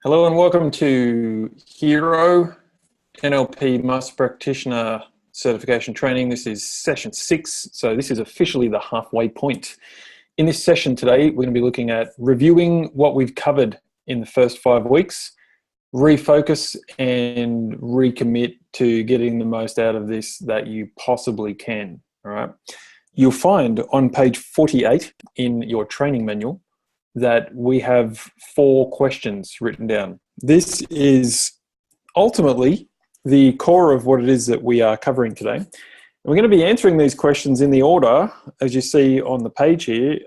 Hello and welcome to Hero NLP Master Practitioner Certification Training. This is session 6, so this is officially the halfway point. In this session today, we're going to be looking at reviewing what we've covered in the first 5 weeks, refocus and recommit to getting the most out of this that you possibly can. All right. You'll find on page 48 in your training manual that we have 4 questions written down. This is ultimately the core of what it is that we are covering today. And we're going to be answering these questions in the order, as you see on the page here,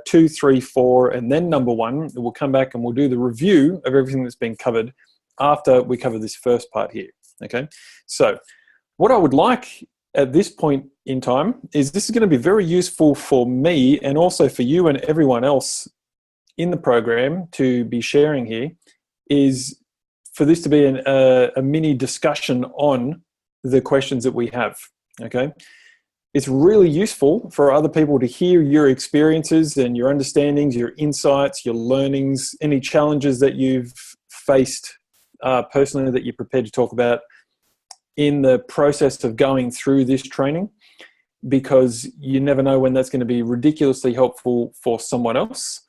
2, 3, 4, and then number 1. We'll come back and we'll do the review of everything that's been covered after we cover this first part here. Okay, so what I would like at this point in time is this is going to be very useful for me and also for you and everyone else in the program to be sharing here, is for this to be a mini discussion on the questions that we have. Okay, it's really useful for other people to hear your experiences and your understandings, your insights, your learnings, any challenges that you've faced personally that you're prepared to talk about in the process of going through this training, because you never know when that's going to be ridiculously helpful for someone else.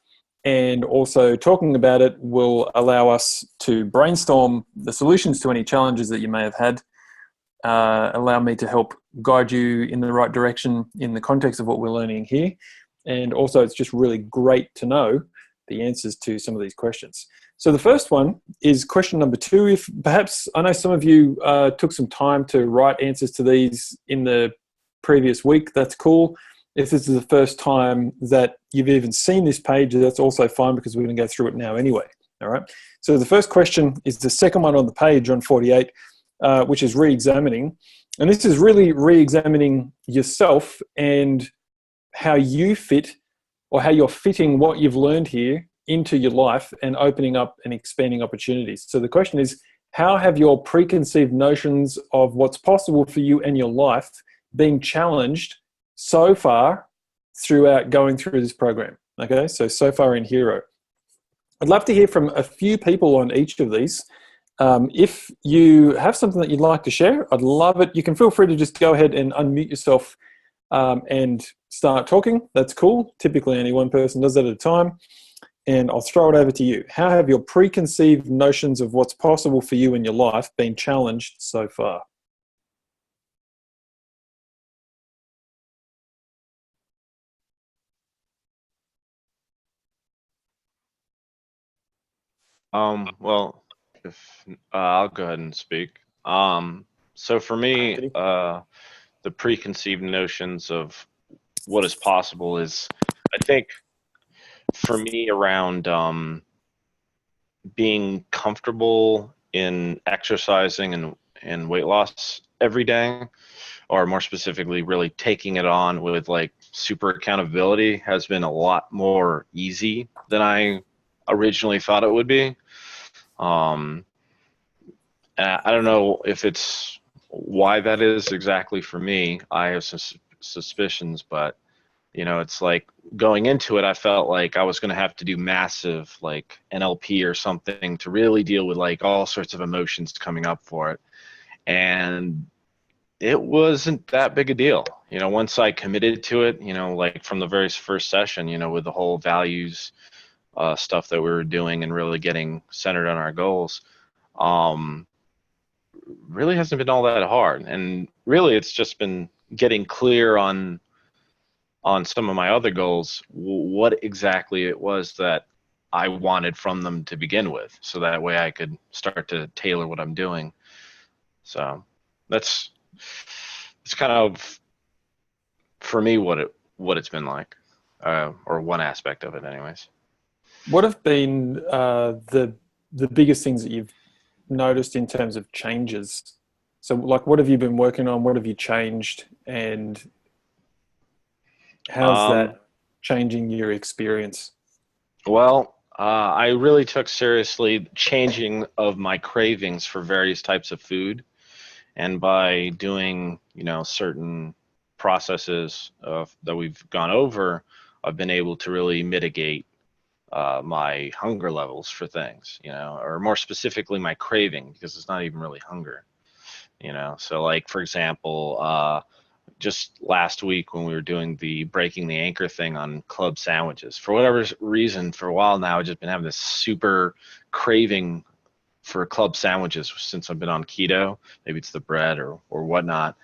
And also talking about it will allow us to brainstorm the solutions to any challenges that you may have had, allow me to help guide you in the right direction in the context of what we're learning here. And also it's just really great to know the answers to some of these questions. So the first one is question number 2. If perhaps, I know some of you took some time to write answers to these in the previous week, that's cool. If this is the first time that you've even seen this page, that's also fine, because we're going to go through it now anyway. All right. So the first question is the second one on the page on 48, which is re-examining. And this is really re-examining yourself and how you fit, or how you're fitting what you've learned here into your life and opening up and expanding opportunities. So the question is, how have your preconceived notions of what's possible for you and your life been challenged so far throughout going through this program? Okay, so far in Hero. I'd love to hear from a few people on each of these. If you have something that you'd like to share, I'd love it. You can feel free to just go ahead and unmute yourself and start talking. That's cool. Typically only one person does that at a time. And I'll throw it over to you. How have your preconceived notions of what's possible for you in your life been challenged so far? Well, if I'll go ahead and speak. So for me, the preconceived notions of what is possible is, I think, for me, around being comfortable in exercising and weight loss every day, or more specifically, really taking it on with like super accountability, has been a lot more easy than I originally thought it would be. Um, I don't know if it's why that is exactly for me. I have some suspicions, but it's like going into it, I felt like I was going to have to do massive like NLP or something to really deal with like all sorts of emotions coming up for it. And it wasn't that big a deal. Once I committed to it, like from the very first session, with the whole values stuff that we were doing and really getting centered on our goals, really hasn't been all that hard. And really it's just been getting clear on some of my other goals, what exactly it was that I wanted from them to begin with, so that way I could start to tailor what I'm doing. So that's it's kind of, for me, what it's been like, or one aspect of it anyways. What have been the biggest things that you've noticed in terms of changes? So like, what have you been working on? What have you changed? And how's Um, that changing your experience? well, I really took seriously changing of my cravings for various types of food. And by doing, certain processes that we've gone over, I've been able to really mitigate my hunger levels for things, or more specifically my craving, because it's not even really hunger, So like, for example, just last week when we were doing the breaking the anchor thing on club sandwiches, for whatever reason, for a while now, I've just been having this super craving for club sandwiches since I've been on keto. Maybe it's the bread or whatnot.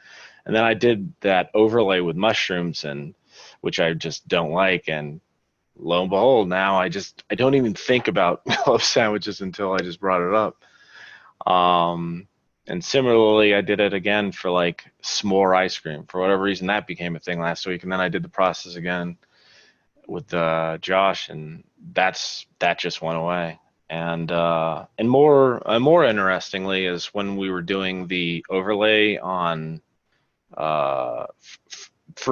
And then I did that overlay with mushrooms, and which I just don't like. And lo and behold, now I don't even think about club sandwiches until I just brought it up. And similarly, I did it again for like s'more ice cream. For whatever reason, that became a thing last week. And then I did the process again with Josh, and that just went away. And more interestingly is when we were doing the overlay on, for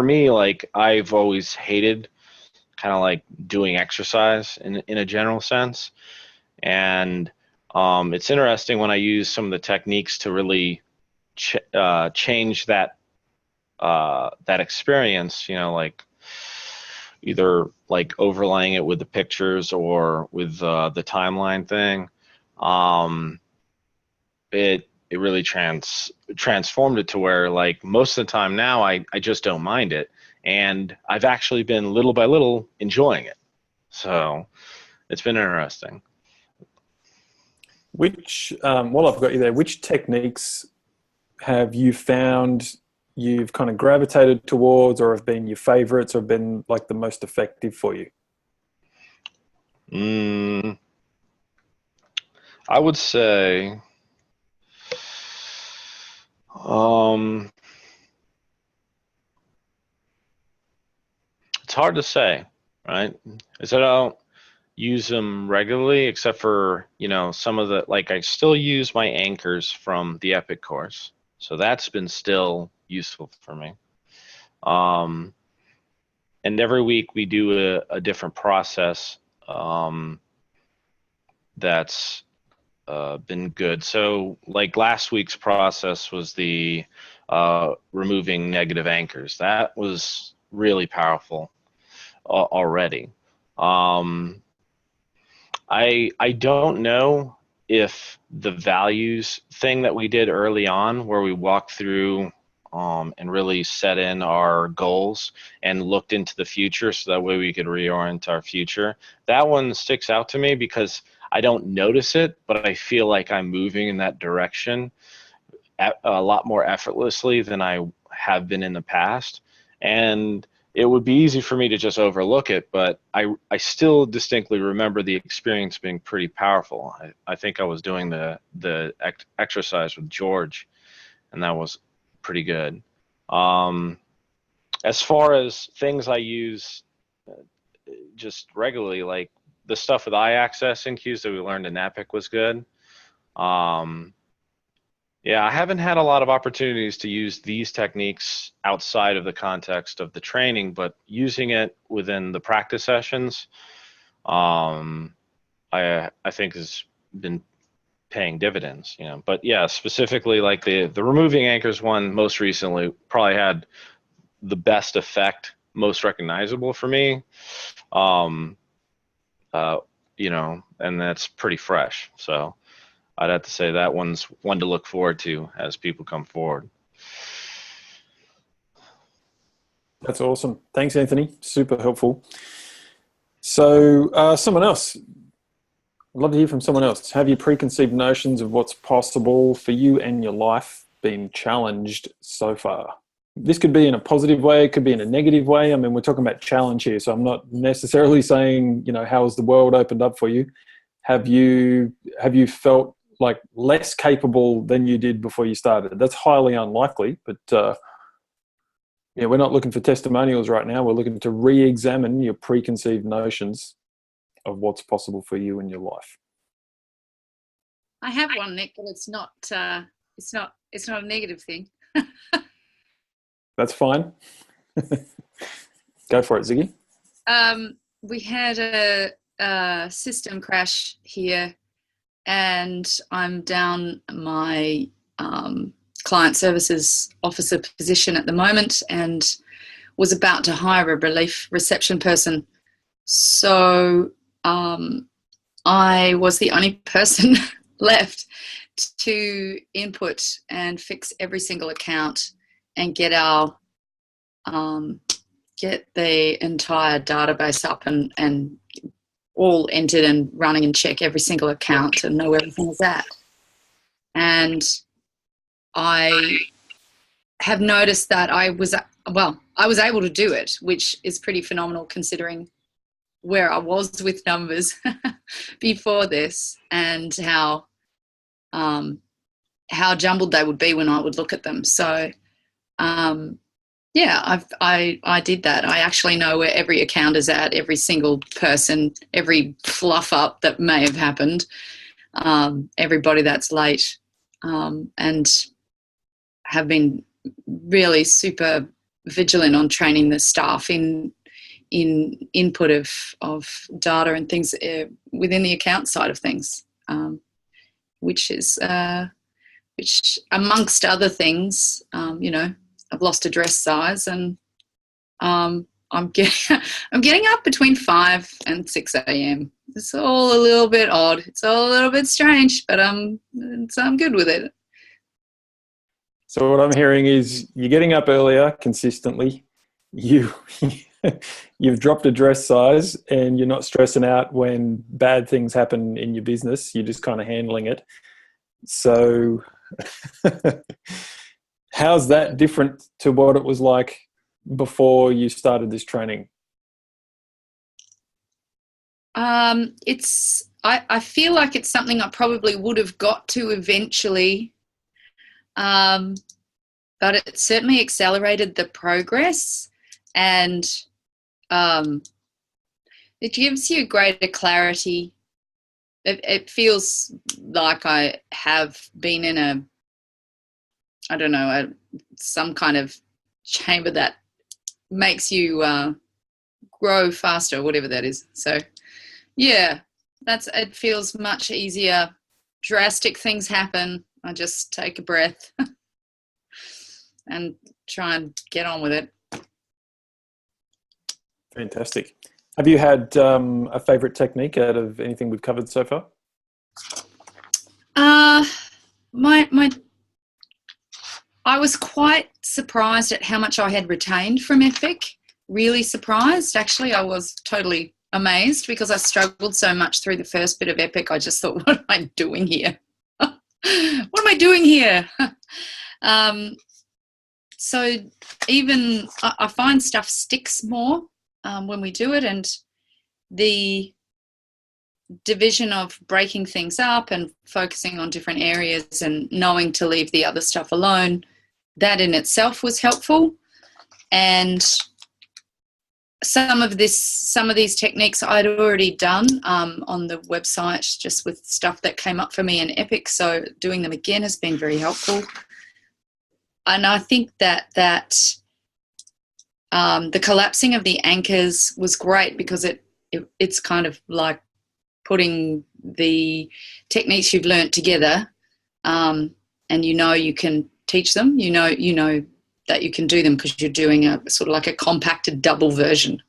me, like I've always hated kind of like doing exercise in a general sense. And it's interesting when I use some of the techniques to really change that experience, like either like overlaying it with the pictures or with the timeline thing. It really transformed it to where, like, most of the time now I just don't mind it, and I've actually been little by little enjoying it. So it's been interesting. While I've got you there, which techniques have you found you've kind of gravitated towards, or have been your favorites, or been like the most effective for you? I would say, it's hard to say, right? Is that I don't use them regularly, except for, some of the, like, I still use my anchors from the Epic course. So that's been still useful for me. And every week we do a different process that's been good. So like last week's process was the removing negative anchors. That was really powerful already. I don't know if the values thing that we did early on, where we walked through and really set in our goals and looked into the future so that way we could reorient our future, that one sticks out to me because I don't notice it, but I feel like I'm moving in that direction a lot more effortlessly than I have been in the past. And it would be easy for me to just overlook it, but I still distinctly remember the experience being pretty powerful. I think I was doing the exercise with George, and that was pretty good. As far as things I use just regularly, like the stuff with I-Access NQs that we learned in Epic was good. Yeah, I haven't had a lot of opportunities to use these techniques outside of the context of the training, but using it within the practice sessions, I think has been paying dividends. But yeah, specifically like the removing anchors one most recently probably had the best effect, most recognizable for me. And that's pretty fresh. So I'd have to say that one's one to look forward to as people come forward. That's awesome. Thanks, Anthony. Super helpful. So someone else. I'd love to hear from someone else. Have your preconceived notions of what's possible for you and your life been challenged so far? This could be in a positive way. It could be in a negative way. I mean, we're talking about challenge here, so I'm not necessarily saying, how has the world opened up for you? Have you felt like less capable than you did before you started? That's highly unlikely, but we're not looking for testimonials right now. We're looking to re-examine your preconceived notions of what's possible for you in your life. I have one, Nick, but it's not a negative thing. That's fine. Go for it, Ziggy. We had a system crash here, and I'm down my client services officer position at the moment, and was about to hire a relief reception person. So I was the only person left to input and fix every single account and get our get the entire database up and all entered and running and check every single account and know where everything is at. And I have noticed that I was able to do it, which is pretty phenomenal considering where I was with numbers before this and how jumbled they would be when I would look at them. So yeah, I did that. I actually know where every account is at, every single person, every fluff up that may have happened, everybody that's late, and have been really super vigilant on training the staff in input of data and things within the account side of things, which amongst other things, I've lost address size and I'm getting up between 5 and 6 a.m. It's all a little bit odd. It's all a little bit strange, but I'm good with it. So what I'm hearing is you're getting up earlier consistently. You've dropped address size and you're not stressing out when bad things happen in your business. You're just kind of handling it. So how's that different to what it was like before you started this training? I feel like it's something I probably would have got to eventually, but it certainly accelerated the progress, and it gives you greater clarity. It feels like I have been in some kind of chamber that makes you grow faster, whatever that is. So yeah, it feels much easier. Drastic things happen, I just take a breath and try and get on with it. Fantastic. Have you had a favorite technique out of anything we've covered so far? I was quite surprised at how much I had retained from Epic. Really surprised. Actually, I was totally amazed because I struggled so much through the first bit of Epic. I just thought, what am I doing here? What am I doing here? So even I find stuff sticks more when we do it, and the division of breaking things up and focusing on different areas and knowing to leave the other stuff alone, that in itself was helpful. And some of these techniques I'd already done on the website, just with stuff that came up for me in Epic. So doing them again has been very helpful. And I think that the collapsing of the anchors was great because it's kind of like putting the techniques you've learnt together, and you can teach them. You know that you can do them because you're doing a sort of like a compacted double version.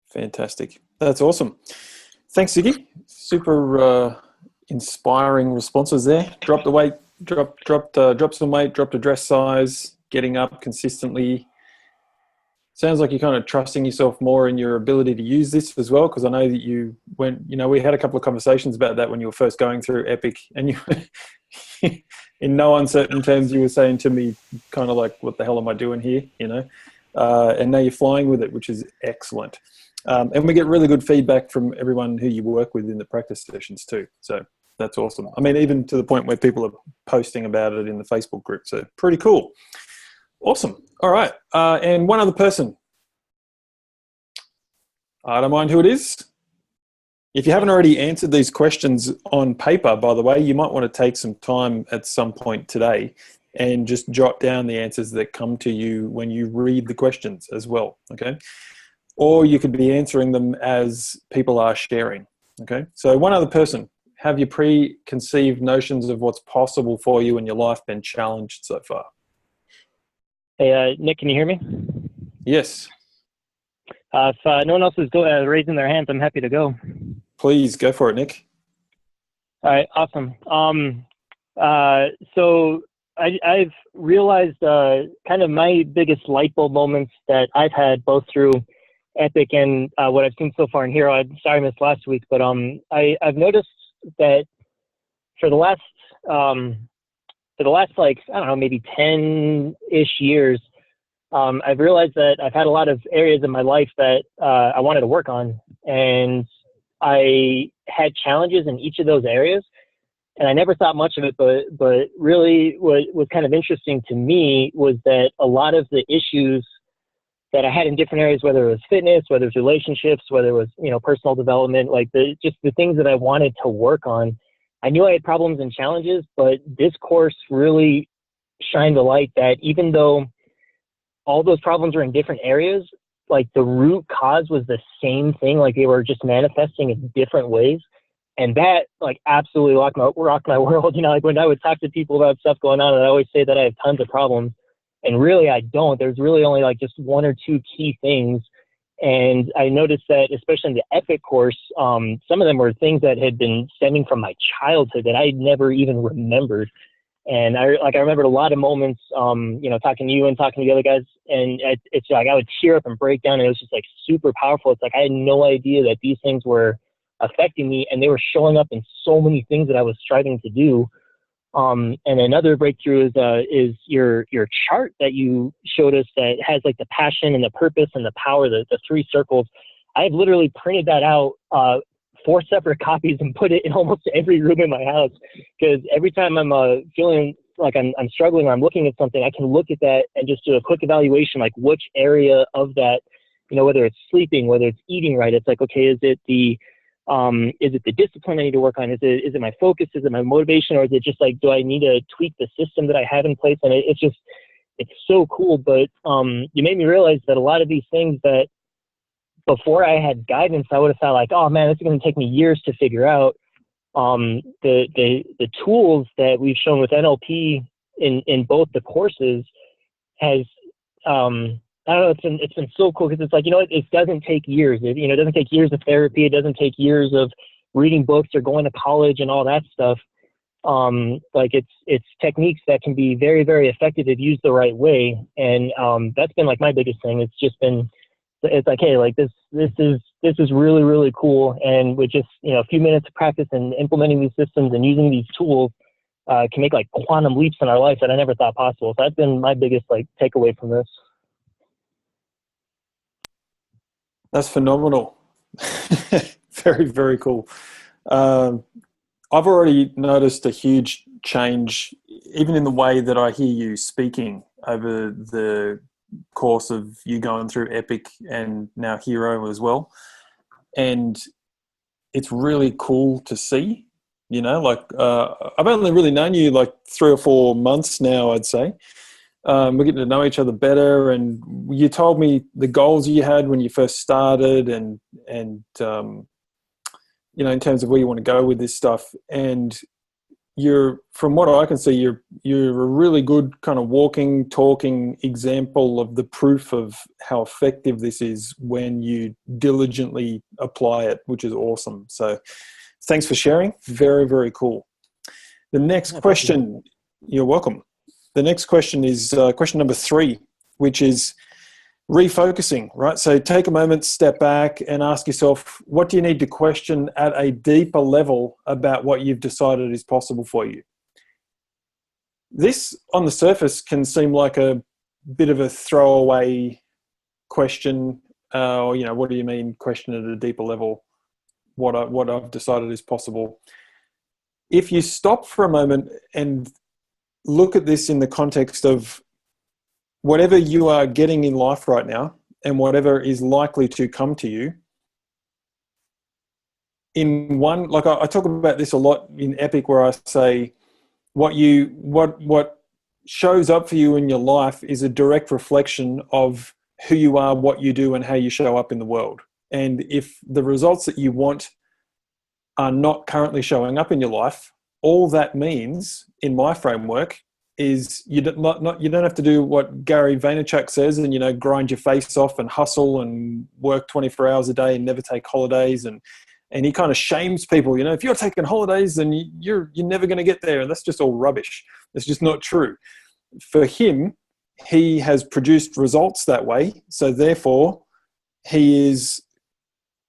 Fantastic. That's awesome. Thanks, Ziggy. Super inspiring responses there. Dropped the weight, dropped some weight, dropped address size, getting up consistently. Sounds like you're kind of trusting yourself more in your ability to use this as well, because I know that we had a couple of conversations about that when you were first going through Epic, and you, in no uncertain terms, you were saying to me kind of like, what the hell am I doing here, and now you're flying with it, which is excellent. And we get really good feedback from everyone who you work with in the practice sessions too. So that's awesome. I mean, even to the point where people are posting about it in the Facebook group. So pretty cool. Awesome. All right. And one other person. I don't mind who it is. If you haven't already answered these questions on paper, by the way, you might want to take some time at some point today and just jot down the answers that come to you when you read the questions as well. Okay. Or you could be answering them as people are sharing. Okay. So one other person, have your preconceived notions of what's possible for you in your life been challenged so far? Hey, Nick, can you hear me? Yes. If no one else is raising their hands, I'm happy to go. Please go for it, Nick. All right, awesome. So I've realized kind of my biggest light bulb moments that I've had both through Epic and what I've seen so far in Hero. I'm sorry I missed last week, but I've noticed that for the last like, I don't know, maybe 10-ish years, I've realized that I've had a lot of areas in my life that I wanted to work on, and I had challenges in each of those areas, and I never thought much of it, but really what was kind of interesting to me was that a lot of the issues that I had in different areas, whether it was fitness, whether it was relationships, whether it was, personal development, like the things that I wanted to work on, I knew I had problems and challenges, but this course really shined the light that even though all those problems were in different areas, like the root cause was the same thing, like they were just manifesting in different ways. And that like absolutely rocked my world. Like when I would talk to people about stuff going on, and I always say that I have tons of problems, and really I don't. There's really only like just one or two key things. And I noticed that, especially in the Epic course, some of them were things that had been stemming from my childhood that I never even remembered. And I remembered a lot of moments, talking to you and talking to the other guys, and it's like I would tear up and break down, and it was just like super powerful. It's like I had no idea that these things were affecting me, and they were showing up in so many things that I was striving to do. And another breakthrough is your chart that you showed us that has like the passion and the purpose and the power, the three circles. I've literally printed that out, 4 separate copies, and put it in almost every room in my house, because every time I'm feeling like I'm struggling or I'm looking at something, I can look at that and just do a quick evaluation, like which area of that, whether it's sleeping, whether it's eating right. It's like, okay, is it the discipline I need to work on? Is it my focus? Is it my motivation? Or is it just like, do I need to tweak the system that I have in place? And it's so cool. But you made me realize that a lot of these things that before I had guidance, I would have thought like, oh man, this is going to take me years to figure out. The tools that we've shown with NLP in both the courses has, I don't know, it's been so cool, because it's like, it doesn't take years. It doesn't take years of therapy. It doesn't take years of reading books or going to college and all that stuff. Like it's techniques that can be very, very effective if used the right way. And that's been like my biggest thing. It's like, hey, like this is really, really cool. And with just, a few minutes of practice and implementing these systems and using these tools, can make like quantum leaps in our life that I never thought possible. So that's been my biggest like takeaway from this. That's phenomenal. Very, very cool. I've already noticed a huge change, even in the way that I hear you speaking over the course of you going through Epic and now Hero as well. And it's really cool to see, I've only really known you like 3 or 4 months now, I'd say. We're getting to know each other better, and you told me the goals you had when you first started, and in terms of where you want to go with this stuff. And from what I can see, you're a really good kind of walking, talking example of the proof of how effective this is when you diligently apply it, which is awesome. So thanks for sharing. Very, very cool. The next question, you're welcome. The next question is question number 3, which is refocusing, right? So take a moment, step back, and ask yourself, what do you need to question at a deeper level about what you've decided is possible for you? This, on the surface, can seem like a bit of a throwaway question. What do you mean question at a deeper level? What I've decided is possible. If you stop for a moment and look at this in the context of whatever you are getting in life right now and whatever is likely to come to you, I talk about this a lot in Epic, where I say what shows up for you in your life is a direct reflection of who you are, what you do, and how you show up in the world. And if the results that you want are not currently showing up in your life, all that means, in my framework, is you don't have to do what Gary Vaynerchuk says and, grind your face off and hustle and work 24 hours a day and never take holidays. And he kind of shames people, if you're taking holidays, then you're never going to get there. And that's just all rubbish. It's just not true. For him, he has produced results that way. So therefore, he is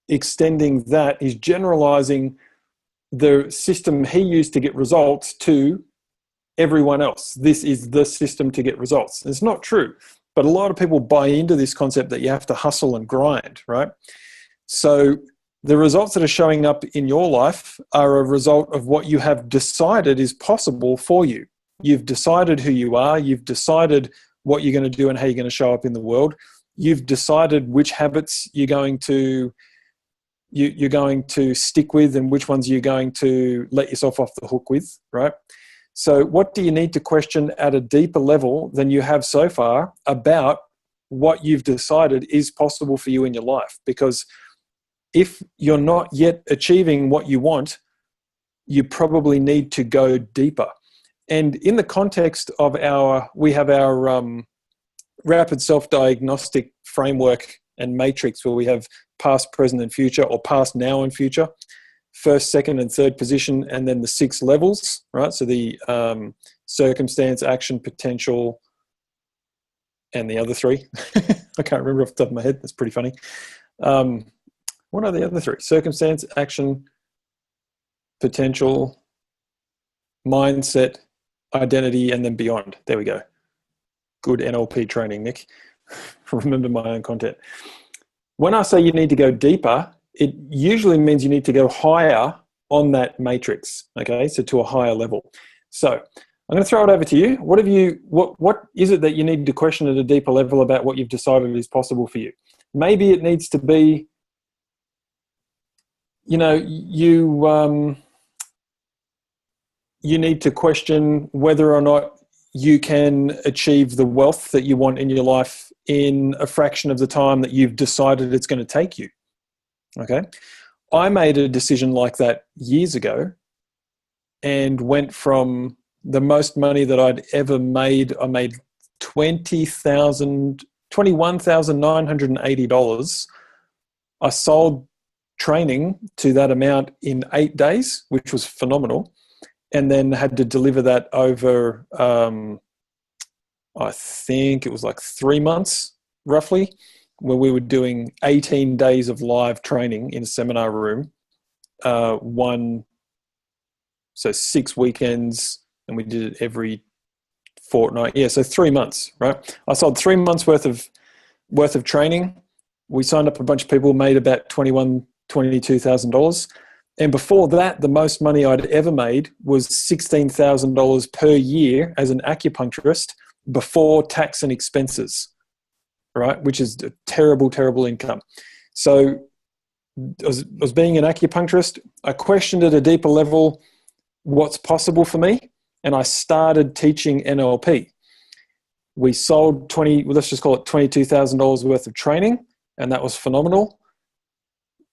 extending that. He's generalizing the system he used to get results to everyone else. This is the system to get results. It's not true, but a lot of people buy into this concept that you have to hustle and grind, right? So the results that are showing up in your life are a result of what you have decided is possible for you. You've decided who you are. You've decided what you're going to do and how you're going to show up in the world. You've decided which habits you're going to stick with and which ones you're going to let yourself off the hook with, right? So what do you need to question at a deeper level than you have so far about what you've decided is possible for you in your life? Because if you're not yet achieving what you want, you probably need to go deeper. And in the context of we have our rapid self-diagnostic framework and matrix where we have past, present, and future, or past, now, and future. First, second, and third position, and then the 6 levels, right? So the circumstance, action, potential, and the other 3. I can't remember off the top of my head. That's pretty funny. What are the other 3? Circumstance, action, potential, mindset, identity, and then beyond. There we go. Good NLP training, Nick. Remember my own content. When I say you need to go deeper, it usually means you need to go higher on that matrix, okay? So to a higher level. So I'm going to throw it over to you. What is it that you need to question at a deeper level about what you've decided is possible for you? Maybe it needs to be, you need to question whether or not you can achieve the wealth that you want in your life in a fraction of the time that you've decided it's going to take you. Okay. I made a decision like that years ago and went from the most money that I'd ever made. I made $21,980. I sold training to that amount in 8 days, which was phenomenal. And then had to deliver that over, I think it was like 3 months roughly, where we were doing 18 days of live training in a seminar room, 6 weekends, and we did it every fortnight. Yeah, so 3 months, right? I sold 3 months worth of training. We signed up a bunch of people, made about $22,000. And before that, the most money I'd ever made was $16,000 per year as an acupuncturist before tax and expenses, right? Which is a terrible, terrible income. So I was being an acupuncturist. I questioned at a deeper level what's possible for me, and I started teaching NLP. We sold let's just call it $22,000 worth of training, and that was phenomenal.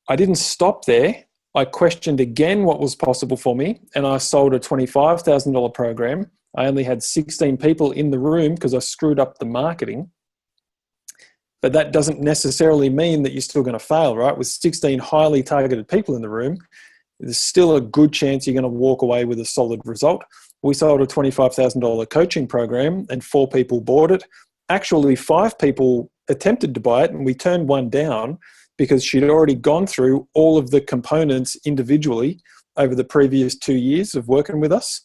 I didn't stop there. I questioned again what was possible for me, and I sold a $25,000 program. I only had 16 people in the room because I screwed up the marketing. But that doesn't necessarily mean that you're still going to fail, right? With 16 highly targeted people in the room, there's still a good chance you're going to walk away with a solid result. We sold a $25,000 coaching program and 4 people bought it. Actually, 5 people attempted to buy it and we turned one down because she'd already gone through all of the components individually over the previous 2 years of working with us.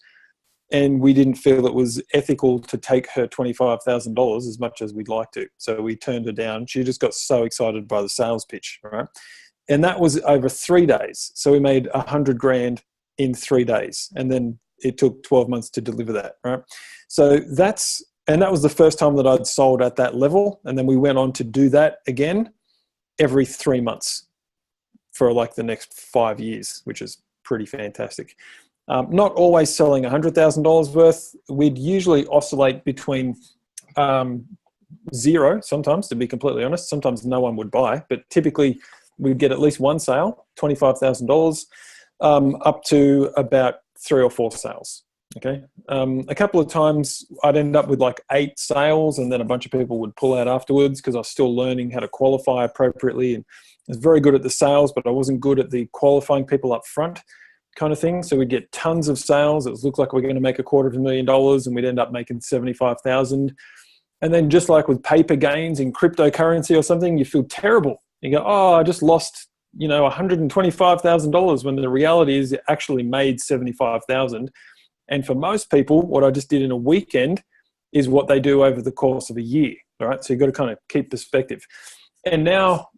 And we didn't feel it was ethical to take her $25,000 as much as we'd like to. So we turned her down. She just got so excited by the sales pitch, right? And that was over 3 days. So we made $100,000 in 3 days. And then it took 12 months to deliver that, right? So that was the first time that I'd sold at that level. And then we went on to do that again every 3 months for like the next 5 years, which is pretty fantastic. Not always selling $100,000 worth. We'd usually oscillate between 0 sometimes, to be completely honest. Sometimes no one would buy, but typically we'd get at least one sale, $25,000, up to about 3 or 4 sales. Okay. A couple of times I'd end up with like 8 sales, and then a bunch of people would pull out afterwards because I was still learning how to qualify appropriately. And I was very good at the sales, but I wasn't good at the qualifying people up front kind of thing. So we'd get tons of sales. It looked like we're going to make $250,000, and we'd end up making 75,000. And then just like with paper gains in cryptocurrency or something, you feel terrible. You go, oh, I just lost, $125,000, when the reality is it actually made 75,000. And for most people, what I just did in a weekend is what they do over the course of a year. All right. So you've got to kind of keep perspective. And now,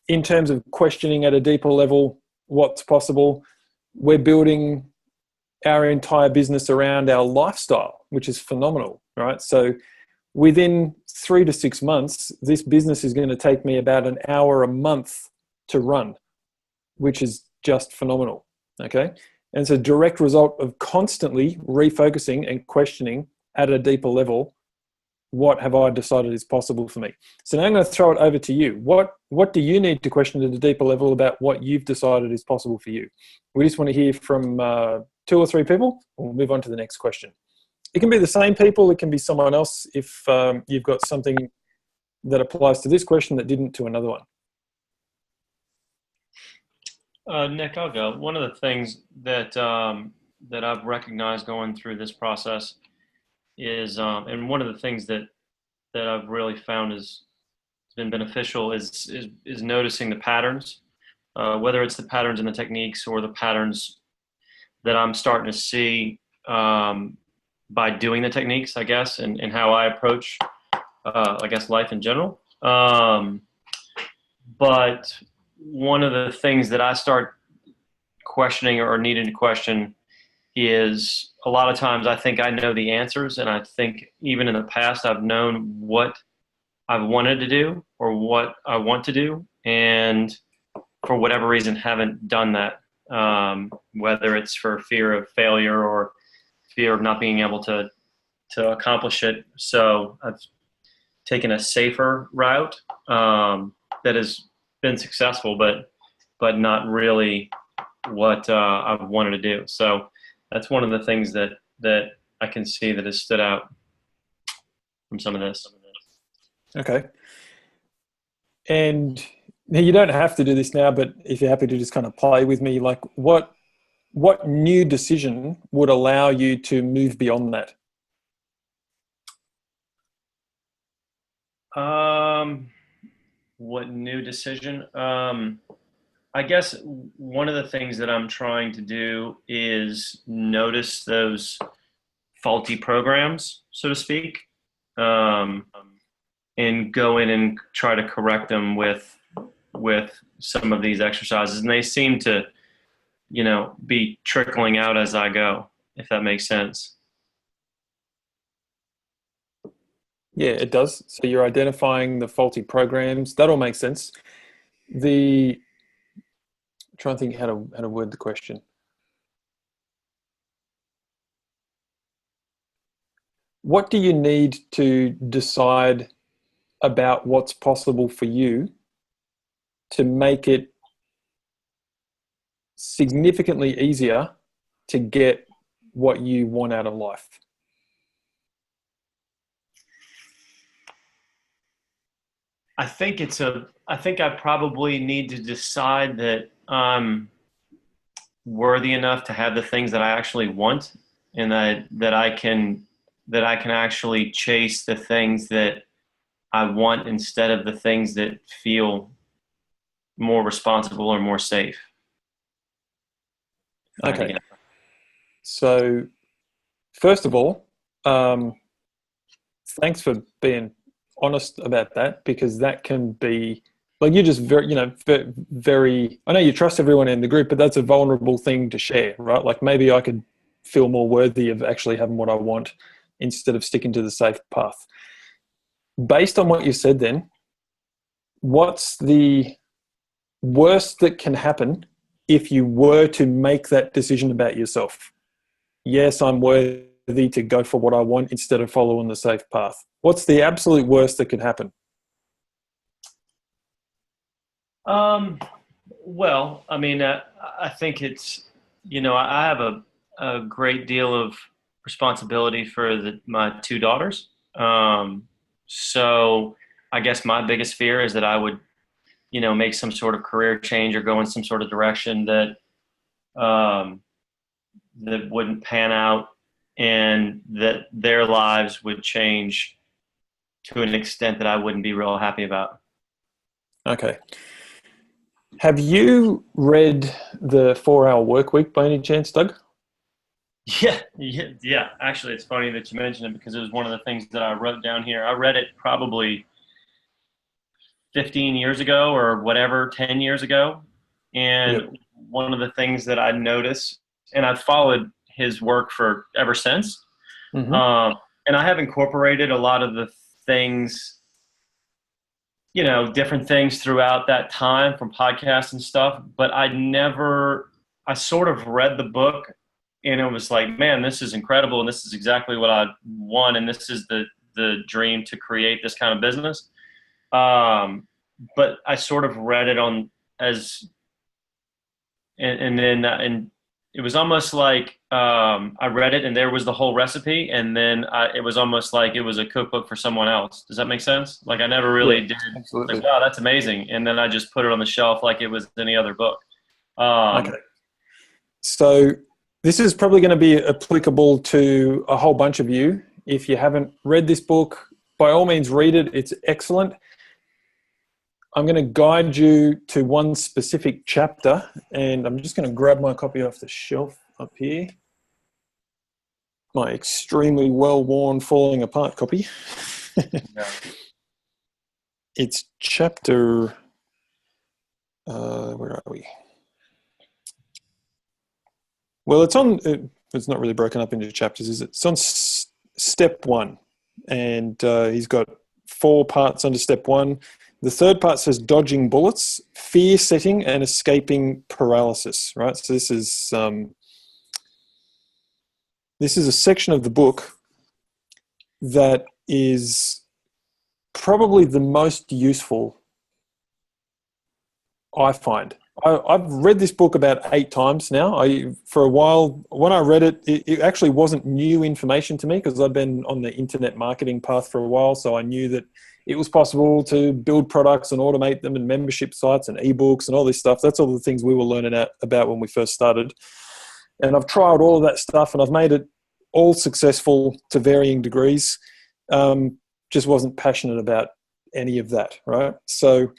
in terms of questioning at a deeper level what's possible, we're building our entire business around our lifestyle, which is phenomenal. Right. So within 3 to 6 months, this business is going to take me about an hour a month to run, which is just phenomenal. Okay. And it's a direct result of constantly refocusing and questioning at a deeper level, what have I decided is possible for me? So now I'm going to throw it over to you. What do you need to question at a deeper level about what you've decided is possible for you? We just want to hear from 2 or 3 people. We'll move on to the next question. It can be the same people. It can be someone else if you've got something that applies to this question that didn't to another one. Nick, I'll go. One of the things that that I've recognized going through this process is, and one of the things that I've really found has been beneficial is noticing the patterns, whether it's the patterns in the techniques or the patterns that I'm starting to see by doing the techniques, I guess, and how I approach, I guess, life in general. But one of the things that I start questioning or needing to question is, a lot of times I think I know the answers, and I think even in the past I've known what I've wanted to do or what I want to do, and for whatever reason haven't done that, whether it's for fear of failure or fear of not being able to accomplish it. So I've taken a safer route that has been successful, but not really what I've wanted to do. So that's one of the things that I can see that has stood out from some of this. Okay. And you don't have to do this now, but if you're happy to just kind of play with me, like what new decision would allow you to move beyond that? What new decision? I guess one of the things that I'm trying to do is notice those faulty programs, so to speak, and go in and try to correct them with some of these exercises. And they seem to, be trickling out as I go, if that makes sense. Yeah, it does. So you're identifying the faulty programs. That all makes sense. I'm trying to think how to word the question. What do you need to decide about what's possible for you to make it significantly easier to get what you want out of life? I think I probably need to decide that I'm worthy enough to have the things that I actually want, and that I can actually chase the things that I want instead of the things that feel more responsible or more safe. Okay. So first of all, thanks for being honest about that, because that can be like, you're just very, I know you trust everyone in the group, but that's a vulnerable thing to share, right? Like maybe I could feel more worthy of actually having what I want instead of sticking to the safe path. Based on what you said then, what's the worst that can happen if you were to make that decision about yourself? Yes, I'm worthy to go for what I want instead of following the safe path. What's the absolute worst that could happen? Well, I mean, I think it's, I have a great deal responsibility for my two daughters. So I guess my biggest fear is that I would, make some sort of career change or go in some sort of direction that that wouldn't pan out, and that their lives would change to an extent that I wouldn't be real happy about. Okay. Have you read the 4-Hour Workweek by any chance, Doug? Yeah. Actually, it's funny that you mentioned it, because it was one of the things that I wrote down here. I read it probably 15 years ago or whatever, 10 years ago. And one of the things that I noticed, and I've followed his work for ever since, and I have incorporated a lot of the things, different things throughout that time from podcasts and stuff, but I sort of read the book and it was like, man, this is incredible. And this is exactly what I want. And this is the dream to create this kind of business. But I sort of read it and then it was almost like I read it and there was the whole recipe, and then it was almost like it was a cookbook for someone else. Does that make sense? Like I never really did. Absolutely. Like, wow, that's amazing. And then I just put it on the shelf like it was any other book. Okay. So this is probably going to be applicable to a whole bunch of you. If you haven't read this book, by all means read it. It's excellent. I'm going to guide you to one specific chapter, and I'm just going to grab my copy off the shelf up here. My extremely well-worn, falling apart copy. It's chapter, where are we? Well, it's not really broken up into chapters, is it? It's on step 1, and he's got 4 parts under step 1. The third part says dodging bullets, fear setting, and escaping paralysis, right? So this is a section of the book that is probably the most useful, I find. I've read this book about 8 times now. For a while, when I read it, it actually wasn't new information to me, because I'd been on the internet marketing path for a while, so I knew that it was possible to build products and automate them, and membership sites and ebooks and all this stuff. That's all the things we were learning about when we first started. And I've tried all of that stuff, and I've made it all successful to varying degrees. Just wasn't passionate about any of that, right? So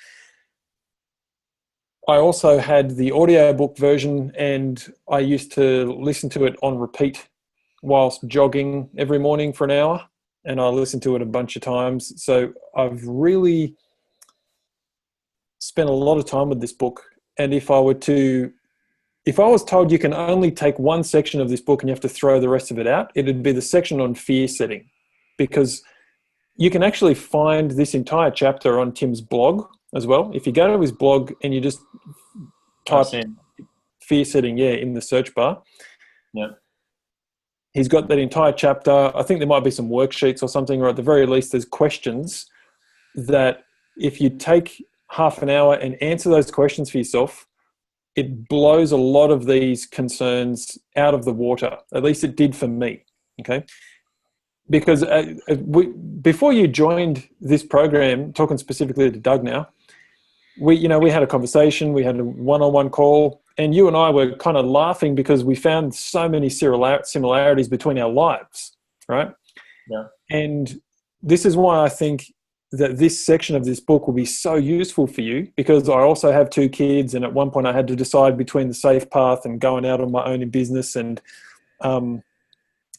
I also had the audiobook version, and I used to listen to it on repeat whilst jogging every morning for an hour, and I listened to it a bunch of times. So I've really spent a lot of time with this book. And if I was told you can only take one section of this book and you have to throw the rest of it out, it'd be the section on fear setting, because you can actually find this entire chapter on Tim's blog as well. If you go to his blog and you just type in fear setting, in the search bar, he's got that entire chapter. I think there might be some worksheets or something, or at the very least there's questions that if you take half an hour and answer those questions for yourself, it blows a lot of these concerns out of the water. At least it did for me, okay? Because before you joined this program, talking specifically to Doug now, we had a conversation, we had a one-on-one call, and you and I were kind of laughing because we found so many similarities between our lives, right? Yeah. And this is why I think that this section of this book will be so useful for you, because I also have 2 kids, and at one point I had to decide between the safe path and going out on my own in business, and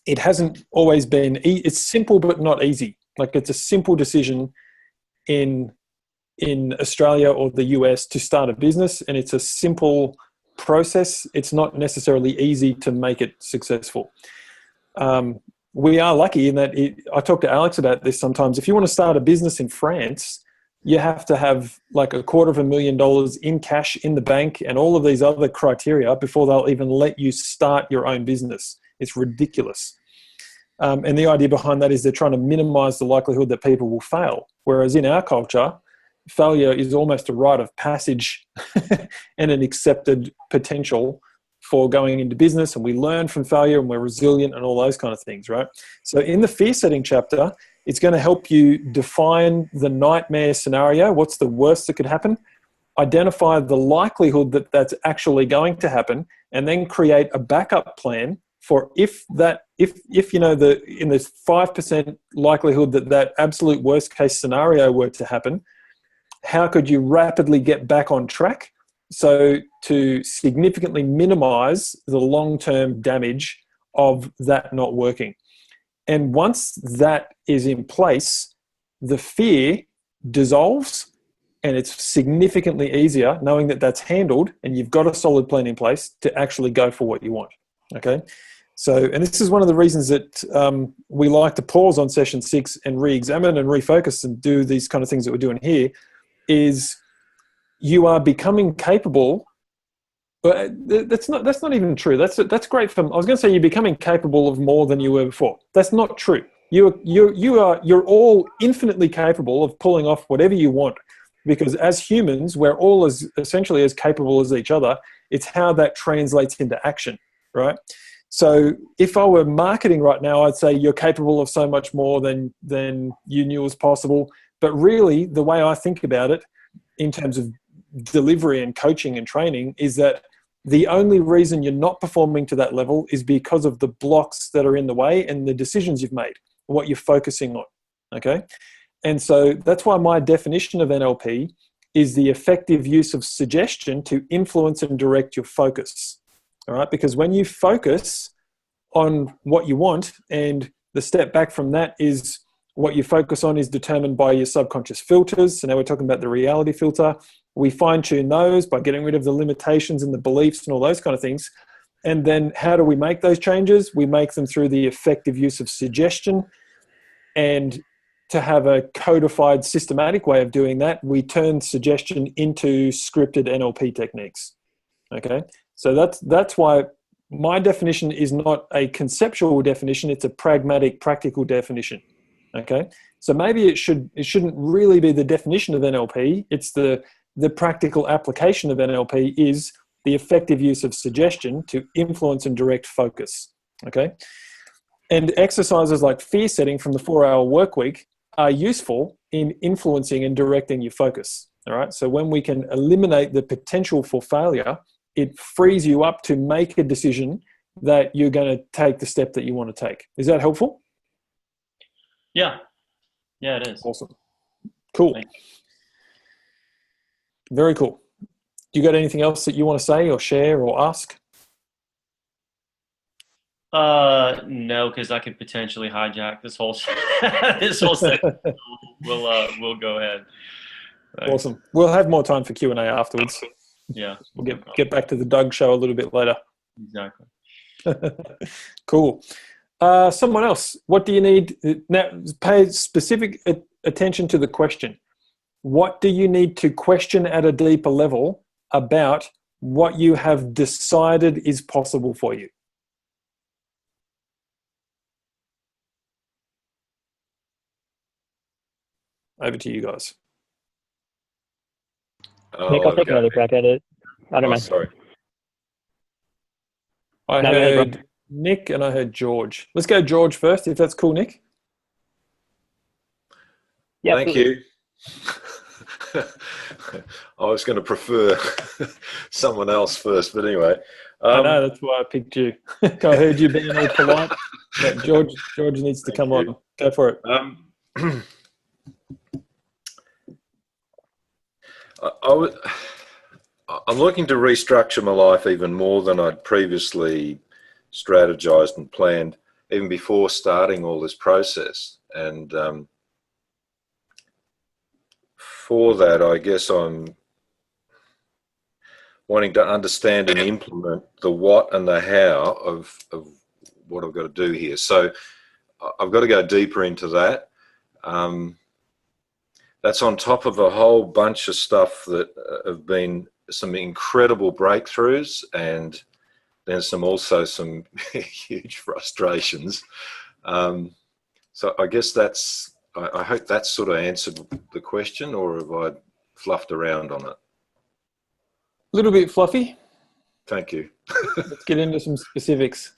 it hasn't always been it's simple but not easy. Like, it's a simple decision in Australia or the US to start a business, and it's a simple process. It's not necessarily easy to make it successful. We are lucky in that I talk to Alex about this sometimes. If you want to start a business in France, you have to have like $250,000 in cash in the bank and all of these other criteria before they'll even let you start your own business. It's ridiculous. And the idea behind that is they're trying to minimize the likelihood that people will fail. Whereas in our culture, failure is almost a rite of passage and an accepted potential for going into business, and we learn from failure, and we're resilient, and all those kind of things, right? So in the fear setting chapter, it's going to help you define the nightmare scenario. What's the worst that could happen? Identify the likelihood that that's actually going to happen, and then create a backup plan for if you know, in the 5% likelihood that that absolute worst case scenario were to happen, how could you rapidly get back on track so to significantly minimize the long-term damage of that not working? And once that is in place, the fear dissolves, and it's significantly easier knowing that that's handled and you've got a solid plan in place to actually go for what you want. Okay. So, and this is one of the reasons that we like to pause on session 6 and re-examine and refocus and do these kind of things that we're doing here, is you are becoming capable. But that's not even true. That's great for. I was going to say you're becoming capable of more than you were before. That's not true. You're all infinitely capable of pulling off whatever you want, because as humans, we're all essentially as capable as each other. It's how that translates into action, right? So if I were marketing right now, I'd say you're capable of so much more than you knew was possible. But really, the way I think about it in terms of delivery and coaching and training is that the only reason you're not performing to that level is because of the blocks that are in the way and the decisions you've made, what you're focusing on, okay? And so that's why my definition of NLP is the effective use of suggestion to influence and direct your focus, all right? Because when you focus on what you want, and the step back from that is what you focus on is determined by your subconscious filters. So now we're talking about the reality filter. We fine-tune those by getting rid of the limitations and the beliefs and all those kind of things. And then how do we make those changes? We make them through the effective use of suggestion. And to have a codified, systematic way of doing that, we turn suggestion into scripted NLP techniques. Okay? So that's why my definition is not a conceptual definition, it's a pragmatic, practical definition. Okay? So maybe it shouldn't really be the definition of NLP, it's the practical application of NLP is the effective use of suggestion to influence and direct focus, okay? And exercises like fear setting from the 4-hour work week are useful in influencing and directing your focus, all right? So when we can eliminate the potential for failure, it frees you up to make a decision that you're going to take the step that you want to take. Is that helpful? Yeah, it is. Awesome. Cool. Very cool. Do you got anything else that you want to say or share or ask? No, because I could potentially hijack this whole this whole segment. We'll go ahead. Thanks. Awesome. We'll have more time for Q&A afterwards. Yeah. We'll get back to the Doug show a little bit later. Exactly. Cool. Someone else, what do you need? Now, pay specific attention to the question. What do you need to question at a deeper level about what you have decided is possible for you? Over to you guys. Nick, I'll take another crack at it. I don't mind. Sorry. I heard Nick and I heard George. Let's go George first, if that's cool, Nick. Yeah, Thank you. I was going to prefer someone else first, but anyway. I know, that's why I picked you. I heard you being all polite. But George needs to come on. Go for it. I'm looking to restructure my life even more than I'd previously strategized and planned, even before starting all this process. And for that, I guess I'm wanting to understand and implement the what and the how of what I've got to do here. So I've got to go deeper into that. That's on top of a whole bunch of stuff that have been some incredible breakthroughs, and then some huge frustrations. So I guess I hope that's sort of answered the question, or have I fluffed around on it? A little bit fluffy. Thank you. Let's get into some specifics.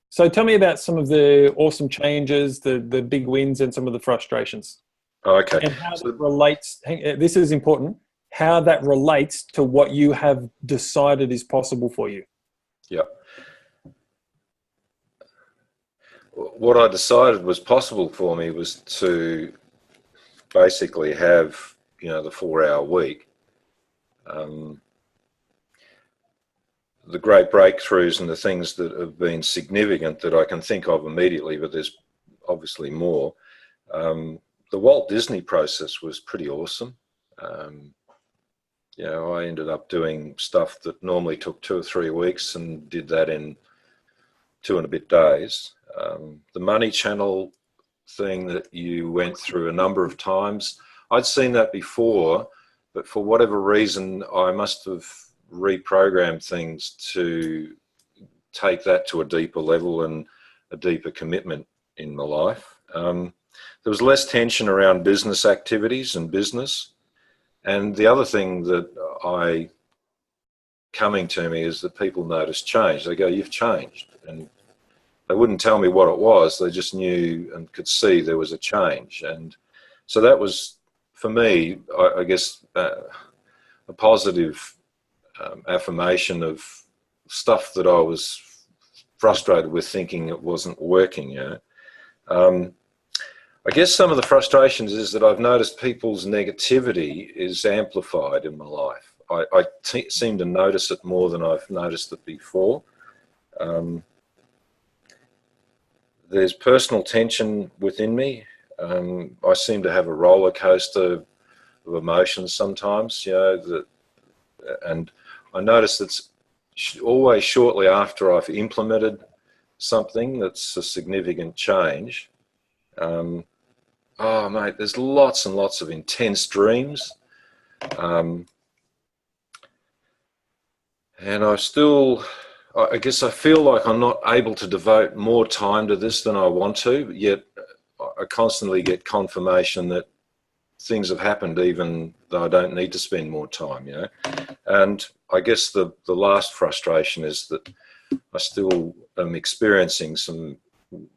So tell me about some of the awesome changes, the big wins, and some of the frustrations. Okay. And how that relates, this is important, how that relates to what you have decided is possible for you. Yep. What I decided was possible for me was to basically have, the 4-hour week. The great breakthroughs and the things that have been significant that I can think of immediately, but there's obviously more. The Walt Disney process was pretty awesome. I ended up doing stuff that normally took 2 or 3 weeks and did that in 2 and a bit days. The Money Channel thing that you went through a number of times, I'd seen that before, but for whatever reason, I must have reprogrammed things to take that to a deeper level and a deeper commitment in my life. There was less tension around business activities and business. And the other thing that coming to me is that people notice change. They go, "You've changed." And they wouldn't tell me what it was. They just knew and could see there was a change. And so that was, for me, I guess, a positive affirmation of stuff that I was frustrated with, thinking it wasn't working. I guess some of the frustrations is that I've noticed people's negativity is amplified in my life. I seem to notice it more than I've noticed it before. There's personal tension within me. I seem to have a roller coaster of emotions sometimes, and I notice it's always shortly after I've implemented something that's a significant change. Oh, mate, there's lots and lots of intense dreams. And I guess I feel like I'm not able to devote more time to this than I want to, yet I constantly get confirmation that things have happened even though I don't need to spend more time, And I guess the last frustration is that I still am experiencing some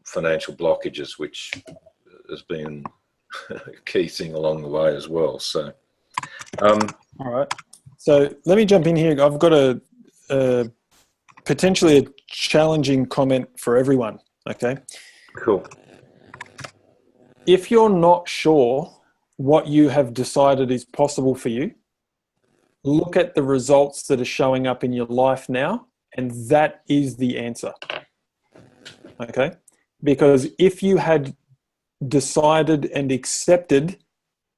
financial blockages, which has been a key thing along the way as well. So, all right. So let me jump in here. I've got a potentially a challenging comment for everyone. Okay. Cool. If you're not sure what you have decided is possible for you, look at the results that are showing up in your life now, and that is the answer. Okay? Because if you had decided and accepted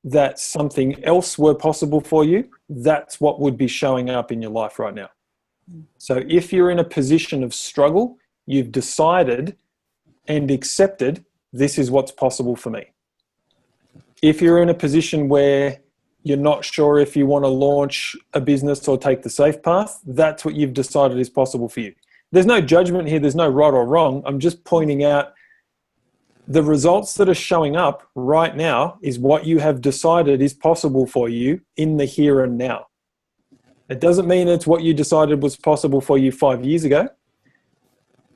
that something else were possible for you, that's what would be showing up in your life right now. So if you're in a position of struggle, you've decided and accepted, this is what's possible for me. If you're in a position where you're not sure if you want to launch a business or take the safe path, that's what you've decided is possible for you. There's no judgment here. There's no right or wrong. I'm just pointing out the results that are showing up right now is what you have decided is possible for you in the here and now. It doesn't mean it's what you decided was possible for you 5 years ago.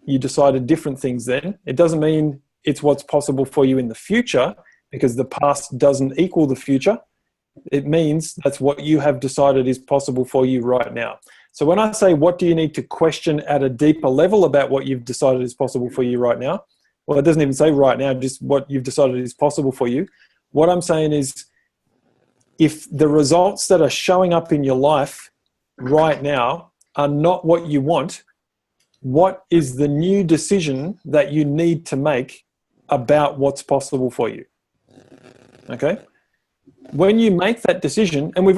You decided different things then. It doesn't mean it's what's possible for you in the future, because the past doesn't equal the future. It means that's what you have decided is possible for you right now. So when I say, what do you need to question at a deeper level about what you've decided is possible for you right now? Well, it doesn't even say right now, just what you've decided is possible for you. What I'm saying is, if the results that are showing up in your life right now are not what you want, what is the new decision that you need to make about what's possible for you? Okay? When you make that decision, and we've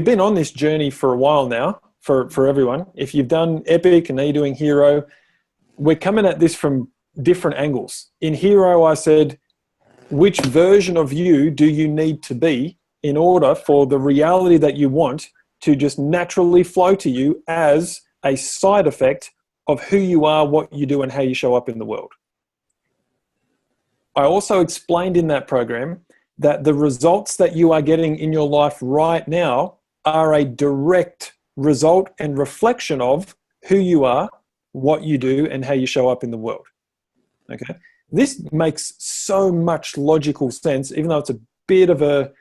been on this journey for a while now, for everyone. If you've done Epic and now you're doing Hero, we're coming at this from different angles. In Hero, I said, which version of you do you need to be in order for the reality that you want to just naturally flow to you as a side effect of who you are, what you do, and how you show up in the world? I also explained in that program that the results that you are getting in your life right now are a direct result and reflection of who you are, what you do, and how you show up in the world. Okay? This makes so much logical sense, even though it's a bit of a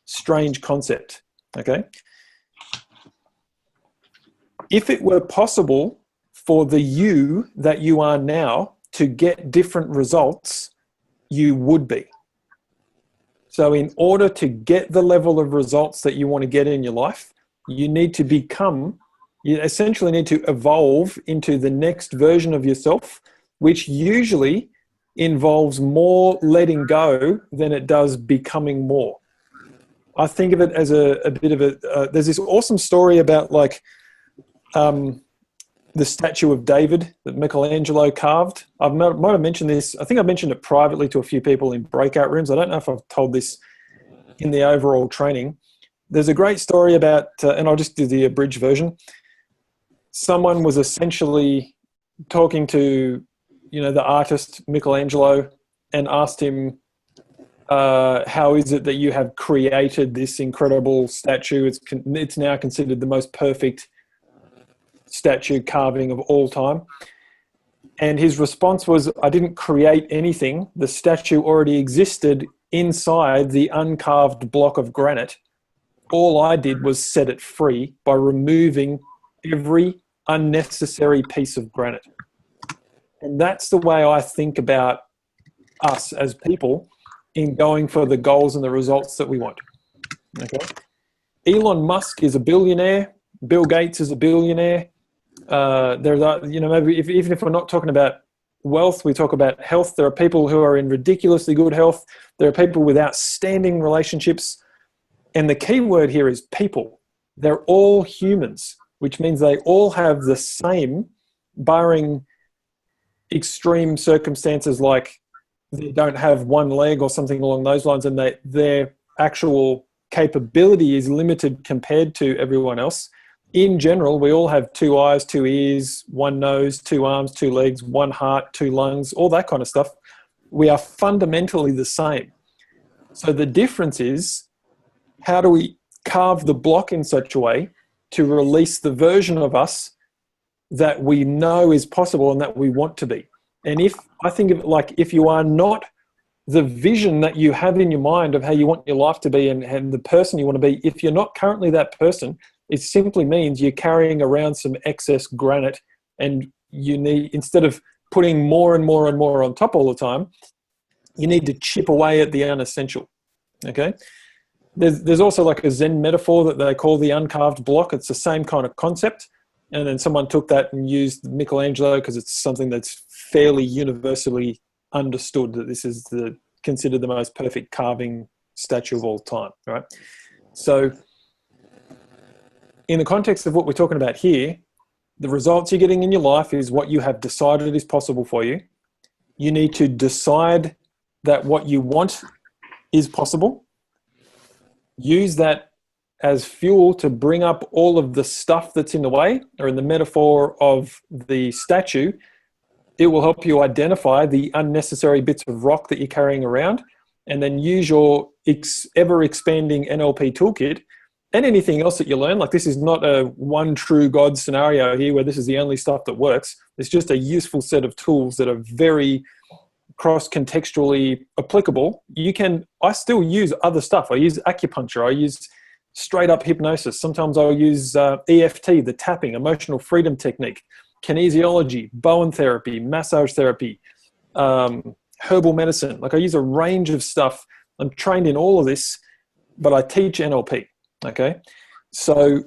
strange concept. Okay? If it were possible for the you that you are now to get different results, you would be. So in order to get the level of results that you want to get in your life, you need to become, you essentially need to evolve into the next version of yourself, which usually involves more letting go than it does becoming more. I think of it as a bit of a, there's this awesome story about like the statue of David that Michelangelo carved. I might have mentioned this. I think I mentioned it privately to a few people in breakout rooms. I don't know if I've told this in the overall training. There's a great story about, and I'll just do the abridged version. Someone was essentially talking to, the artist Michelangelo and asked him, how is it that you have created this incredible statue? It's now considered the most perfect statue carving of all time. And his response was, I didn't create anything. The statue already existed inside the uncarved block of granite. All I did was set it free by removing every unnecessary piece of granite. And that's the way I think about us as people in going for the goals and the results that we want. Okay. Elon Musk is a billionaire. Bill Gates is a billionaire. Maybe even if we're not talking about wealth, we talk about health. There are people who are in ridiculously good health. There are people with outstanding relationships. And the key word here is people. They're all humans, which means they all have the same, barring extreme circumstances like they don't have one leg or something along those lines, and their actual capability is limited compared to everyone else. In general, we all have 2 eyes, 2 ears, 1 nose, 2 arms, 2 legs, 1 heart, 2 lungs, all that kind of stuff. We are fundamentally the same. So the difference is, how do we carve the block in such a way to release the version of us that we know is possible and that we want to be? And I think of it like, if you are not the vision that you have in your mind of how you want your life to be and the person you want to be, if you're not currently that person, it simply means you're carrying around some excess granite, and you need, instead of putting more and more and more on top all the time, you need to chip away at the unessential. Okay? There's also like a Zen metaphor that they call the uncarved block. It's the same kind of concept. And then someone took that and used Michelangelo because it's something that's fairly universally understood that this is considered the most perfect carving statue of all time, right? So in the context of what we're talking about here, the results you're getting in your life is what you have decided is possible for you. You need to decide that what you want is possible. Use that as fuel to bring up all of the stuff that's in the way, or in the metaphor of the statue, it will help you identify the unnecessary bits of rock that you're carrying around, and then use your ever-expanding NLP toolkit and anything else that you learn. Like, this is not a one true God scenario here where this is the only stuff that works. It's just a useful set of tools that are very cross-contextually applicable. I still use other stuff. I use acupuncture. I use straight up hypnosis. Sometimes I'll use EFT, the tapping, emotional freedom technique, kinesiology, Bowen therapy, massage therapy, herbal medicine. Like, I use a range of stuff. I'm trained in all of this, but I teach NLP. Okay. So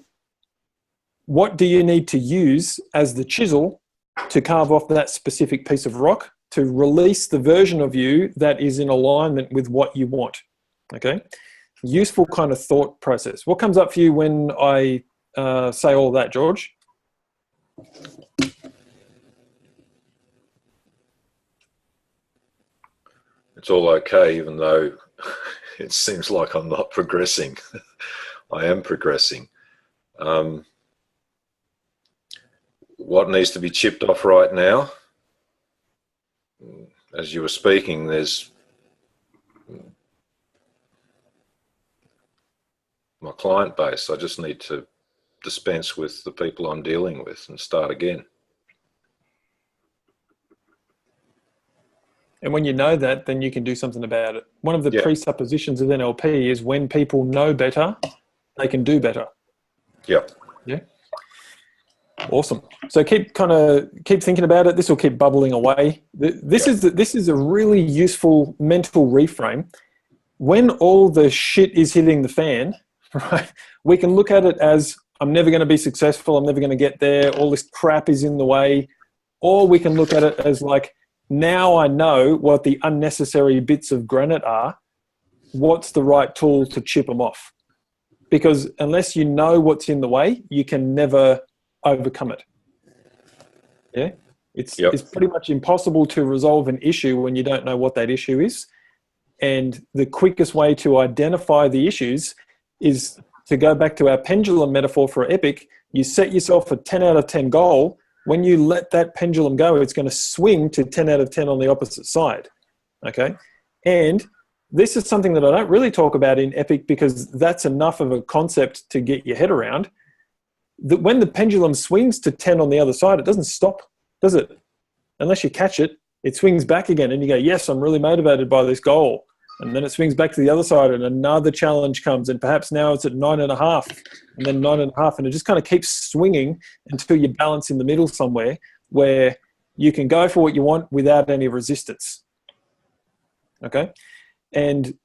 what do you need to use as the chisel to carve off that specific piece of rock to release the version of you that is in alignment with what you want? Okay. Useful kind of thought process. What comes up for you when I say all that, George? It's all okay, even though it seems like I'm not progressing. I am progressing. What needs to be chipped off right now? As you were speaking, there's my client base. I just need to dispense with the people I'm dealing with and start again. And when you know that, then you can do something about it. One of the Yeah. presuppositions of NLP is when people know better, they can do better. Yep. Yeah. Awesome. So keep thinking about it. This will keep bubbling away. This is a really useful mental reframe. When all the shit is hitting the fan, right, we can look at it as, I'm never going to be successful. I'm never going to get there. All this crap is in the way. Or we can look at it as like, now I know what the unnecessary bits of granite are. What's the right tool to chip them off? Because unless you know what's in the way, you can never overcome it. Yeah, it's pretty much impossible to resolve an issue when you don't know what that issue is. And the quickest way to identify the issues is to go back to our pendulum metaphor for Epic. You set yourself a 10 out of 10 goal. When you let that pendulum go, it's going to swing to 10 out of 10 on the opposite side. Okay. And this is something that I don't really talk about in Epic because that's enough of a concept to get your head around. That when the pendulum swings to 10 on the other side, it doesn't stop, does it? Unless you catch it, it swings back again and you go, yes, I'm really motivated by this goal. And then it swings back to the other side and another challenge comes and perhaps now it's at 9.5 and then 9.5 and it just kind of keeps swinging until you balance in the middle somewhere where you can go for what you want without any resistance. Okay? And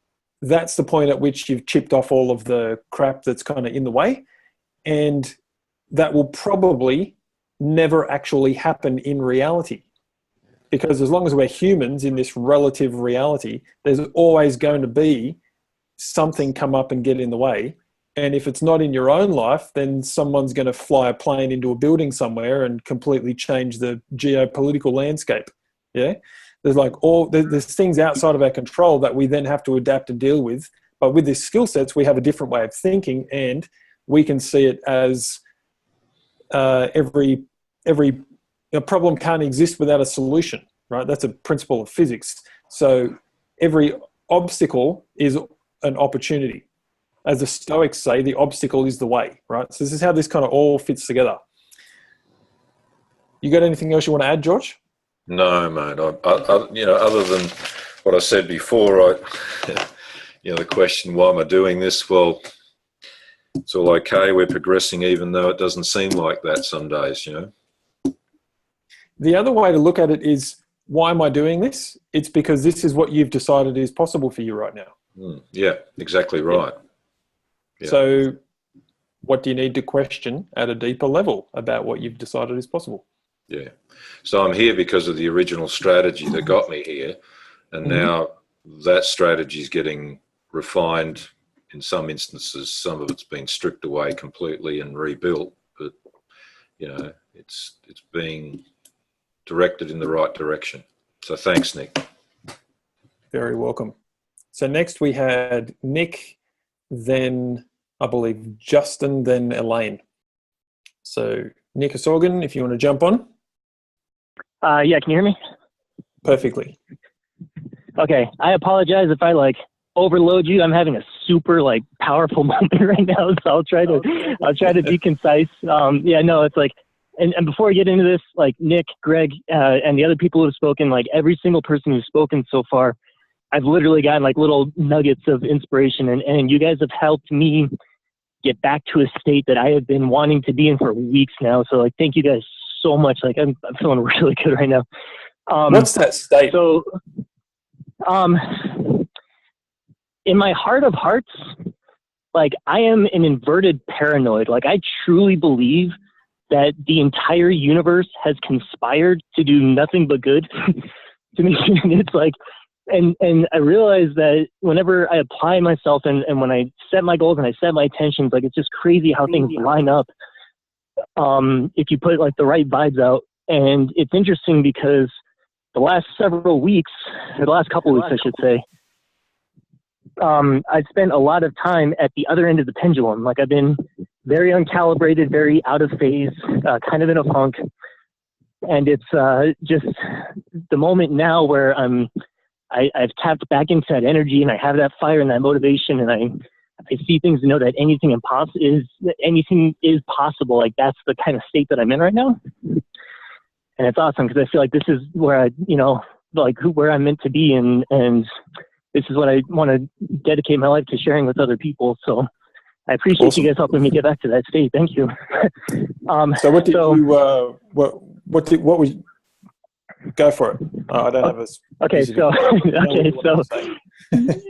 that's the point at which you've chipped off all of the crap that's kind of in the way. And that will probably never actually happen in reality. Because as long as we're humans in this relative reality, there's always going to be something come up and get in the way. And if it's not in your own life, then someone's going to fly a plane into a building somewhere and completely change the geopolitical landscape. Yeah. There's things outside of our control that we then have to adapt and deal with. But with these skill sets, we have a different way of thinking and we can see it as every problem can't exist without a solution, right? That's a principle of physics. So every obstacle is an opportunity. As the Stoics say, the obstacle is the way, right? So this is how this kind of all fits together. You got anything else you want to add, George? No, mate. Other than what I said before, the question, why am I doing this? Well, it's all okay. We're progressing, even though it doesn't seem like that some days, The other way to look at it is, why am I doing this? It's because this is what you've decided is possible for you right now. Yeah, exactly right. Yeah. So what do you need to question at a deeper level about what you've decided is possible? Yeah. So I'm here because of the original strategy that got me here. And now that strategy is getting refined in some instances. Some of it's been stripped away completely and rebuilt. But, it's being directed in the right direction. So thanks, Nick. Very welcome. So next we had Nick, then I believe Justin, then Elaine. So Nick Sorgan, if you want to jump on. Yeah, can you hear me? Perfectly. Okay, I apologize if I overload you. I'm having a super powerful moment right now, so I'll try to be concise. It's like, and before I get into this, Nick, Greg, and the other people who have spoken, every single person who's spoken so far, I've literally gotten little nuggets of inspiration, and you guys have helped me get back to a state that I have been wanting to be in for weeks now. So thank you guys so much. I'm feeling really good right now. What's that state? So, in my heart of hearts, I am an inverted paranoid. I truly believe that the entire universe has conspired to do nothing but good to me. It's and I realize that whenever I apply myself and when I set my goals and I set my intentions, it's just crazy how things line up. If you put the right vibes out. And it's interesting because the last several weeks, or the last couple of weeks, I should say, I've spent a lot of time at the other end of the pendulum. I've been very uncalibrated, very out of phase, kind of in a funk. And it's just the moment now where I've tapped back into that energy and I have that fire and that motivation and I I see things and know that anything is possible. Like that's the kind of state that I'm in right now. And it's awesome because I feel like this is where where I'm meant to be. And this is what I want to dedicate my life to, sharing with other people. So I appreciate Awesome. you guys helping me get back to that state. Thank you. So what did what was, go for it. I don't have a okay. So,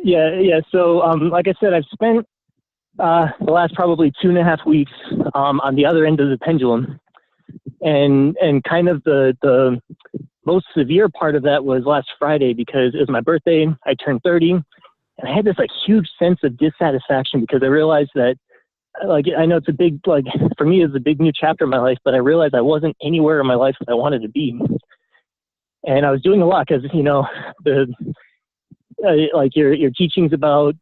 yeah. So, like I said, I've spent the last probably 2.5 weeks on the other end of the pendulum, and kind of the most severe part of that was last Friday because it was my birthday. I turned 30, and I had this like huge sense of dissatisfaction because I realized that, like, I know it's a big, like, for me it's a big new chapter in my life, but I realized I wasn't anywhere in my life that I wanted to be. And I was doing a lot because, you know, like your teachings about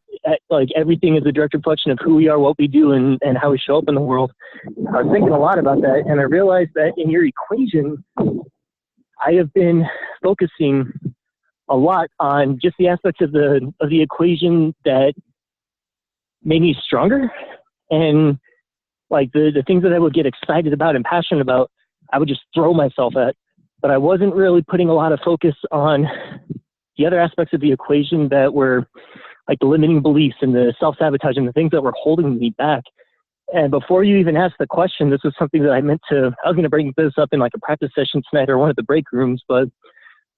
like everything is a direct reflection of who we are, what we do, and how we show up in the world. I was thinking a lot about that, and I realized that in your equation, I have been focusing a lot on just the aspects of the equation that made me stronger, and like the things that I would get excited about and passionate about, I would just throw myself at. But I wasn't really putting a lot of focus on the other aspects of the equation that were like the limiting beliefs and the self-sabotage and the things that were holding me back. And before you even asked the question, this was something that I was going to bring this up in like a practice session tonight or one of the break rooms, but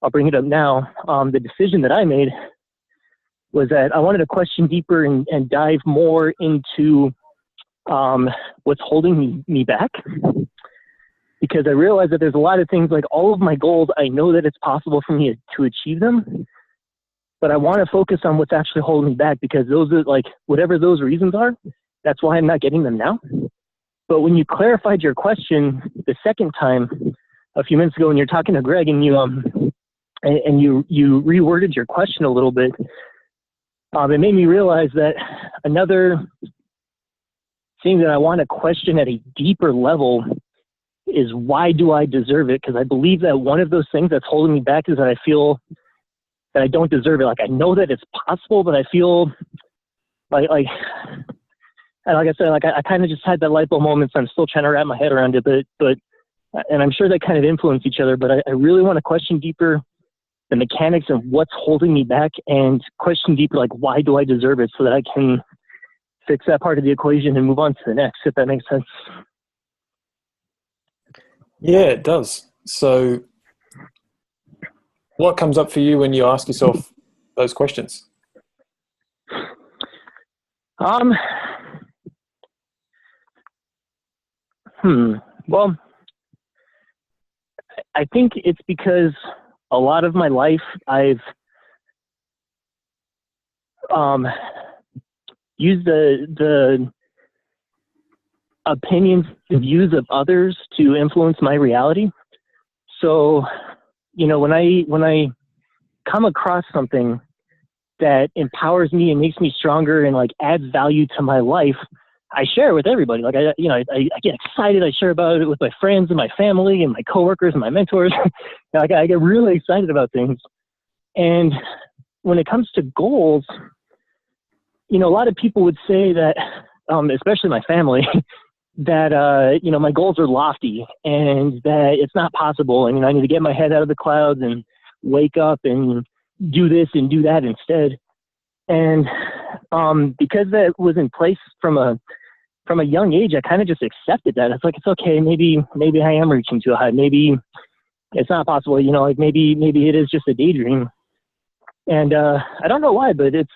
I'll bring it up now. The decision that I made was that I wanted to question deeper and dive more into what's holding me back. Because I realized that there's a lot of things, like all of my goals, I know that it's possible for me to achieve them, but I want to focus on what's actually holding me back, because those are like, whatever those reasons are, that's why I'm not getting them now. But when you clarified your question the second time a few minutes ago, when you're talking to Greg and you reworded your question a little bit, it made me realize that another thing that I want to question at a deeper level is, why do I deserve it? Because I believe that one of those things that's holding me back is that I feel that I don't deserve it. Like I know that it's possible, but I feel like and like I said, like I kind of just had that light bulb moment, so I'm still trying to wrap my head around it. But and I'm sure they kind of influence each other. But I really want to question deeper the mechanics of what's holding me back, and question deeper, like, why do I deserve it, so that I can fix that part of the equation and move on to the next, if that makes sense. Yeah, it does. So what comes up for you when you ask yourself those questions? Well, I think it's because a lot of my life I've used the opinions, the views of others to influence my reality. So, you know, when I come across something that empowers me and makes me stronger and like adds value to my life, I share it with everybody. Like I get excited. I share about it with my friends and my family and my coworkers and my mentors. Like I get really excited about things. And when it comes to goals, you know, a lot of people would say that, especially my family, that, you know, my goals are lofty and that it's not possible. I mean, I need to get my head out of the clouds and wake up and do this and do that instead. And because that was in place from a young age, I kind of just accepted that. It's like, it's okay. Maybe I am reaching too high. Maybe it's not possible. You know, like maybe it is just a daydream. And I don't know why, but it's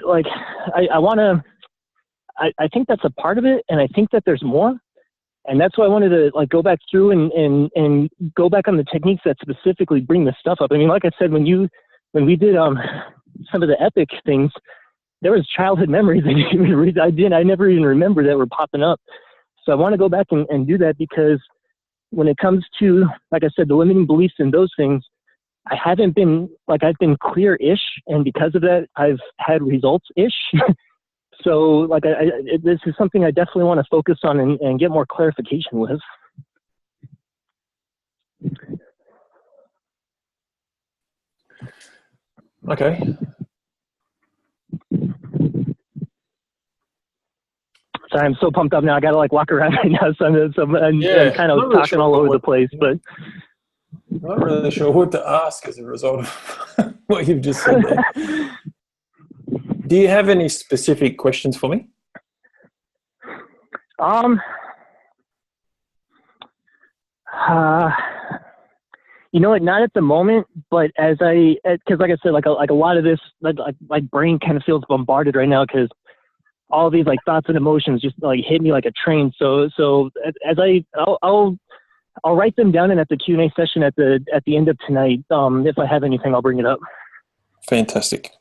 like, I think that's a part of it, and I think that there's more, and that's why I wanted to like go back through and go back on the techniques that specifically bring this stuff up. I mean, like I said, when we did some of the epic things, there was childhood memories that I never even remember that were popping up. So I want to go back and do that, because when it comes to, like I said, the limiting beliefs and those things, I've been clear-ish, and because of that, I've had results-ish. So, like, this is something I definitely want to focus on and get more clarification with. Okay. Sorry, I'm so pumped up now. I got to like walk around right now. I'm kind of not really talking sure all over what- the place, but Not really sure what to ask as a result of what you've just said there. Do you have any specific questions for me? You know what? Not at the moment, but because like I said, like a lot of this, my brain kind of feels bombarded right now because all these like thoughts and emotions just like hit me like a train. So as I'll write them down, and at the Q&A session at the end of tonight, if I have anything, I'll bring it up. Fantastic.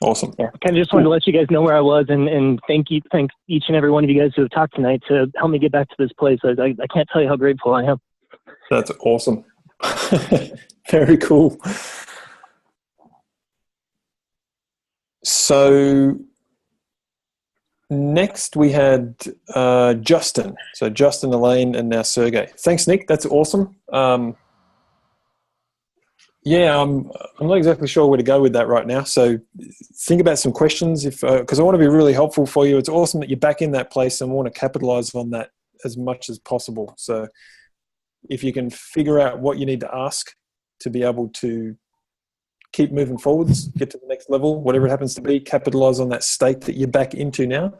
Awesome. Yeah, kind of just wanted to let you guys know where I was, and thank each and every one of you guys who have talked tonight to help me get back to this place. I can't tell you how grateful I am. That's awesome. Very cool. So next we had Justin. So Justin, Elaine, and now Sergey. Thanks, Nick. That's awesome. Yeah, I'm not exactly sure where to go with that right now. So think about some questions, because I want to be really helpful for you. It's awesome that you're back in that place and want to capitalize on that as much as possible. So if you can figure out what you need to ask to be able to keep moving forwards, get to the next level, whatever it happens to be, capitalize on that state that you're back into now.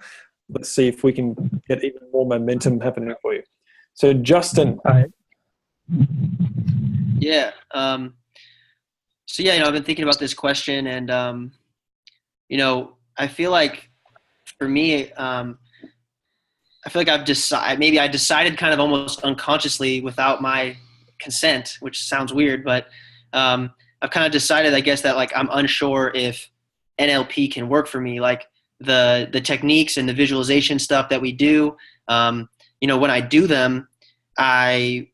Let's see if we can get even more momentum happening for you. So Justin. All right. Yeah. So yeah, I've been thinking about this question, and I feel like for me, I feel like I decided kind of almost unconsciously without my consent, which sounds weird, but I've kind of decided, I guess, that like I'm unsure if NLP can work for me, like the techniques and the visualization stuff that we do. When I do them, I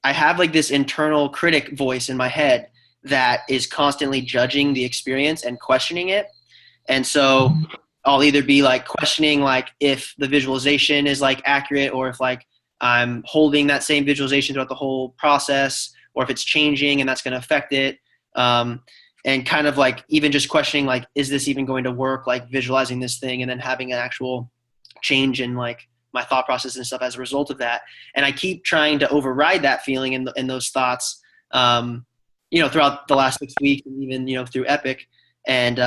have like this internal critic voice in my head that is constantly judging the experience and questioning it. And so I'll either be like questioning like if the visualization is like accurate, or if like I'm holding that same visualization throughout the whole process, or if it's changing and that's going to affect it. And kind of like even just questioning like, is this even going to work? Like visualizing this thing and then having an actual change in like my thought process and stuff as a result of that. And I keep trying to override that feeling and those thoughts, throughout the last 6 weeks, and even, through Epic. And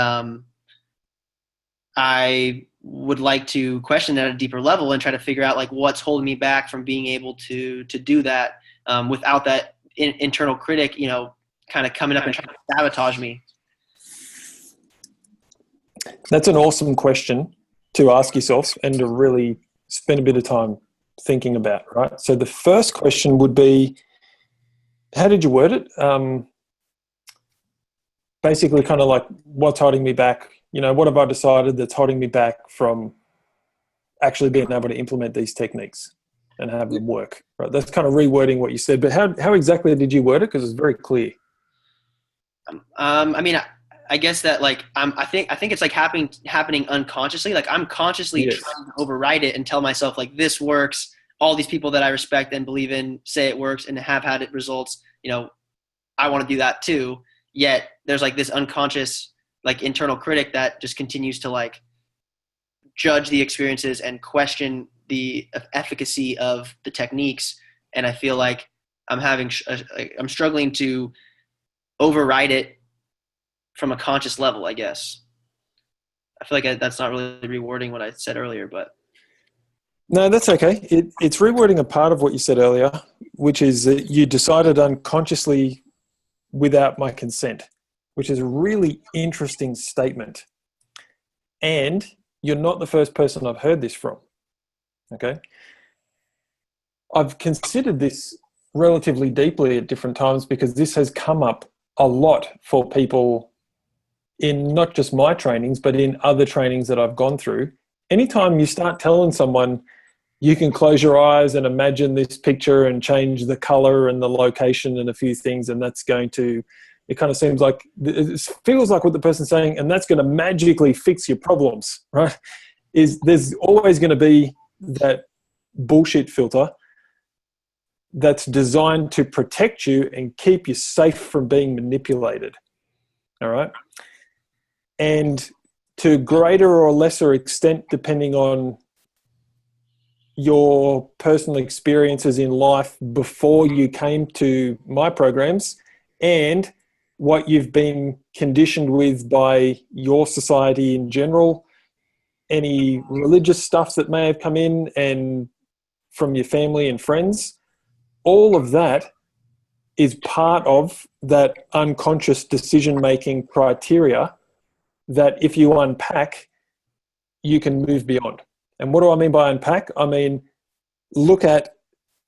I would like to question that at a deeper level and try to figure out like what's holding me back from being able to do that without that internal critic, kind of coming up and trying to sabotage me. That's an awesome question to ask yourself and to really spend a bit of time thinking about, right? So the first question would be, how did you word it? Basically kind of like, what's holding me back? What have I decided that's holding me back from actually being able to implement these techniques and have them work, right? That's kind of rewording what you said, but how exactly did you word it? Because it's very clear. I guess that like I think it's like happening unconsciously. Like I'm consciously trying to override it and tell myself like this works. All these people that I respect and believe in say it works and have had it results. I want to do that too. Yet there's like this unconscious like internal critic that just continues to like judge the experiences and question the efficacy of the techniques. And I feel like I'm struggling to override it from a conscious level, I guess. I feel like that's not really rewording what I said earlier, but. No, that's okay. It's rewording a part of what you said earlier, which is that you decided unconsciously without my consent, which is a really interesting statement. And you're not the first person I've heard this from, okay? I've considered this relatively deeply at different times because this has come up a lot for people in not just my trainings, but in other trainings that I've gone through. Anytime you start telling someone you can close your eyes and imagine this picture and change the color and the location and a few things, and that's going to, it kind of seems like, it feels like what the person's saying, and that's going to magically fix your problems, right? There's always going to be that bullshit filter that's designed to protect you and keep you safe from being manipulated, all right? And to greater or lesser extent, depending on your personal experiences in life before you came to my programs and what you've been conditioned with by your society in general, any religious stuff that may have come in and from your family and friends, all of that is part of that unconscious decision-making criteria that if you unpack, you can move beyond. And what do I mean by unpack? I mean, look at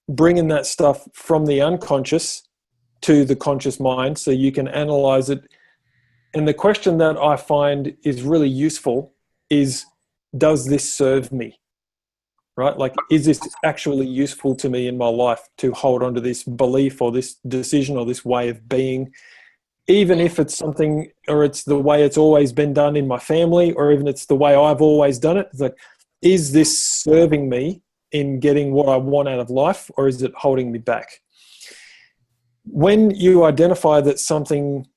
bringing that stuff from the unconscious to the conscious mind so you can analyze it. And the question that I find is really useful is, does this serve me? Right? Like, is this actually useful to me in my life to hold on to this belief or this decision or this way of being, even if it's something, or it's the way it's always been done in my family, or even it's the way I've always done it. It's like, is this serving me in getting what I want out of life, or is it holding me back? When you identify that something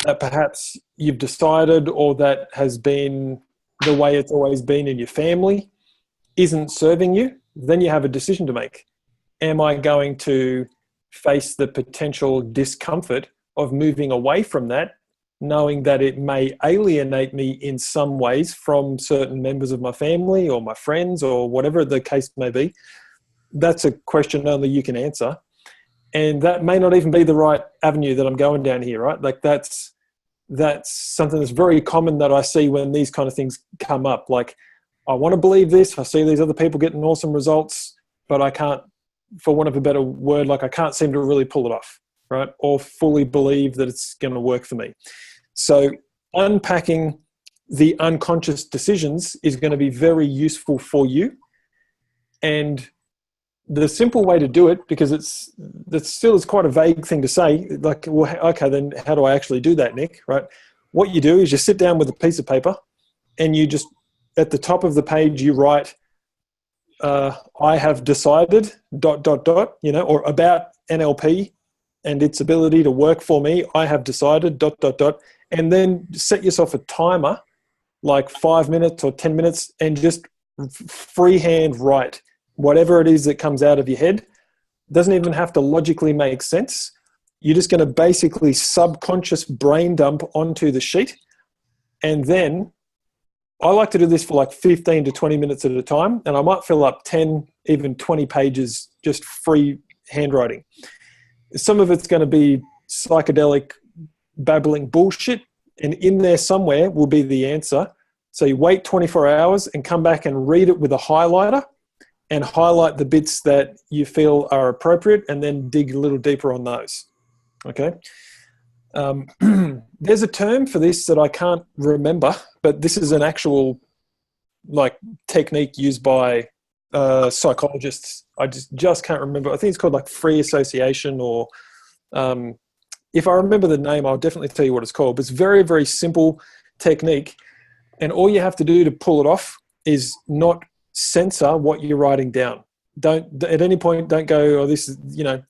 that perhaps you've decided or that has been the way it's always been in your family isn't serving you, then you have a decision to make. Am I going to face the potential discomfort of moving away from that, knowing that it may alienate me in some ways from certain members of my family or my friends or whatever the case may be? That's a question only you can answer. And that may not even be the right avenue that I'm going down here, right? Like that's something that's very common that I see when these kind of things come up. Like, I want to believe this, I see these other people getting awesome results, but I can't, for want of a better word, like I can't seem to really pull it off, right? Or fully believe that it's going to work for me. So unpacking the unconscious decisions is going to be very useful for you. And the simple way to do it, because that still is quite a vague thing to say, like, well, okay, then how do I actually do that, Nick, right? What you do is you sit down with a piece of paper and you just, at the top of the page, you write, I have decided, ... or about NLP and its ability to work for me. I have decided, ... And then set yourself a timer, like 5 minutes or 10 minutes, and just freehand write whatever it is that comes out of your head. Doesn't even have to logically make sense. You're just going to basically subconscious brain dump onto the sheet. And then I like to do this for like 15 to 20 minutes at a time, and I might fill up 10, even 20 pages just free handwriting. Some of it's going to be psychedelic babbling bullshit, and in there somewhere will be the answer. So you wait 24 hours and come back and read it with a highlighter and highlight the bits that you feel are appropriate, and then dig a little deeper on those. Okay. There's a term for this that I can't remember, but this is an actual like technique used by psychologists. I just can't remember. I think it's called like free association, or if I remember the name, I'll definitely tell you what it's called. But it's very, very simple technique, and all you have to do to pull it off is not censor what you're writing down. Don't at any point don't go, oh, this is,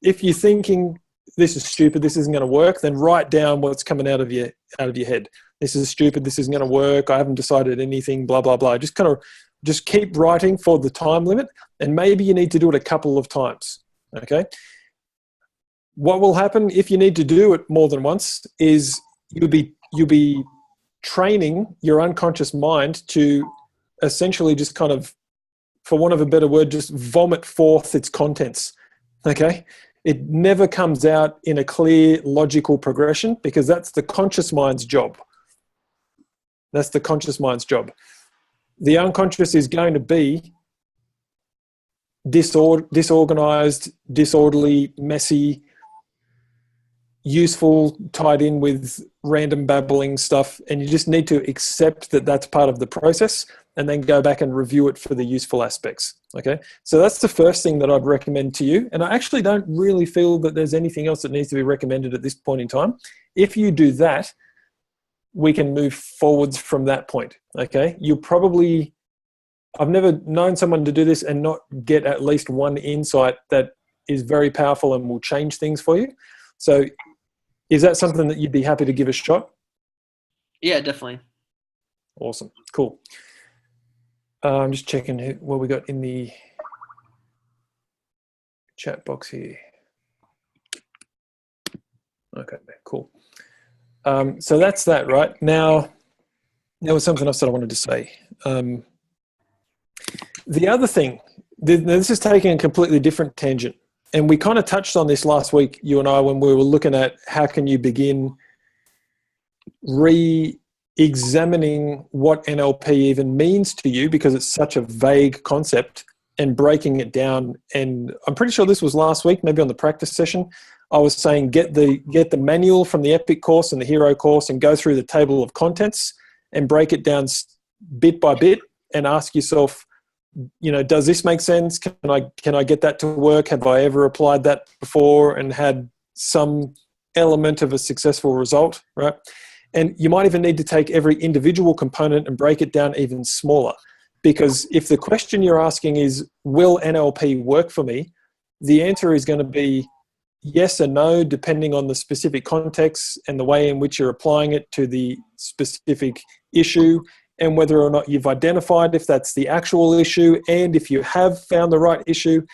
if you're thinking this is stupid, this isn't going to work, then write down what's coming out of your head. This is stupid, this isn't going to work, I haven't decided anything, blah, blah, blah. Just keep writing for the time limit, and maybe you need to do it a couple of times, okay? What will happen if you need to do it more than once is you'll be training your unconscious mind to essentially just kind of, for want of a better word, just vomit forth its contents, okay? It never comes out in a clear, logical progression, because that's the conscious mind's job. That's the conscious mind's job. The unconscious is going to be disorganized, disorderly, messy, useful, tied in with random babbling stuff, and you just need to accept that that's part of the process, and then go back and review it for the useful aspects. Okay, so that's the first thing that I'd recommend to you. And I actually don't really feel that there's anything else that needs to be recommended at this point in time. If you do that, we can move forwards from that point. Okay, I've never known someone to do this and not get at least one insight that is very powerful and will change things for you. So is that something that you'd be happy to give a shot? Yeah, definitely. Awesome. Cool. I'm just checking what we got in the chat box here. Okay, cool. So that's that, right? Now, there was something else that I wanted to say. The other thing, this is taking a completely different tangent. And we kind of touched on this last week, you and I, when we were looking at how can you begin re-examining what NLP even means to you, because it's such a vague concept, and breaking it down. And I'm pretty sure this was last week, maybe on the practice session, I was saying get the manual from the Epic course and the Hero course and go through the table of contents and break it down bit by bit and ask yourself, does this make sense? Can I get that to work? Have I ever applied that before and had some element of a successful result, right? And you might even need to take every individual component and break it down even smaller. Because if the question you're asking is, will NLP work for me? The answer is going to be yes and no, depending on the specific context and the way in which you're applying it to the specific issue, and whether or not you've identified if that's the actual issue, and if you have found the right issue,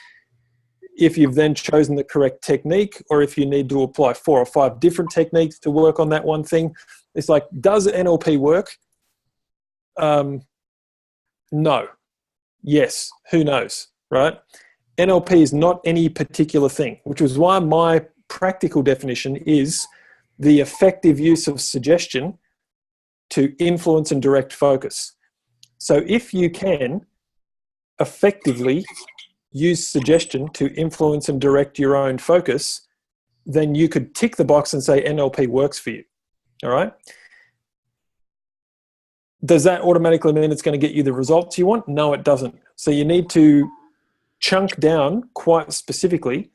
if you've then chosen the correct technique, or if you need to apply 4 or 5 different techniques to work on that one thing. It's like, does NLP work? No. Yes. Who knows, right? NLP is not any particular thing, which is why my practical definition is the effective use of suggestion to influence and direct focus. So if you can effectively use suggestion to influence and direct your own focus, then you could tick the box and say NLP works for you. All right? Does that automatically mean it's going to get you the results you want? No, it doesn't. So you need to chunk down quite specifically,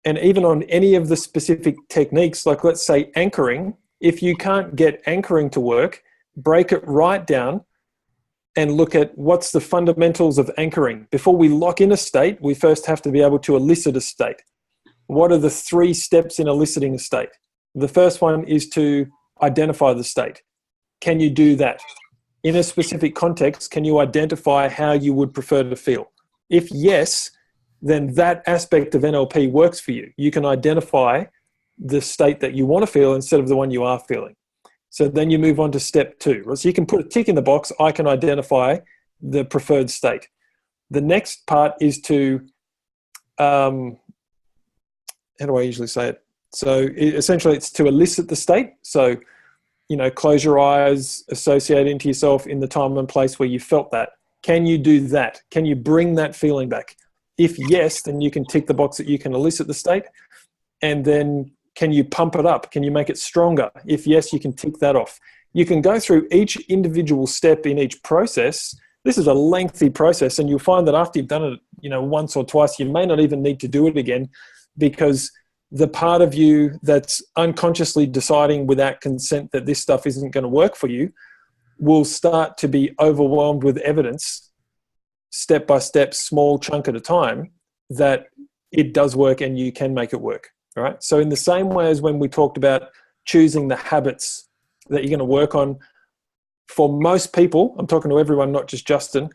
and even on any of the specific techniques, like let's say anchoring, if you can't get anchoring to work, break it right down and look at what's the fundamentals of anchoring. Before we lock in a state, we first have to be able to elicit a state. What are the 3 steps in eliciting a state? The first one is to identify the state. Can you do that? In a specific context, can you identify how you would prefer to feel? If yes, then that aspect of NLP works for you. You can identify the state that you want to feel instead of the one you are feeling. So then you move on to step 2. So you can put a tick in the box, I can identify the preferred state. The next part is to, how do I usually say it? So essentially it's to elicit the state. So, close your eyes, associate into yourself in the time and place where you felt that. Can you do that? Can you bring that feeling back? If yes, then you can tick the box that you can elicit the state. And then can you pump it up? Can you make it stronger? If yes, you can tick that off. You can go through each individual step in each process. This is a lengthy process, and you'll find that after you've done it, once or twice, you may not even need to do it again, because the part of you that's unconsciously deciding without consent that this stuff isn't going to work for you will start to be overwhelmed with evidence, step by step, small chunk at a time, that it does work and you can make it work. All right. So in the same way as when we talked about choosing the habits that you're going to work on, for most people, I'm talking to everyone, not just Justin,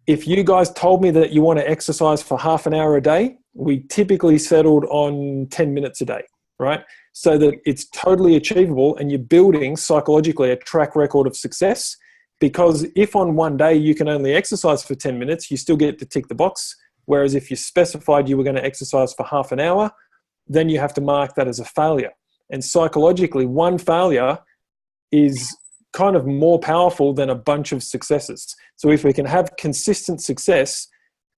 if you guys told me that you want to exercise for half an hour a day, we typically settled on 10 minutes a day, right? So that it's totally achievable, and you're building psychologically a track record of success. Because if on one day you can only exercise for 10 minutes, you still get to tick the box. Whereas if you specified you were going to exercise for half an hour, then you have to mark that as a failure. And psychologically, one failure is kind of more powerful than a bunch of successes. So if we can have consistent success,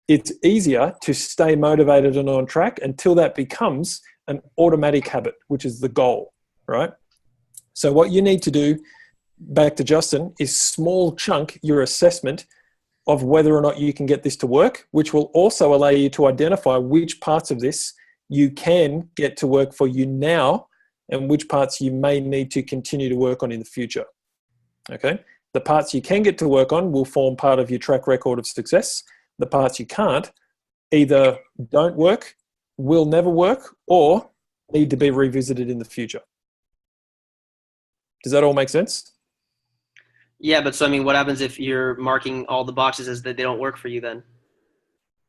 it's easier to stay motivated and on track until that becomes an automatic habit, which is the goal, right? So what you need to do, back to Justin, is small chunk your assessment of whether or not you can get this to work, which will also allow you to identify which parts of this you can get to work for you now and which parts you may need to continue to work on in the future. Okay? The parts you can get to work on will form part of your track record of success. The parts you can't either don't work, will never work, or need to be revisited in the future. Does that all make sense? Yeah, but so I mean, what happens if you're marking all the boxes as that they don't work for you then?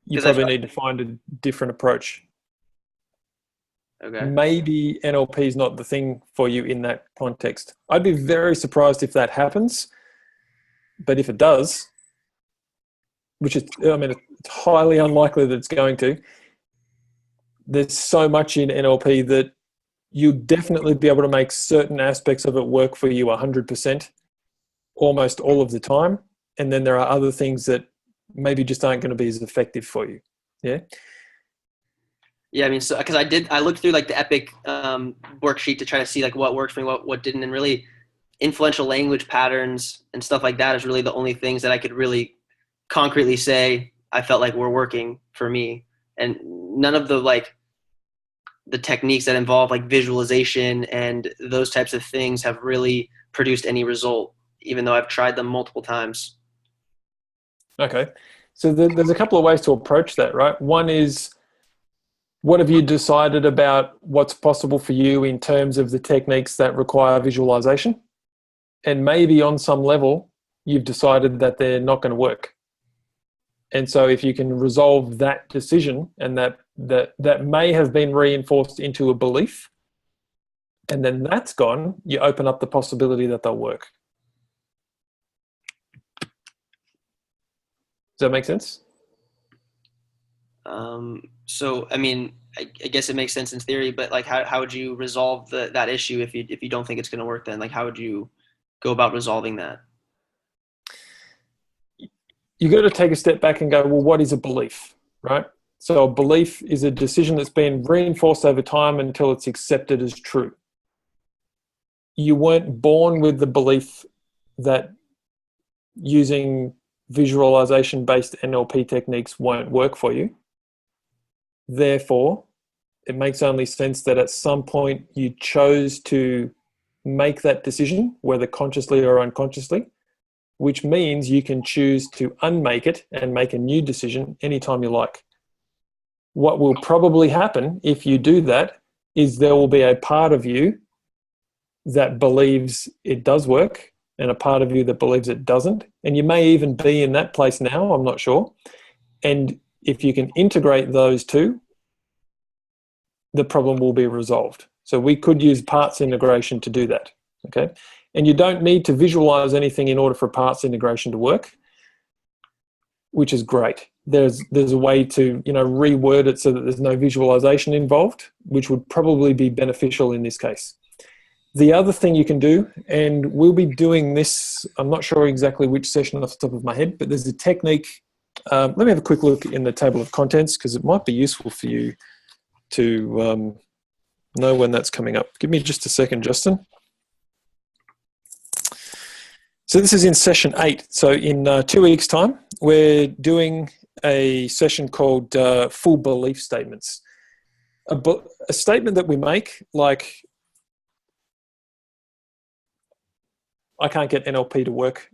You 'Cause I probably feel- need to find a different approach. Okay. Maybe NLP is not the thing for you in that context. I'd be very surprised if that happens, but if it does, which is, I mean, it's highly unlikely that it's going to, there's so much in NLP that you'd definitely be able to make certain aspects of it work for you 100%, almost all of the time. And then there are other things that maybe just aren't going to be as effective for you. Yeah. Yeah, I mean, so because I looked through like the Epic worksheet to try to see like what worked for me, what didn't, and really influential language patterns and stuff like that is really the only things that I could really concretely say I felt like were working for me, and none of the techniques that involve like visualization and those types of things have really produced any result, even though I've tried them multiple times. Okay. So there's a couple of ways to approach that, right? One is, what have you decided about what's possible for you in terms of the techniques that require visualization? And maybe on some level, you've decided that they're not going to work. And so if you can resolve that decision, and that may have been reinforced into a belief, and then that's gone, you open up the possibility that they'll work. Does that make sense? So, I mean, I guess it makes sense in theory, but like, how would you resolve that issue if you don't think it's going to work? Then, like, how would you go about resolving that? You got to take a step back and go, well, what is a belief, right? So a belief is a decision that's been reinforced over time until it's accepted as true. You weren't born with the belief that using visualization-based NLP techniques won't work for you. Therefore, it makes only sense that at some point you chose to make that decision, whether consciously or unconsciously, which means you can choose to unmake it and make a new decision anytime you like. What will probably happen if you do that is there will be a part of you that believes it does work and a part of you that believes it doesn't. And you may even be in that place now, I'm not sure. And if you can integrate those two, the problem will be resolved. So we could use parts integration to do that, okay? And you don't need to visualize anything in order for parts integration to work, which is great. There's a way to, reword it so that there's no visualization involved, which would probably be beneficial in this case. The other thing you can do, and we'll be doing this, I'm not sure exactly which session off the top of my head, but there's a technique. Let me have a quick look in the table of contents because it might be useful for you to know when that's coming up. Give me just a second, Justin. So this is in session 8. So in 2 weeks' time, we're doing a session called full belief statements. A statement that we make, like, I can't get NLP to work.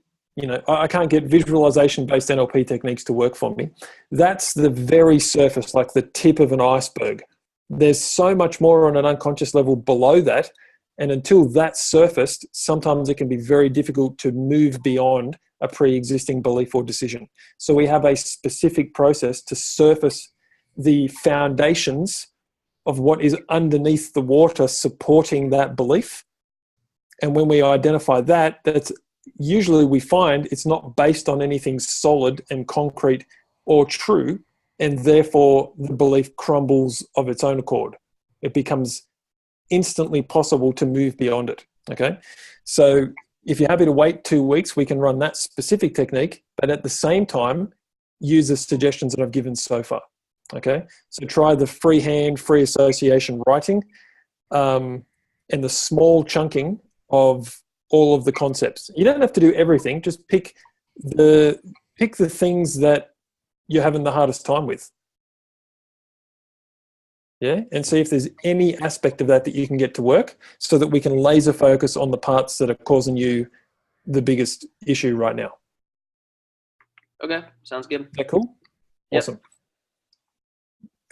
I can't get visualization-based NLP techniques to work for me. That's the very surface, like the tip of an iceberg. There's so much more on an unconscious level below that. And until that's surfaced, sometimes it can be very difficult to move beyond a pre-existing belief or decision. So we have a specific process to surface the foundations of what is underneath the water supporting that belief. And when we identify that, that's usually we find it's not based on anything solid and concrete or true, and therefore the belief crumbles of its own accord. It becomes instantly possible to move beyond it, okay? So if you're happy to wait 2 weeks, we can run that specific technique, but at the same time, use the suggestions that I've given so far, okay? So try the freehand, free association writing, and the small chunking of all of the concepts. You don't have to do everything, just pick the things that you're having the hardest time with. Yeah, and see if there's any aspect of that you can get to work so that we can laser focus on the parts that are causing you the biggest issue right now. Okay, sounds good. Is that cool? Yep. Awesome.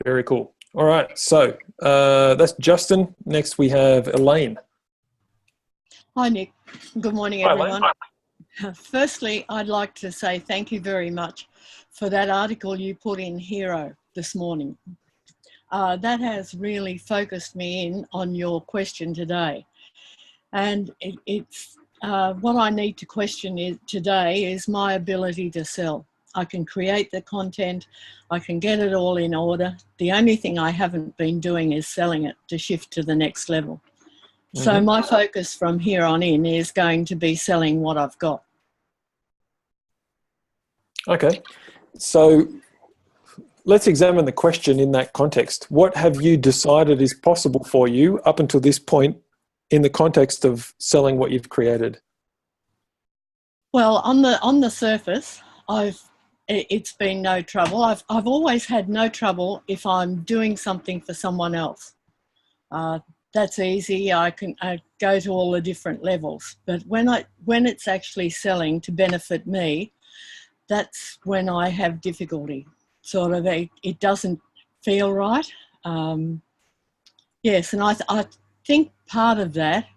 Very cool. All right, so that's Justin. Next we have Elaine. Hi, Nick. Good morning, Hi, everyone. Firstly, I'd like to say thank you very much for that article you put in Hero this morning. That has really focused me in on your question today. And it's what I need to question today is my ability to sell. I can create the content, I can get it all in order. The only thing I haven't been doing is selling it to shift to the next level. So my focus from here on in is going to be selling what I've got. Okay, so let's examine the question in that context. What have you decided is possible for you up until this point in the context of selling what you've created? Well, on the surface, it's been no trouble. I've always had no trouble if I'm doing something for someone else. That's easy. I go to all the different levels. But when it's actually selling to benefit me, that's when I have difficulty. Sort of, it doesn't feel right. Yes, and I think part of that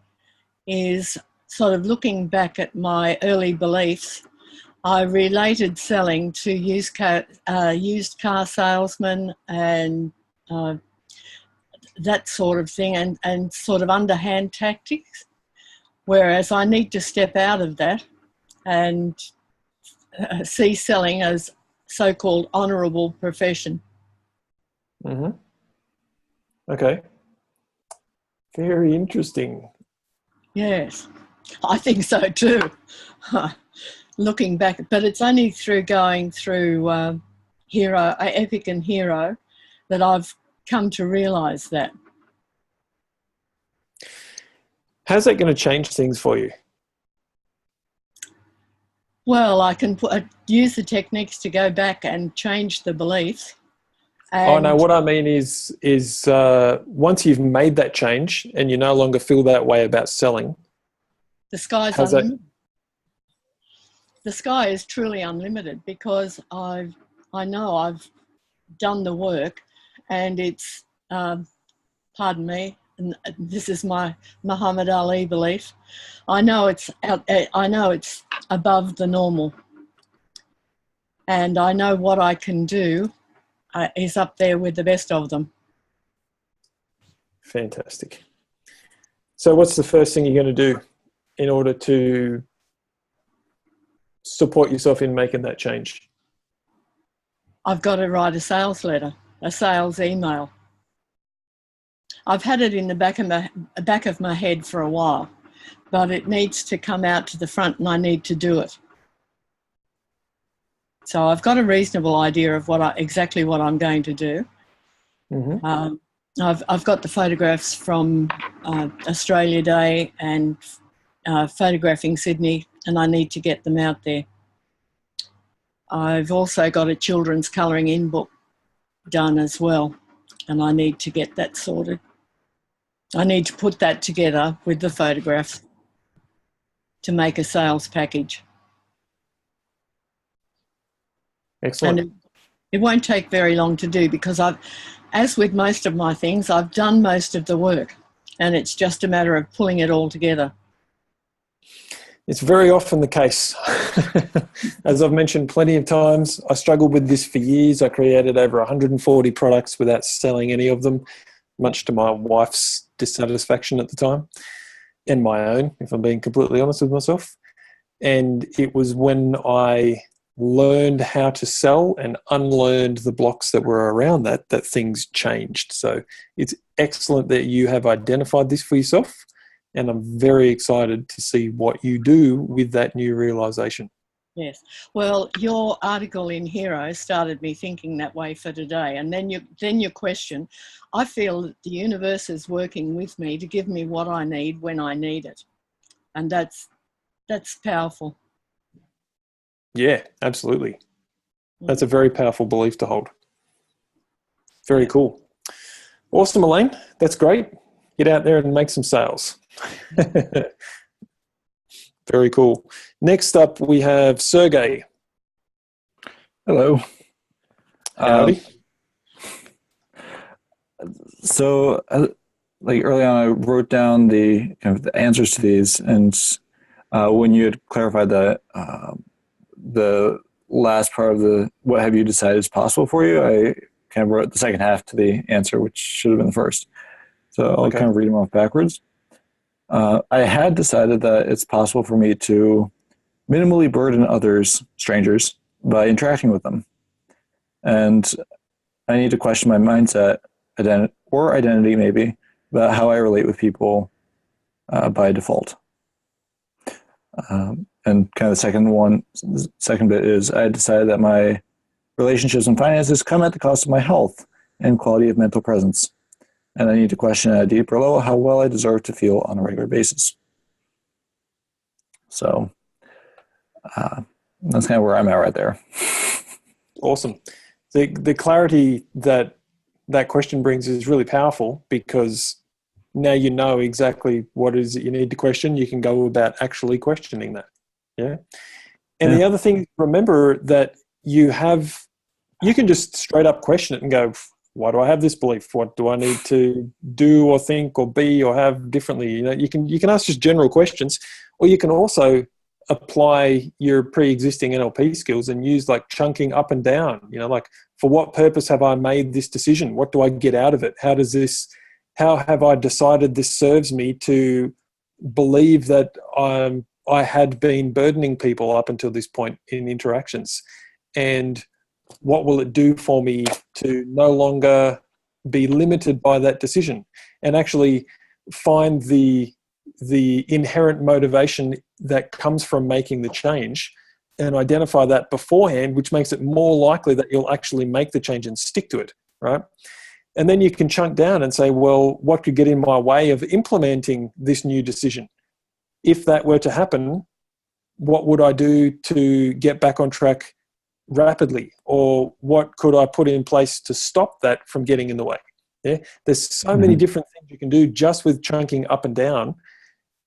is sort of looking back at my early beliefs. I related selling to used car salesmen and that sort of thing, and sort of underhand tactics, whereas I need to step out of that and see selling as so-called honourable profession. Okay. Very interesting. Yes, I think so too. Looking back, but it's only through going through Epic and Hero that I've come to realise that. How's that going to change things for you? Well, I can use the techniques to go back and change the beliefs. Oh no, what I mean is once you've made that change and you no longer feel that way about selling, the sky's unlimited. The sky is truly unlimited because I know I've done the work, and it's pardon me, and this is my Muhammad Ali belief. I know it's above the normal, and I know what I can do is up there with the best of them. Fantastic. So what's the first thing you're going to do in order to support yourself in making that change? I've got to write a sales letter, a sales email. I've had it in the back of my head for a while, but it needs to come out to the front, and I need to do it. So I've got a reasonable idea of exactly what I'm going to do. I've got the photographs from Australia Day and photographing Sydney, and I need to get them out there. I've also got a children's colouring in book done as well, and I need to get that sorted. I need to put that together with the photographs to make a sales package. Excellent. And it won't take very long to do because as with most of my things, I've done most of the work, and it's just a matter of pulling it all together. It's very often the case. As I've mentioned plenty of times, I struggled with this for years. I created over 140 products without selling any of them, much to my wife's dissatisfaction at the time, and my own, if I'm being completely honest with myself. And it was when I learned how to sell and unlearned the blocks that were around that things changed. So it's excellent that you have identified this for yourself, and I'm very excited to see what you do with that new realization. Yes. Well, your article in Hero started me thinking that way for today. And then your question, I feel that the universe is working with me to give me what I need when I need it. And that's powerful. Yeah, absolutely. That's a very powerful belief to hold. Very cool. Awesome, Elaine. That's great. Get out there and make some sales. Very cool. Next up, we have Sergey. Hello. Howdy. So, like early on, I wrote down the answers to these, and when you had clarified that the last part of the what have you decided is possible for you, I kind of wrote the second half to the answer, which should have been the first. So I'll kind of read them off backwards. I had decided that it's possible for me to minimally burden others, strangers, by interacting with them. And I need to question my mindset, identity maybe, about how I relate with people by default. And kind of the second bit is I decided that my relationships and finances come at the cost of my health and quality of mental presence. And I need to question at a deeper level how well I deserve to feel on a regular basis. So that's kind of where I'm at right there. Awesome. The clarity that question brings is really powerful, because now you know exactly what it is that you need to question. You can go about actually questioning that. Yeah. And the other thing, remember that you can just straight up question it and go, why do I have this belief? What do I need to do or think or be or have differently? You can ask just general questions, or you can also apply your pre-existing NLP skills and use like chunking up and down, like, for what purpose have I made this decision? What do I get out of it? How have I decided this serves me to believe that I had been burdening people up until this point in interactions? And what will it do for me to no longer be limited by that decision, and actually find the inherent motivation that comes from making the change, and identify that beforehand, which makes it more likely that you'll actually make the change and stick to it, right? And then you can chunk down and say, well, what could get in my way of implementing this new decision? If that were to happen, what would I do to get back on track rapidly? Or what could I put in place to stop that from getting in the way? Yeah, there's so many different things you can do just with chunking up and down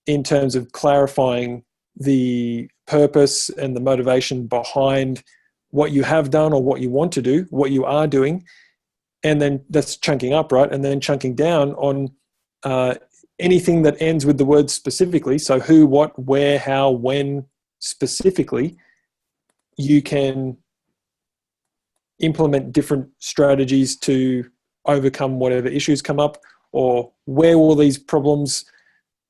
in terms of clarifying the purpose and the motivation behind what you have done or what you want to do, what you are doing. And then that's chunking up, right? And then chunking down on anything that ends with the word specifically. So who, what, where, how, when specifically, you can implement different strategies to overcome whatever issues come up, or where will these problems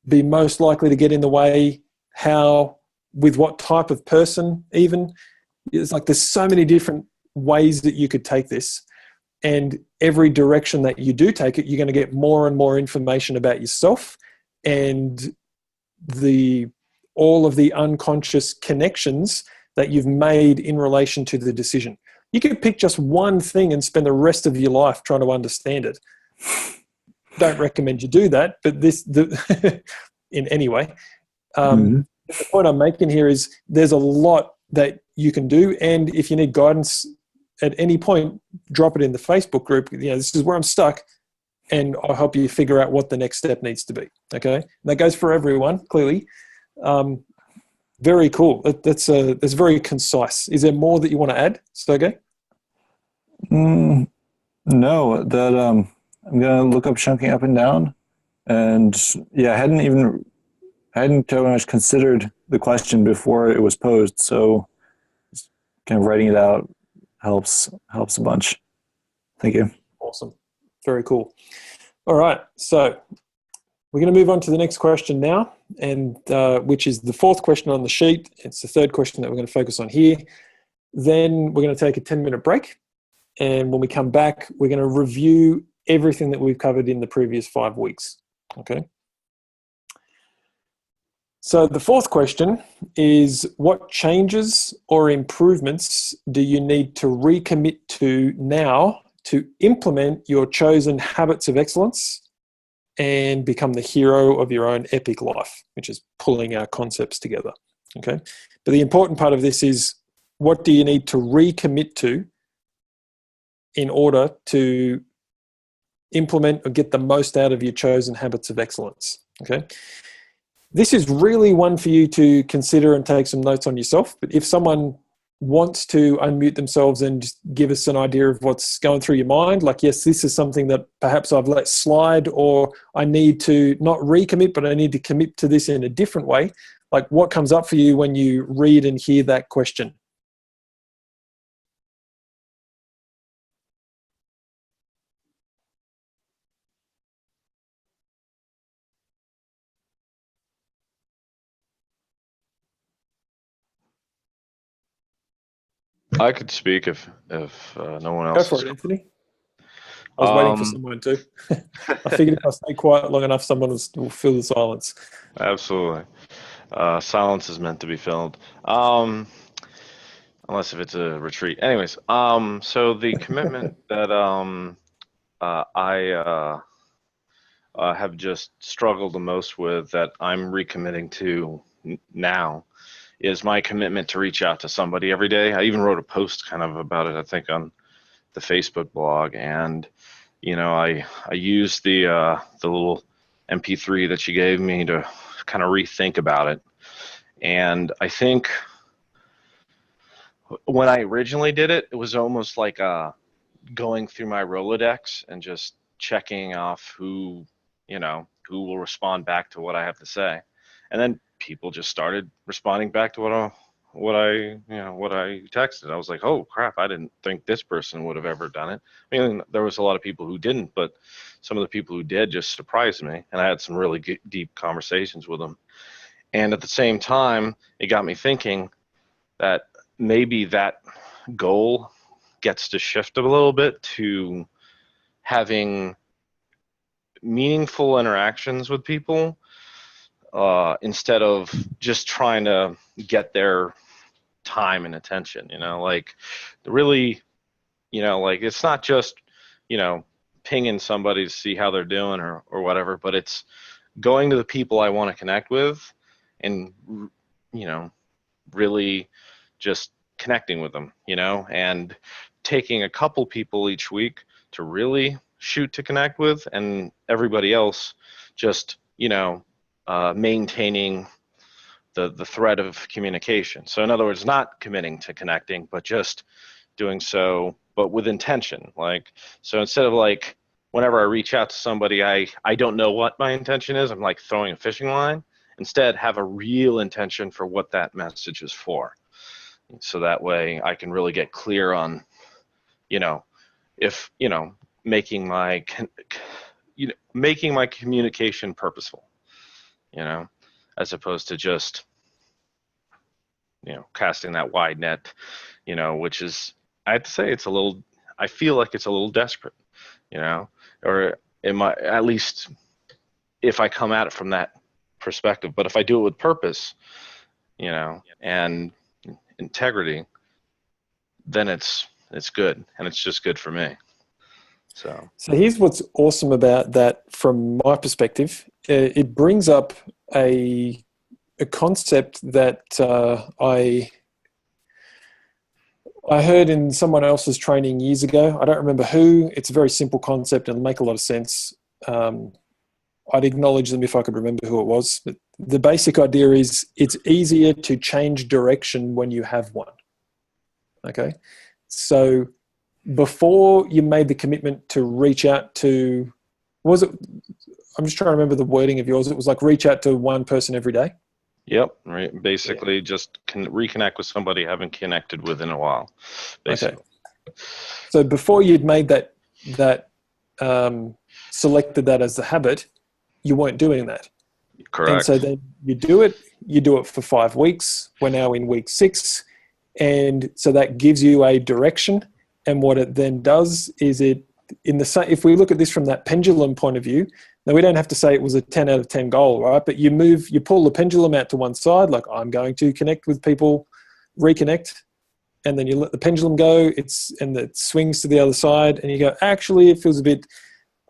be most likely to get in the way, how, with what type of person even. It's like there's so many different ways that you could take this, and every direction that you do take it, you're going to get more and more information about yourself and all of the unconscious connections that you've made in relation to the decision. You could pick just one thing and spend the rest of your life trying to understand it. Don't recommend you do that, but in any way. The point I'm making here is there's a lot that you can do, and if you need guidance at any point, drop it in the Facebook group. This is where I'm stuck, and I'll help you figure out what the next step needs to be. Okay, and that goes for everyone, clearly. Very cool. That's very concise. Is there more that you want to add, Sergey? No, that I'm gonna look up chunking up and down, and I hadn't too much considered the question before it was posed, so just kind of writing it out helps a bunch. Thank you. Awesome. Very cool. All right, so we're going to move on to the next question now, and which is the fourth question on the sheet. It's the third question that we're going to focus on here. Then we're going to take a 10-minute break, and when we come back, we're going to review everything that we've covered in the previous 5 weeks. Okay. So the fourth question is, what changes or improvements do you need to recommit to now to implement your chosen habits of excellence and become the hero of your own epic life, which is pulling our concepts together. Okay. But the important part of this is, what do you need to recommit to in order to implement or get the most out of your chosen habits of excellence? Okay. This is really one for you to consider and take some notes on yourself. But if someone wants to unmute themselves and just give us an idea of what's going through your mind, like, yes, this is something that perhaps I've let slide, or I need to not recommit, but I need to commit to this in a different way. Like, what comes up for you when you read and hear that question? I could speak if no one Go else for is. it, Anthony. I was waiting for someone to. I figured if I stay quiet long enough, someone will fill the silence. Absolutely. Silence is meant to be filled. Unless if it's a retreat. Anyways, so the commitment that I have just struggled the most with, that I'm recommitting to now, is my commitment to reach out to somebody every day. I even wrote a post kind of about it, I think, on the Facebook blog, and I used the little MP3 that you gave me to kind of rethink about it. And I think when I originally did it, it was almost like going through my Rolodex and just checking off who will respond back to what I have to say. And then people just started responding back to what I texted. I was like, oh crap, I didn't think this person would have ever done it. I mean, there was a lot of people who didn't, but some of the people who did just surprised me, and I had some really deep conversations with them. And at the same time, it got me thinking that maybe that goal gets to shift a little bit to having meaningful interactions with people, instead of just trying to get their time and attention, like really, like it's not just, pinging somebody to see how they're doing or whatever, but it's going to the people I want to connect with and, really just connecting with them, and taking a couple people each week to really shoot to connect with, and everybody else just, maintaining the thread of communication. So in other words, not committing to connecting, but just doing so, but with intention. Like, so instead of like, whenever I reach out to somebody, I don't know what my intention is. I'm like throwing a fishing line. Instead, have a real intention for what that message is for. So that way I can really get clear on, if, making my communication purposeful, as opposed to just, casting that wide net, which is, I have to say, I feel like it's a little desperate, or at least if I come at it from that perspective. But if I do it with purpose, and integrity, then it's good, and it's just good for me. So here's what's awesome about that from my perspective. It brings up a concept that I heard in someone else's training years ago. I don't remember who. It's a very simple concept and it'll make a lot of sense. I'd acknowledge them if I could remember who it was. But the basic idea is it's easier to change direction when you have one. Okay? So before you made the commitment to reach out to, I'm just trying to remember the wording of yours. It was like reach out to one person every day. Yep. Right. Basically, just reconnect with somebody you haven't connected with in a while. Basically. Okay. So before you'd made that selected that as the habit, you weren't doing that. Correct. And so then you do it for 5 weeks. We're now in week 6. And so that gives you a direction. And what it then does is if we look at this from that pendulum point of view, now we don't have to say it was a 10 out of 10 goal, right? But you pull the pendulum out to one side, like I'm going to connect with people, reconnect, and then you let the pendulum go, and it swings to the other side, and you go, actually, it feels a bit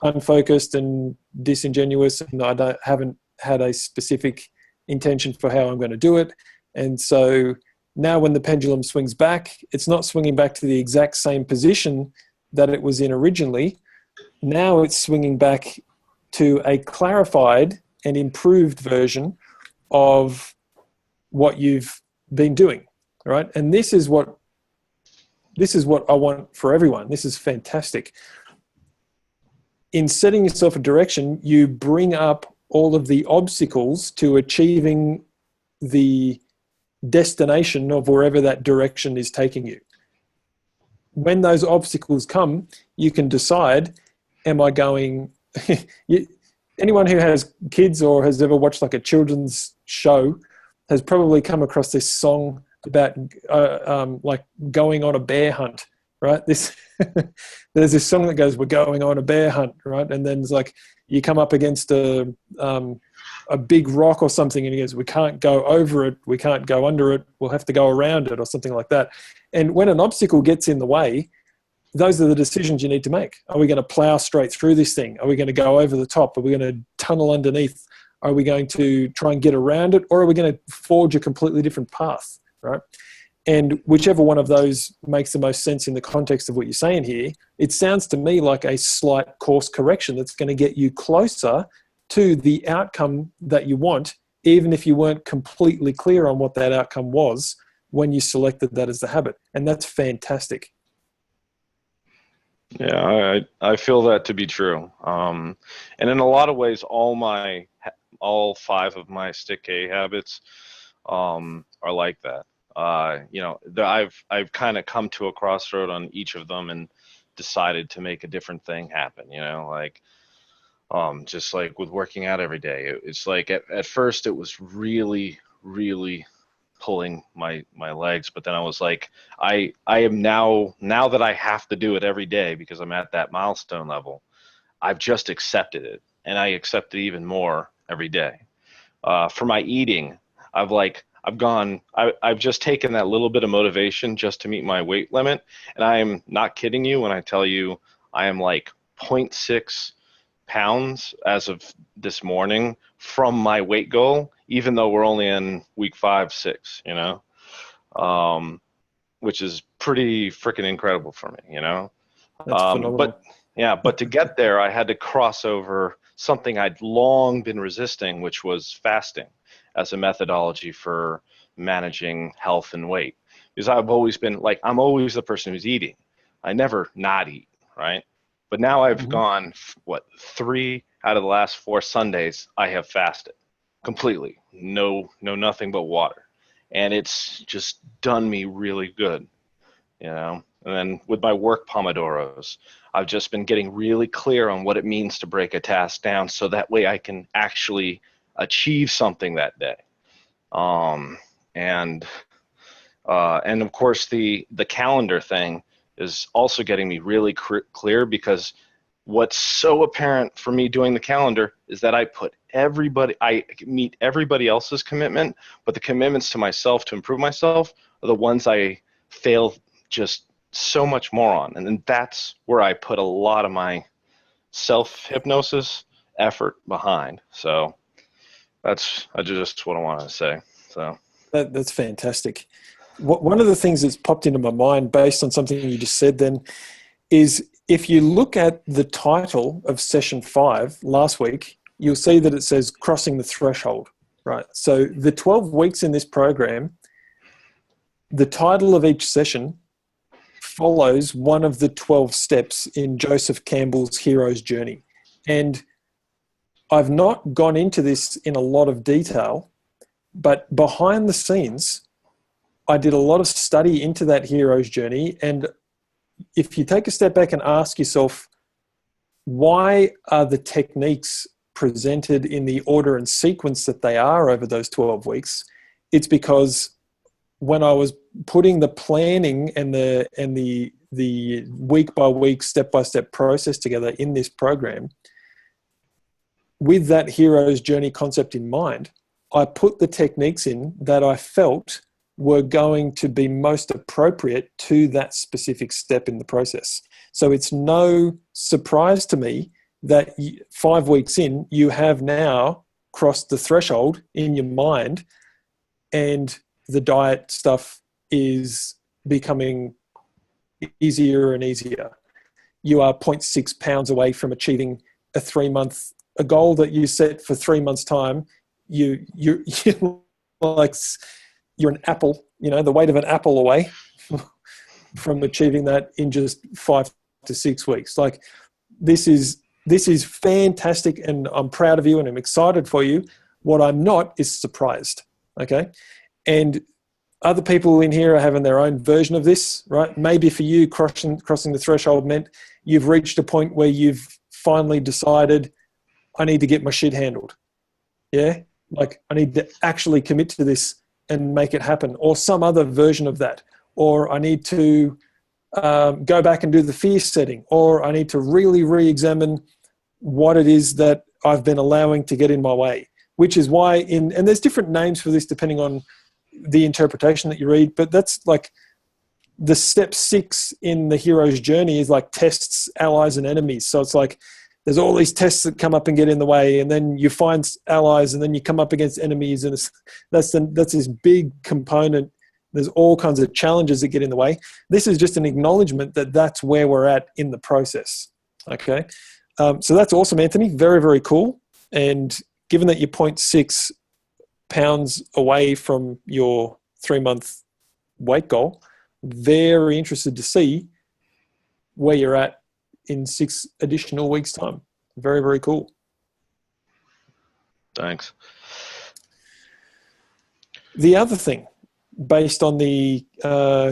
unfocused and disingenuous, and I haven't had a specific intention for how I'm going to do it. And so now when the pendulum swings back, it's not swinging back to the exact same position that it was in originally. Now it's swinging back to a clarified and improved version of what you've been doing, right? And this is what I want for everyone. This is fantastic. In setting yourself a direction, you bring up all of the obstacles to achieving the destination of wherever that direction is taking you. When those obstacles come, you can decide, am I going... Anyone who has kids or has ever watched like a children's show has probably come across this song about like going on a bear hunt, right? There's this song that goes, "We're going on a bear hunt," right? And then it's like you come up against a big rock or something, and he goes, "We can't go over it, we can't go under it, we'll have to go around it," or something like that. And when an obstacle gets in the way, those are the decisions you need to make. Are we going to plow straight through this thing? Are we going to go over the top? Are we going to tunnel underneath? Are we going to try and get around it? Or are we going to forge a completely different path, right? And whichever one of those makes the most sense in the context of what you're saying here, it sounds to me like a slight course correction that's going to get you closer to the outcome that you want, even if you weren't completely clear on what that outcome was when you selected that as the habit. And that's fantastic. Yeah, I feel that to be true. And in a lot of ways, all 5 of my stick K habits are like that. I've kind of come to a crossroad on each of them and decided to make a different thing happen. Just like with working out every day, it's like at first it was really, really pulling my legs, but then I was like, I am now that I have to do it every day because I'm at that milestone level, I've just accepted it, and I accept it even more every day. For my eating, I've just taken that little bit of motivation just to meet my weight limit, and I am not kidding you when I tell you I am like 0.6 pounds as of this morning from my weight goal, even though we're only in week 5, 6, which is pretty freaking incredible for me, That's phenomenal. But to get there, I had to cross over something I'd long been resisting, which was fasting as a methodology for managing health and weight. Because I've always been like, I'm always the person who's eating. I never not eat, right? But now I've gone, 3 out of the last 4 Sundays, I have fasted completely. No, nothing but water. And it's just done me really good, And then with my work Pomodoros, I've just been getting really clear on what it means to break a task down so that way I can actually achieve something that day. And of course the calendar thing is also getting me really clear, because what's so apparent for me doing the calendar is that I meet everybody else's commitment, but the commitments to myself to improve myself are the ones I fail just so much more on. And then that's where I put a lot of my self-hypnosis effort behind. So that's just what I wanted to say. So that's fantastic. One of the things that's popped into my mind based on something you just said then is, if you look at the title of session 5 last week, you'll see that it says crossing the threshold, right? So the 12 weeks in this program, the title of each session follows one of the 12 steps in Joseph Campbell's hero's journey. And I've not gone into this in a lot of detail, but behind the scenes, I did a lot of study into that hero's journey. And if you take a step back and ask yourself, why are the techniques presented in the order and sequence that they are over those 12 weeks? It's because when I was putting the planning and the week by week, step by step process together in this program, with that hero's journey concept in mind, I put the techniques in that I felt were going to be most appropriate to that specific step in the process. So it's no surprise to me that 5 weeks in, you have now crossed the threshold in your mind, and the diet stuff is becoming easier and easier. You are 0.6 pounds away from achieving a goal that you set for 3 months' time. You're like, you're an apple, the weight of an apple away from achieving that in just 5 to 6 weeks. Like, this is fantastic, and I'm proud of you and I'm excited for you. What I'm not is surprised. Okay. And other people in here are having their own version of this, right? Maybe for you, crossing the threshold meant you've reached a point where you've finally decided, I need to get my shit handled. Yeah. Like I need to actually commit to this and make it happen, or some other version of that. Or I need to go back and do the fear setting, or I need to really re-examine what it is that I've been allowing to get in my way, which is why and there's different names for this depending on the interpretation that you read, but that's like the step 6 in the hero's journey is like tests, allies, and enemies. So it's like there's all these tests that come up and get in the way, and then you find allies, and then you come up against enemies, and that's this big component. There's all kinds of challenges that get in the way. This is just an acknowledgement that that's where we're at in the process. Okay, so that's awesome, Anthony. Very, very cool. And given that you're 0.6 pounds away from your 3-month weight goal, very interested to see where you're at in 6 additional weeks' time. Very, very cool. Thanks. The other thing, based on the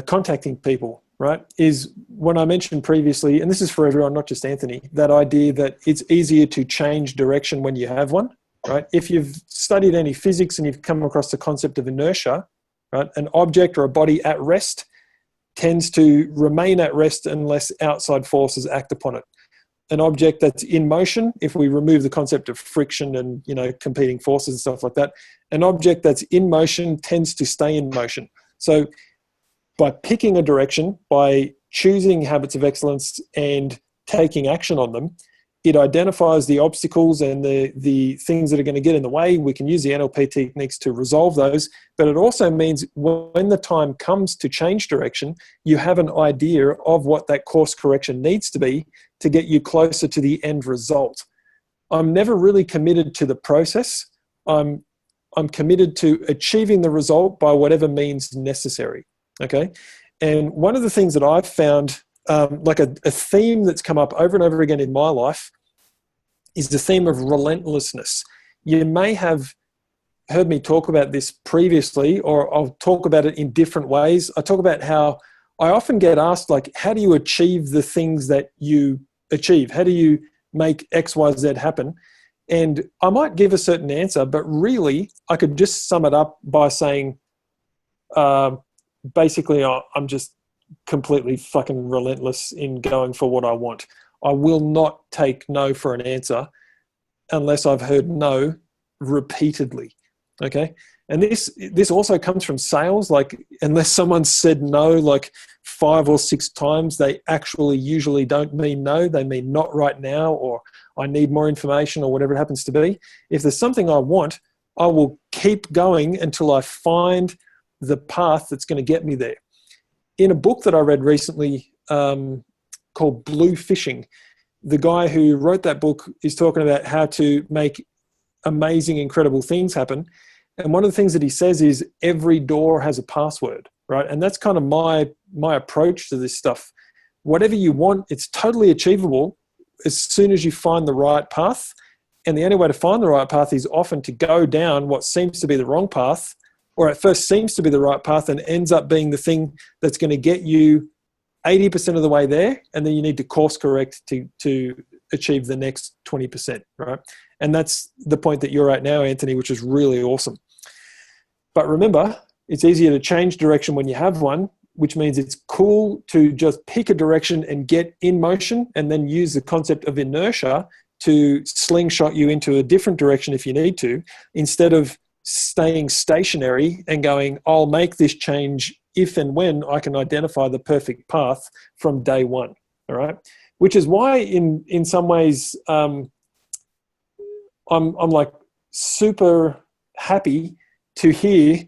contacting people, right, is when I mentioned previously, and this is for everyone, not just Anthony, that idea that it's easier to change direction when you have one, right? If you've studied any physics and you've come across the concept of inertia, right, an object or a body at rest tends to remain at rest unless outside forces act upon it. An object that's in motion, if we remove the concept of friction and, competing forces and stuff like that, an object that's in motion tends to stay in motion. So by picking a direction, by choosing habits of excellence and taking action on them, it identifies the obstacles and the things that are going to get in the way. We can use the NLP techniques to resolve those, but it also means when the time comes to change direction, you have an idea of what that course correction needs to be to get you closer to the end result. I'm never really committed to the process. I'm committed to achieving the result by whatever means necessary. Okay. And one of the things that I've found, like a theme that's come up over and over again in my life, is the theme of relentlessness. You may have heard me talk about this previously, or I'll talk about it in different ways. I talk about how I often get asked, like, how do you achieve the things that you achieve? How do you make X, Y, Z happen? And I might give a certain answer, but really I could just sum it up by saying, basically, I'm just completely fucking relentless in going for what I want. I will not take no for an answer unless I've heard no repeatedly. Okay. And this also comes from sales. Like, unless someone said no like 5 or 6 times, they actually usually don't mean no. They mean not right now, or I need more information, or whatever it happens to be. If there's something I want, I will keep going until I find the path that's going to get me there. In a book that I read recently called Blue Fishing, the guy who wrote that book is talking about how to make amazing, incredible things happen. And one of the things that he says is every door has a password, right? And that's kind of my approach to this stuff. Whatever you want, it's totally achievable as soon as you find the right path. And the only way to find the right path is often to go down what seems to be the wrong path, or at first seems to be the right path and ends up being the thing that's going to get you 80% of the way there, and then you need to course correct to achieve the next 20%, right? And that's the point that you're at now, Anthony, which is really awesome. But remember, it's easier to change direction when you have one, which means it's cool to just pick a direction and get in motion, and then use the concept of inertia to slingshot you into a different direction if you need to, instead of staying stationary and going, I'll make this change if and when I can identify the perfect path from day one. All right. Which is why in some ways, I'm like super happy to hear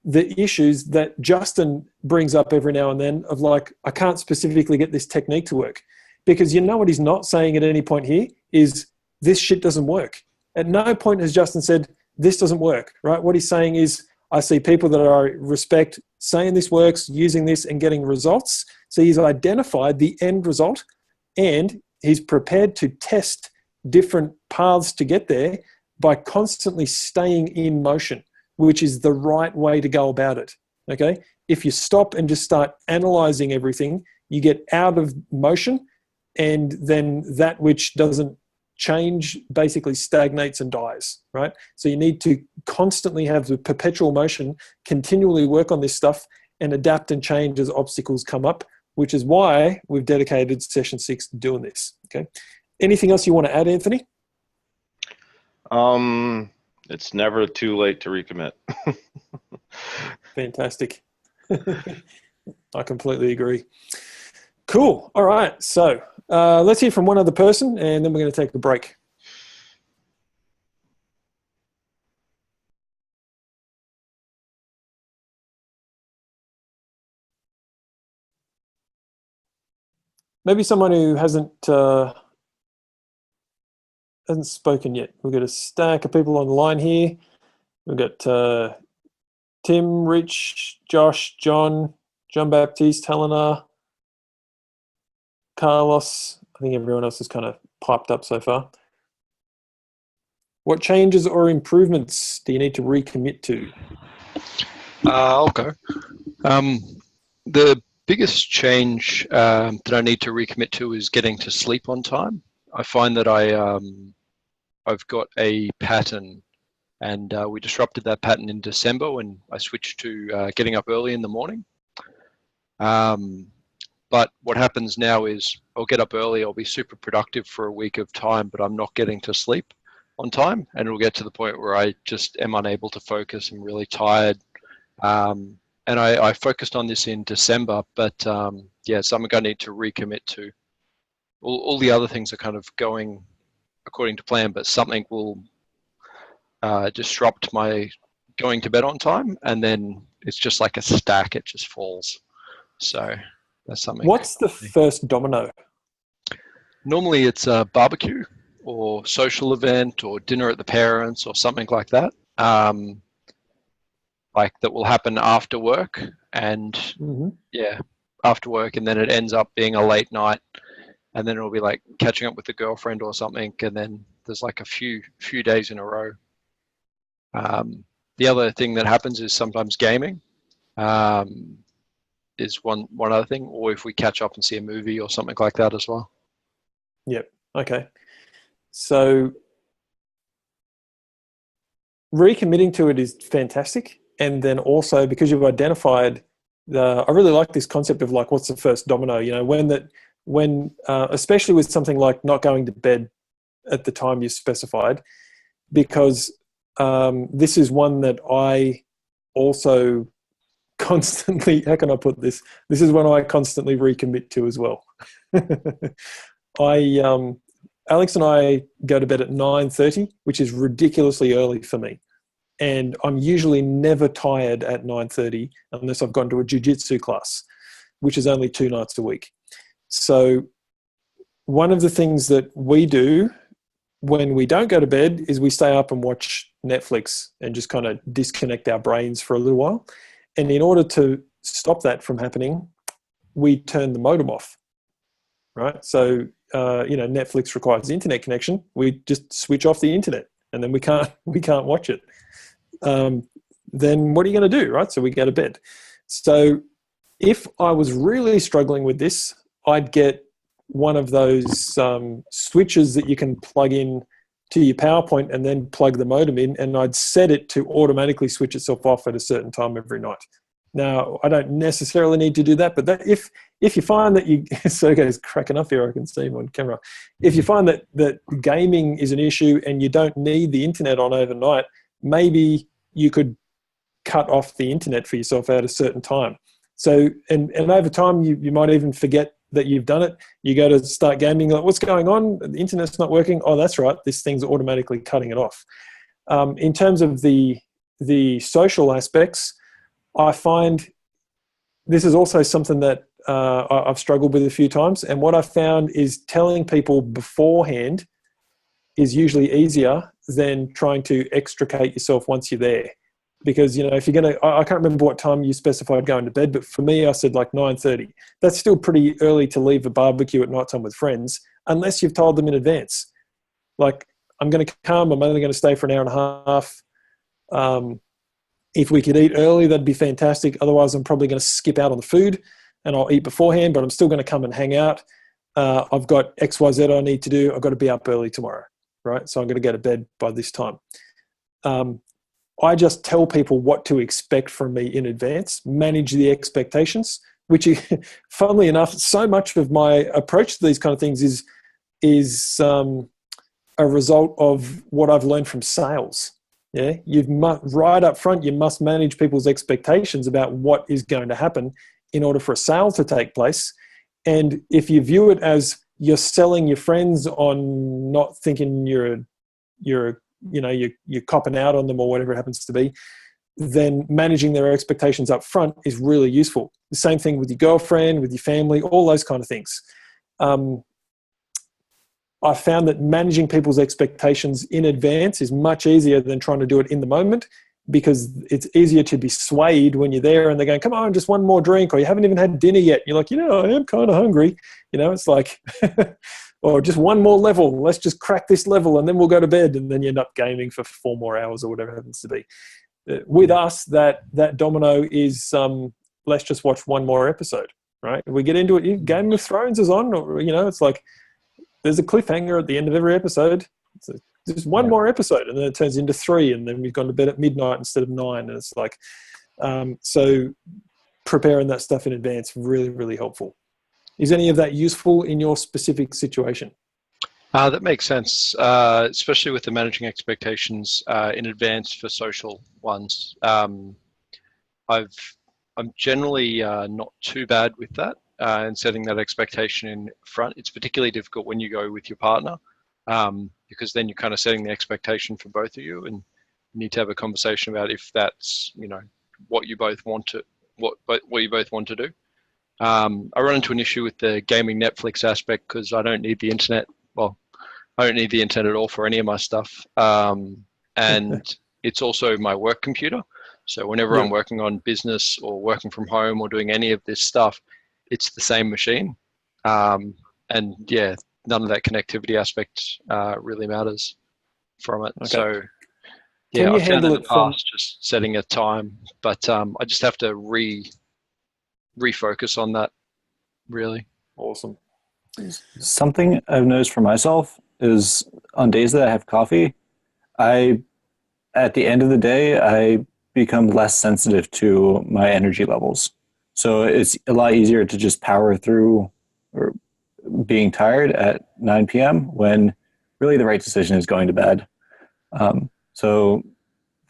the issues that Justin brings up every now and then of like, I can't specifically get this technique to work, because you know what he's not saying at any point here is this shit doesn't work. At no point has Justin said this doesn't work, right? What he's saying is, I see people that I respect saying this works, using this and getting results. So he's identified the end result, and he's prepared to test different paths to get there by constantly staying in motion. which is the right way to go about it. Okay. If you stop and just start analyzing everything, you get out of motion, and then that which doesn't change basically stagnates and dies, right? So you need to constantly have the perpetual motion, continually work on this stuff and adapt and change as obstacles come up, which is why we've dedicated session 6 to doing this. Okay. Anything else you want to add, Anthony? It's never too late to recommit. Fantastic. I completely agree. Cool. All right. So let's hear from one other person, and then we're going to take a break. Maybe someone who hasn't spoken yet. We've got a stack of people on the line here. We've got Tim, Rich, Josh, John Baptiste, Helena, Carlos. I think everyone else has kind of piped up so far. What changes or improvements do you need to recommit to? I'll go. The biggest change that I need to recommit to is getting to sleep on time. I find that I've got a pattern, and we disrupted that pattern in December when I switched to getting up early in the morning. But what happens now is I'll get up early, I'll be super productive for a week of time, but I'm not getting to sleep on time, and it'll get to the point where I just am unable to focus. I'm really tired. And I focused on this in December, but yeah, something I need to recommit to. All the other things are kind of going according to plan, but something will disrupt my going to bed on time, and then it's just like a stack, it just falls. So that's something. What's the first domino? Normally it's a barbecue or social event or dinner at the parents or something like that. Like that will happen after work, and yeah, after work, and then it ends up being a late night, and then it'll be like catching up with the girlfriend or something, and then there's like a few days in a row. The other thing that happens is sometimes gaming is one other thing, or if we catch up and see a movie or something like that as well. Yep. Okay. So recommitting to it is fantastic. And then also, because you've identified I really like this concept of like, what's the first domino, you know, when especially with something like not going to bed at the time you specified, because this is one that I also constantly, how can I put this? This is one I constantly recommit to as well. Alex and I go to bed at 9:30, which is ridiculously early for me. And I'm usually never tired at 9:30 unless I've gone to a jiu-jitsu class, which is only 2 nights a week. So one of the things that we do when we don't go to bed is we stay up and watch Netflix and just kind of disconnect our brains for a little while. And in order to stop that from happening, we turn the modem off, right? So, Netflix requires internet connection. We just switch off the internet, and then we can't watch it. Then what are you going to do, right? So we go to bed. So if I was really struggling with this, I'd get one of those switches that you can plug in to your PowerPoint and then plug the modem in, and I'd set it to automatically switch itself off at a certain time every night. Now, I don't necessarily need to do that, but if you find that Sergey's cracking up here, I can see him on camera. If you find that gaming is an issue and you don't need the internet on overnight, maybe you could cut off the internet for yourself at a certain time. So, and over time, you might even forget that you've done it. You go to start gaming, like, what's going on? The internet's not working. Oh, that's right. This thing's automatically cutting it off. In terms of the social aspects, I find this is also something that I've struggled with a few times. And what I found is telling people beforehand is usually easier than trying to extricate yourself once you're there. Because, if you're going to, I can't remember what time you specified going to bed, but for me, I said like 9:30. That's still pretty early to leave a barbecue at night time with friends, unless you've told them in advance. Like, I'm going to come, I'm only going to stay for an hour and a half. If we could eat early, that'd be fantastic. Otherwise, I'm probably going to skip out on the food and I'll eat beforehand, but I'm still going to come and hang out. I've got XYZ I need to do. I've got to be up early tomorrow, right? So I'm going to go to bed by this time. I just tell people what to expect from me in advance, manage the expectations, which, funnily enough, so much of my approach to these kind of things is a result of what I've learned from sales. Yeah, right up front, you must manage people's expectations about what is going to happen in order for a sale to take place. And if you view it as you're selling your friends on not thinking you're copping out on them or whatever it happens to be, then managing their expectations up front is really useful. The same thing with your girlfriend, with your family, all those kind of things. I found that managing people's expectations in advance is much easier than trying to do it in the moment, because it's easier to be swayed when you're there and they're going, come on, just one more drink, or you haven't even had dinner yet. You're like, I am kind of hungry. It's like, or just one more level. Let's just crack this level and then we'll go to bed. And then you end up gaming for 4 more hours or whatever it happens to be. With us, that domino is, let's just watch one more episode, right? We get into it. Game of Thrones is on, or, it's like, there's a cliffhanger at the end of every episode. It's just one more episode, and then it turns into 3, and then we've gone to bed at midnight instead of 9. And it's like, so preparing that stuff in advance, really, really helpful. Is any of that useful in your specific situation? That makes sense, especially with the managing expectations in advance for social ones. I'm generally not too bad with that. And setting that expectation in front. It's particularly difficult when you go with your partner, because then you're kind of setting the expectation for both of you, and you need to have a conversation about if that's what you both want to do. I run into an issue with the gaming Netflix aspect because I don't need the internet. Well, I don't need the internet at all for any of my stuff, and it's also my work computer. So whenever I'm working on business or working from home or doing any of this stuff, it's the same machine. And yeah, none of that connectivity aspect really matters from it. Okay. So yeah, I've found in the past just setting a time, but I just have to refocus on that, really. Awesome. Something I've noticed for myself is on days that I have coffee, at the end of the day, I become less sensitive to my energy levels. So it's a lot easier to just power through or being tired at 9 p.m. when really the right decision is going to bed. So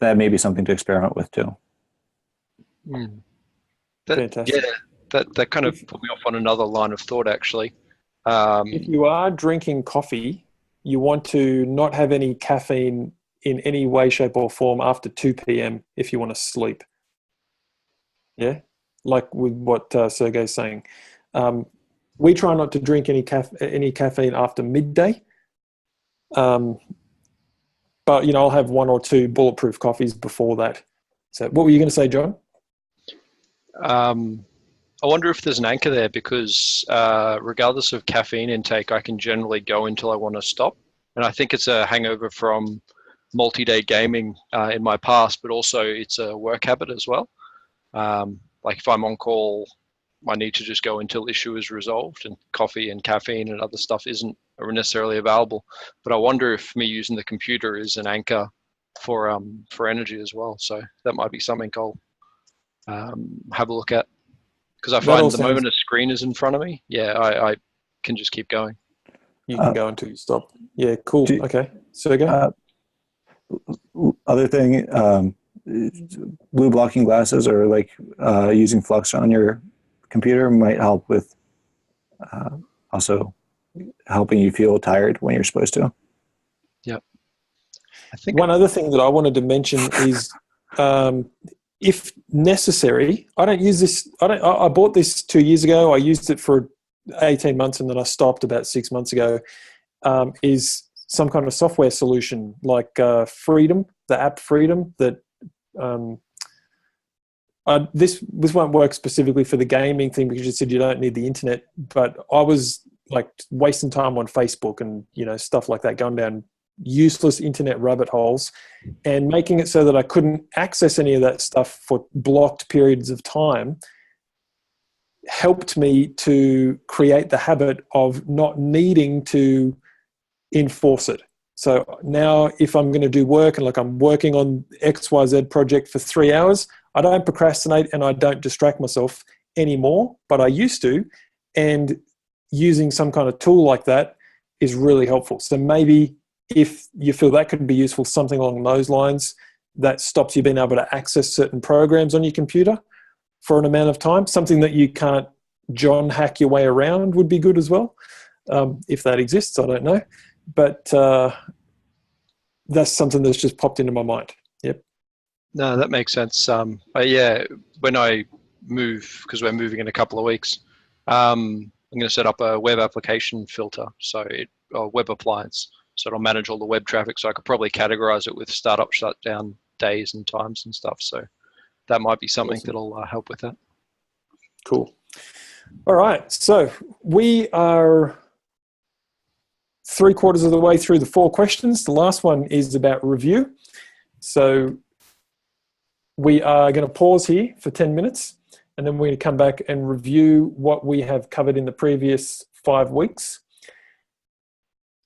that may be something to experiment with too. Fantastic. Yeah, that kind of put me off on another line of thought, actually. If you are drinking coffee, you want to not have any caffeine in any way, shape or form after 2 p.m. if you want to sleep. Yeah? Like with what Sergey's saying. We try not to drink any caffeine after midday. But, I'll have 1 or 2 bulletproof coffees before that. So what were you going to say, John? I wonder if there's an anchor there, because regardless of caffeine intake, I can generally go until I want to stop. And I think it's a hangover from multi-day gaming in my past, but also it's a work habit as well. Like if I'm on call, I need to just go until issue is resolved, and coffee and caffeine and other stuff isn't necessarily available. But I wonder if me using the computer is an anchor for energy as well. So that might be something I'll have a look at, because I find the moment a screen is in front of me, I can just keep going. You can go until you stop. Yeah, cool. Okay. Sergey? Other thing, blue blocking glasses or like using Flux on your computer might help with also helping you feel tired when you're supposed to. Yep. I think one other thing that I wanted to mention is if necessary, I don't use this. I bought this 2 years ago. I used it for 18 months and then I stopped about 6 months ago. Is some kind of software solution like Freedom, the app Freedom, that this won't work specifically for the gaming thing because you said you don't need the internet, but I was like wasting time on Facebook and stuff like that, going down useless internet rabbit holes, and making it so that I couldn't access any of that stuff for blocked periods of time helped me to create the habit of not needing to enforce it. So now if I'm going to do work and like I'm working on XYZ project for 3 hours, I don't procrastinate and I don't distract myself anymore, but I used to. And using some kind of tool like that is really helpful. So maybe if you feel that could be useful, something along those lines that stops you being able to access certain programs on your computer for an amount of time, something that you can't John hack your way around would be good as well. If that exists, I don't know. But that's something that's just popped into my mind. Yep. No, that makes sense. Yeah, when I move, because we're moving in a couple of weeks, I'm going to set up a web application filter, or web appliance, so it'll manage all the web traffic. So I could probably categorize it with startup shutdown days and times and stuff. So that might be something that'll help with that. Cool. All right. So we are 3/4 of the way through the 4 questions. The last one is about review. So we are going to pause here for 10 minutes, and then we're going to come back and review what we have covered in the previous 5 weeks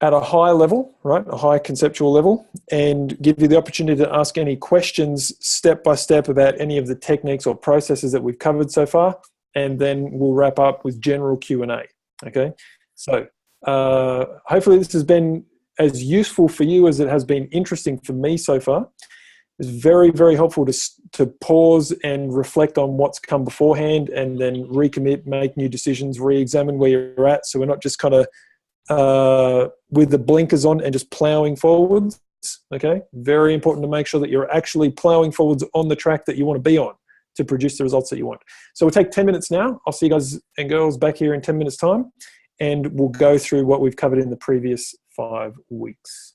at a high level, right, a high conceptual level, and give you the opportunity to ask any questions step by step about any of the techniques or processes that we've covered so far, and then we'll wrap up with general Q&A, okay? So hopefully this has been as useful for you as it has been interesting for me so far. It's very, very helpful to pause and reflect on what's come beforehand and then recommit, make new decisions, re-examine where you're at, so we're not just kind of with the blinkers on and just plowing forwards, okay? Very important to make sure that you're actually plowing forwards on the track that you want to be on to produce the results that you want. So we'll take 10 minutes now. I'll see you guys and girls back here in 10 minutes time, and we'll go through what we've covered in the previous 5 weeks.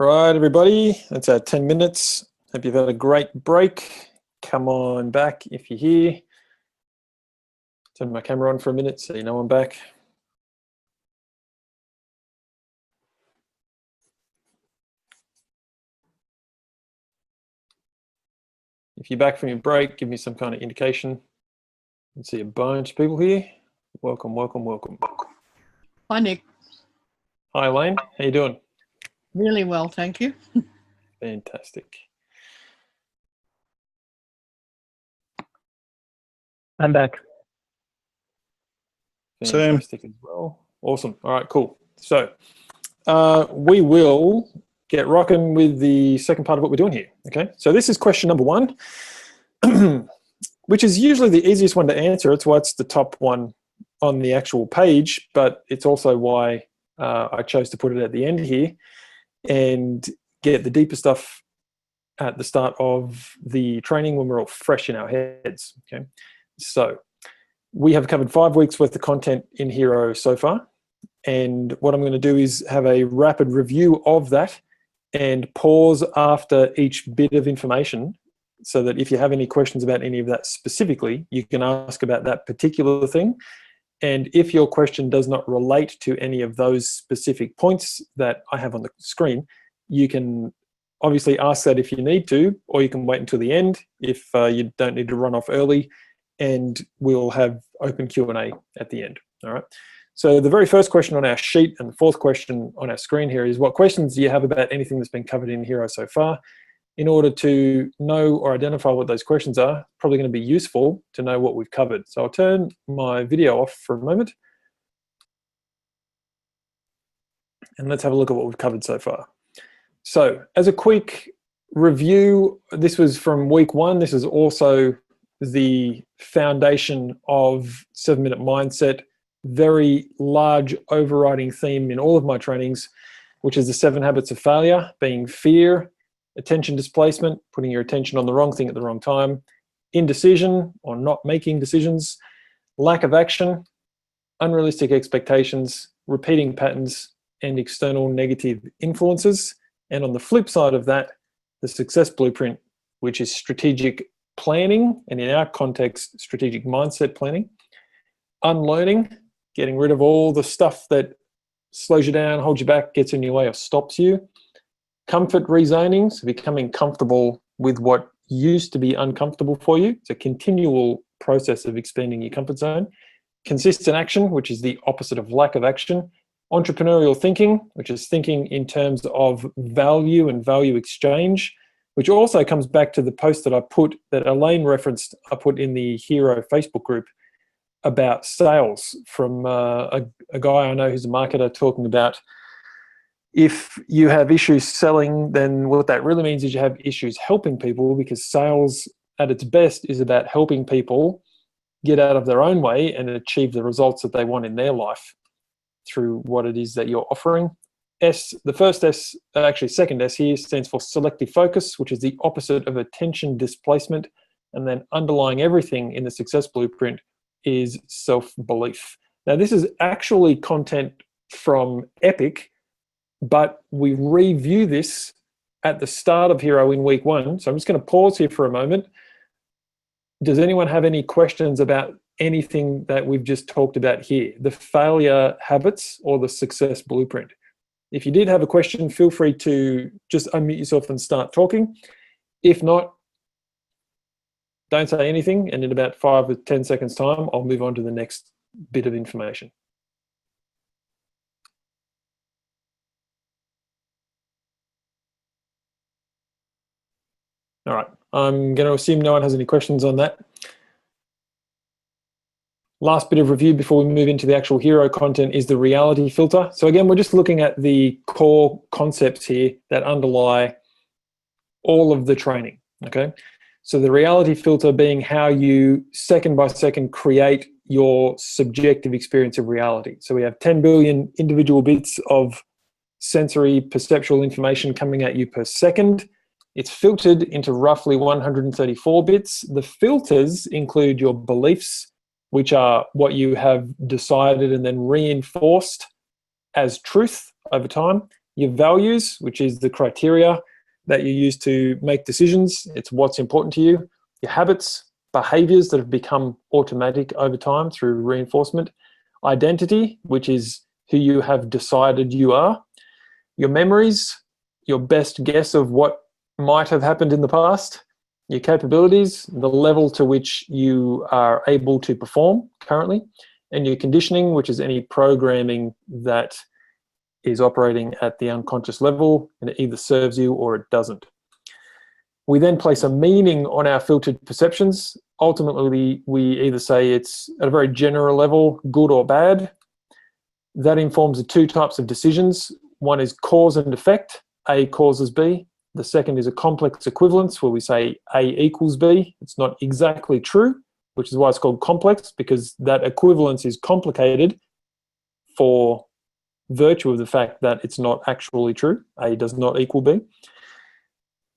Right, everybody, that's our 10 minutes. Hope you've had a great break. Come on back if you're here. Turn my camera on for a minute so you know I'm back. If you're back from your break, give me some kind of indication. I can see a bunch of people here. Welcome, welcome, welcome. Hi, Nick. Hi, Elaine. How you doing? Really well, thank you. Fantastic. I'm back. Fantastic as well. Awesome. All right, cool. So we will get rocking with the second part of what we're doing here. Okay, so this is question number 1, which is usually the easiest one to answer. It's why it's the top one on the actual page, but it's also why I chose to put it at the end here and get the deeper stuff at the start of the training when we're all fresh in our heads. Okay, so we have covered 5 weeks worth of content in Hero so far, and what I'm going to do is have a rapid review of that and pause after each bit of information so that if you have any questions about any of that specifically, you can ask about that particular thing. And if your question does not relate to any of those specific points that I have on the screen, you can obviously ask that if you need to, or you can wait until the end if you don't need to run off early, and we'll have open Q&A at the end. All right. So the very first question on our sheet and the fourth question on our screen here is, what questions do you have about anything that's been covered in Hero so far? In order to know or identify what those questions are, probably going to be useful to know what we've covered. So I'll turn my video off for a moment. And let's have a look at what we've covered so far. So as a quick review, this was from week 1. This is also the foundation of 7-Minute Mindset, very large overriding theme in all of my trainings, which is the 7 habits of failure, being fear, attention displacement, putting your attention on the wrong thing at the wrong time, indecision or not making decisions, lack of action, unrealistic expectations, repeating patterns, and external negative influences. And on the flip side of that, the success blueprint, which is strategic planning, and in our context, strategic mindset planning, unlearning, getting rid of all the stuff that slows you down, holds you back, gets in your way, or stops you, comfort rezoning, so becoming comfortable with what used to be uncomfortable for you. It's a continual process of expanding your comfort zone. Consistent action, which is the opposite of lack of action. Entrepreneurial thinking, which is thinking in terms of value and value exchange, which also comes back to the post that I put, that Elaine referenced, I put in the Hero Facebook group about sales from a guy I know who's a marketer, talking about if you have issues selling, then what that really means is you have issues helping people, because sales at its best is about helping people get out of their own way and achieve the results that they want in their life through what it is that you're offering. The first S, actually second S here, stands for selective focus, which is the opposite of attention displacement. And then underlying everything in the success blueprint is self-belief. Now, this is actually content from Epic, but we review this at the start of Hero in week 1. So I'm just going to pause here for a moment. Does anyone have any questions about anything that we've just talked about here, the failure habits or the success blueprint? If you did have a question, feel free to just unmute yourself and start talking. If not, don't say anything, and in about 5 or 10 seconds time, I'll move on to the next bit of information. All right, I'm going to assume no one has any questions on that. Last bit of review before we move into the actual Hero content is the reality filter. So again, we're just looking at the core concepts here that underlie all of the training, okay? So the reality filter being how you second by second create your subjective experience of reality. So we have 10 billion individual bits of sensory perceptual information coming at you per second. It's filtered into roughly 134 bits. The filters include your beliefs, which are what you have decided and then reinforced as truth over time, your values, which is the criteria that you use to make decisions. It's what's important to you. Your habits, behaviors that have become automatic over time through reinforcement. Identity, which is who you have decided you are. Your memories, your best guess of what might have happened in the past. Your capabilities, the level to which you are able to perform currently. And your conditioning, which is any programming that is operating at the unconscious level, and it either serves you or it doesn't. We then place a meaning on our filtered perceptions. Ultimately, we either say it's at a very general level, good or bad. That informs the two types of decisions. One is cause and effect, A causes B. The second is a complex equivalence, where we say A equals B. It's not exactly true, which is why it's called complex, because that equivalence is complicated for virtue of the fact that it's not actually true. A does not equal B.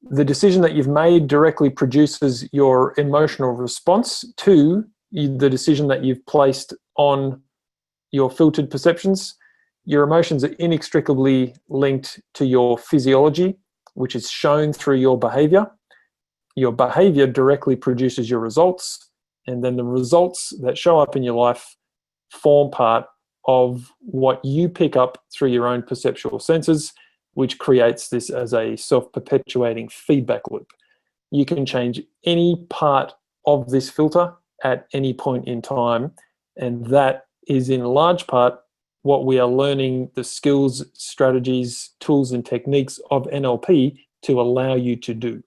The decision that you've made directly produces your emotional response to the decision that you've placed on your filtered perceptions. Your emotions are inextricably linked to your physiology, which is shown through your behavior. Your behavior directly produces your results, and then the results that show up in your life form part of what you pick up through your own perceptual senses, which creates this as a self-perpetuating feedback loop. You can change any part of this filter at any point in time, and that is in large part what we are learning the skills, strategies, tools, and techniques of NLP to allow you to do.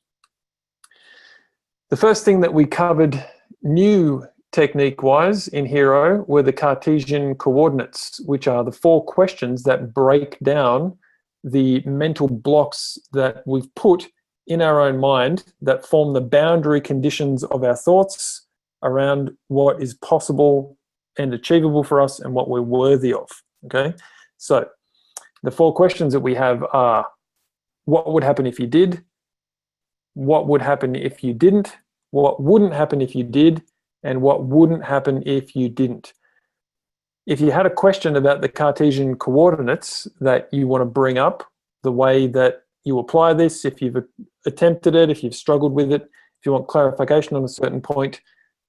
The first thing that we covered new technique-wise in Hero were the Cartesian coordinates, which are the 4 questions that break down the mental blocks that we've put in our own mind that form the boundary conditions of our thoughts around what is possible and achievable for us and what we're worthy of. Okay, so the 4 questions that we have are: what would happen if you did? What would happen if you didn't? What wouldn't happen if you did? And what wouldn't happen if you didn't? If you had a question about the Cartesian coordinates that you want to bring up, the way that you apply this, if you've attempted it, if you've struggled with it, if you want clarification on a certain point,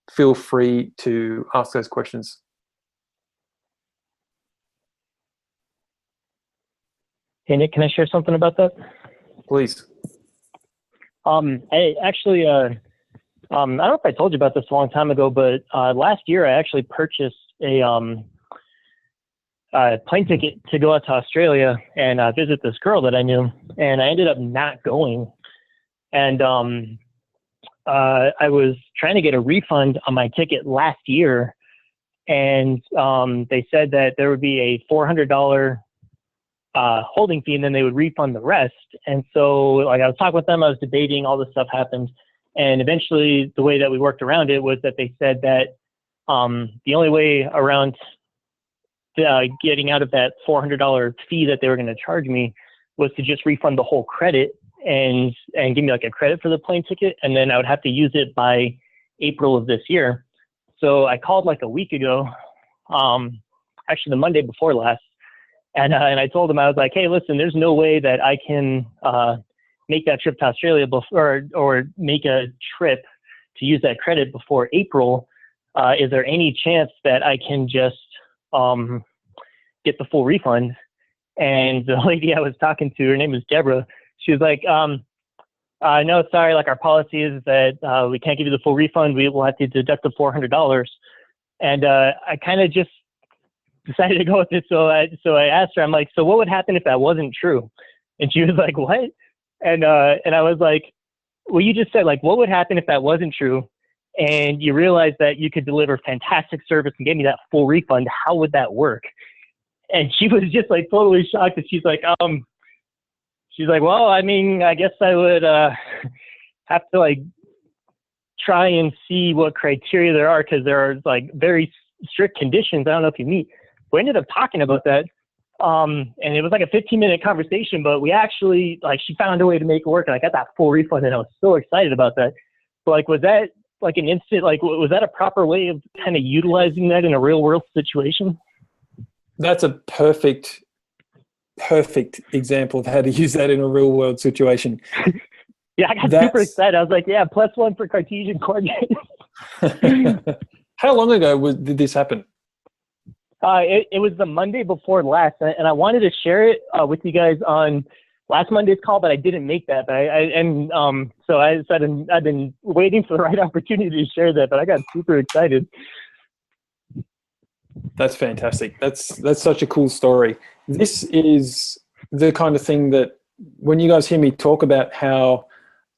feel free to ask those questions. Hey, Nick, can I share something about that? Please. I actually, I don't know if I told you about this a long time ago, but last year I actually purchased a plane ticket to go out to Australia and visit this girl that I knew, and I ended up not going. And I was trying to get a refund on my ticket last year, and they said that there would be a $400 holding fee, and then they would refund the rest. And so, like, I was talking with them, I was debating, all this stuff happened, and eventually the way that we worked around it was that they said that the only way around getting out of that $400 fee that they were going to charge me was to just refund the whole credit and give me like a credit for the plane ticket, and then I would have to use it by April of this year. So I called like a week ago, actually the Monday before last, and I told them, I was like, hey, listen, there's no way that I can make that trip to Australia before, or make a trip to use that credit before April. Is there any chance that I can just get the full refund? And the lady I was talking to, her name was Deborah, she was like, no, sorry, like our policy is that we can't give you the full refund. We will have to deduct the $400. And I kind of just decided to go with it. So I asked her, I'm like, so what would happen if that wasn't true? And she was like, what? And I was like, well, you just said, like, what would happen if that wasn't true? And you realize that you could deliver fantastic service and get me that full refund. How would that work? And she was just like totally shocked. And she's like, well, I mean, I guess I would have to like try and see what criteria there are, because there are like very strict conditions I don't know if you meet. We ended up talking about that. And it was like a 15-minute conversation, but we actually, like, she found a way to make it work, and I got that full refund, and I was so excited about that. But like, was that like an instant, like, was that a proper way of kind of utilizing that in a real world situation? That's a perfect perfect example of how to use that in a real world situation. Yeah, I got super excited. I was like, yeah, +1 for Cartesian coordinates. How long ago did this happen? It was the Monday before last, and I wanted to share it with you guys on last Monday's call, but I didn't make that. So I've been waiting for the right opportunity to share that, but I got super excited. That's fantastic. That's such a cool story. This is the kind of thing that when you guys hear me talk about how,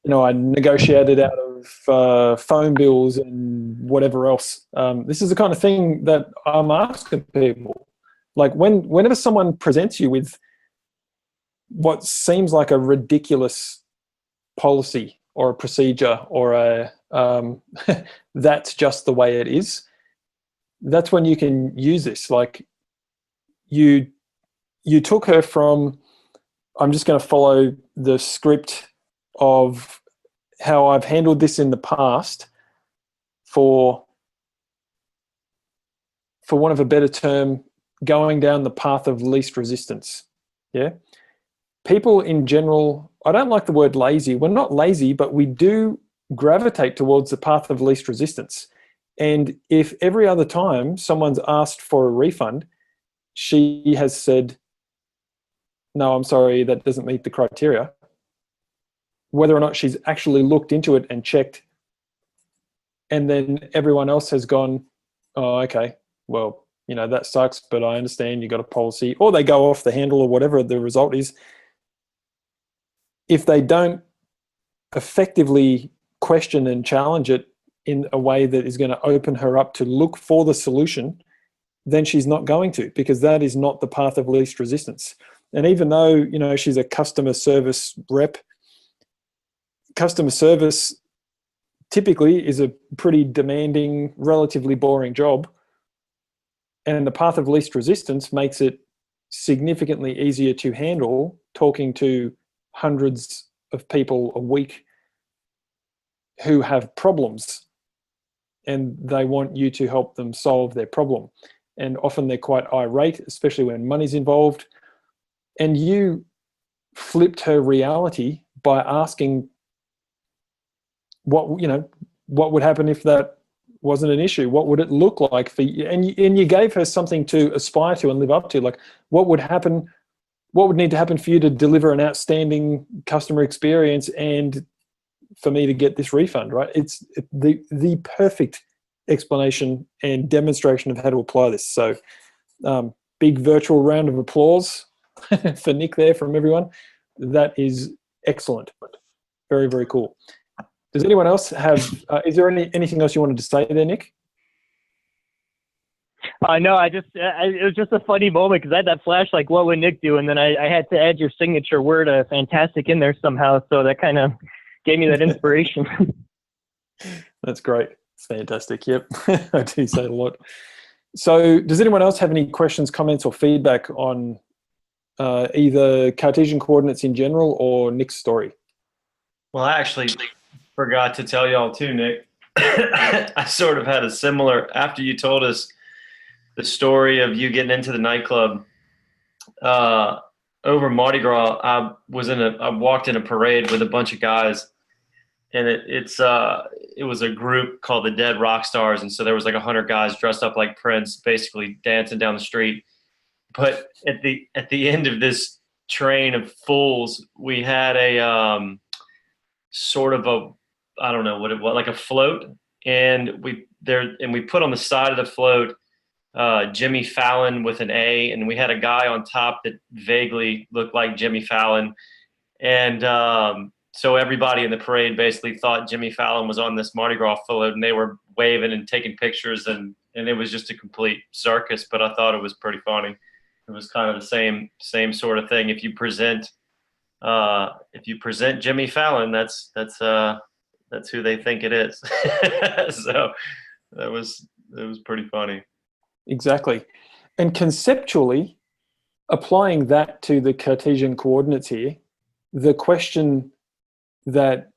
I negotiated out of phone bills and whatever else, this is the kind of thing that I'm asking people. Like whenever someone presents you with what seems like a ridiculous policy or a procedure or a that's just the way it is, that's when you can use this. Like you took her from, I'm just going to follow the script of how I've handled this in the past, for want of a better term, going down the path of least resistance. Yeah. People in general, I don't like the word lazy. We're not lazy, but we do gravitate towards the path of least resistance. And if every other time someone's asked for a refund, she has said, no, I'm sorry, that doesn't meet the criteria, whether or not she's actually looked into it and checked, and then everyone else has gone, oh, okay, well, that sucks, but I understand you got a policy, or they go off the handle or whatever the result is. If they don't effectively question and challenge it in a way that is going to open her up to look for the solution, then she's not going to, because that is not the path of least resistance. And even though, she's a customer service rep, customer service typically is a pretty demanding, relatively boring job. And the path of least resistance makes it significantly easier to handle talking to hundreds of people a week who have problems, and they want you to help them solve their problem. And often they're quite irate, especially when money's involved. And you flipped her reality by asking what would happen if that wasn't an issue? What would it look like for you? And you gave her something to aspire to and live up to. Like, what would happen? What would need to happen for you to deliver an outstanding customer experience and for me to get this refund, right? It's the perfect explanation and demonstration of how to apply this. So big virtual round of applause for Nick there from everyone. That is excellent. Very, very cool. Does anyone else have, is there anything else you wanted to say there, Nick? No, it was just a funny moment because I had that flash, like, what would Nick do? And then I had to add your signature word, fantastic, in there somehow. So that kind of gave me that inspiration. That's great. It's fantastic. Yep. I do say it a lot. So does anyone else have any questions, comments, or feedback on either Cartesian coordinates in general or Nick's story? Well, I actually forgot to tell y'all too, Nick. I sort of had a similar, after you told us the story of you getting into the nightclub over Mardi Gras, I walked in a parade with a bunch of guys, and it was a group called the Dead Rock Stars, and so there was like 100 guys dressed up like Prince, basically dancing down the street. But at the end of this train of fools, we had a sort of a, I don't know what it was, like a float, and we put on the side of the float Jimmy Fallon with an A, and we had a guy on top that vaguely looked like Jimmy Fallon, and so everybody in the parade basically thought Jimmy Fallon was on this Mardi Gras float, and they were waving and taking pictures, and it was just a complete circus. But I thought it was pretty funny. It was kind of the same sort of thing. If you present Jimmy Fallon, that's who they think it is. So it was pretty funny. Exactly. And conceptually, applying that to the Cartesian coordinates here, the question that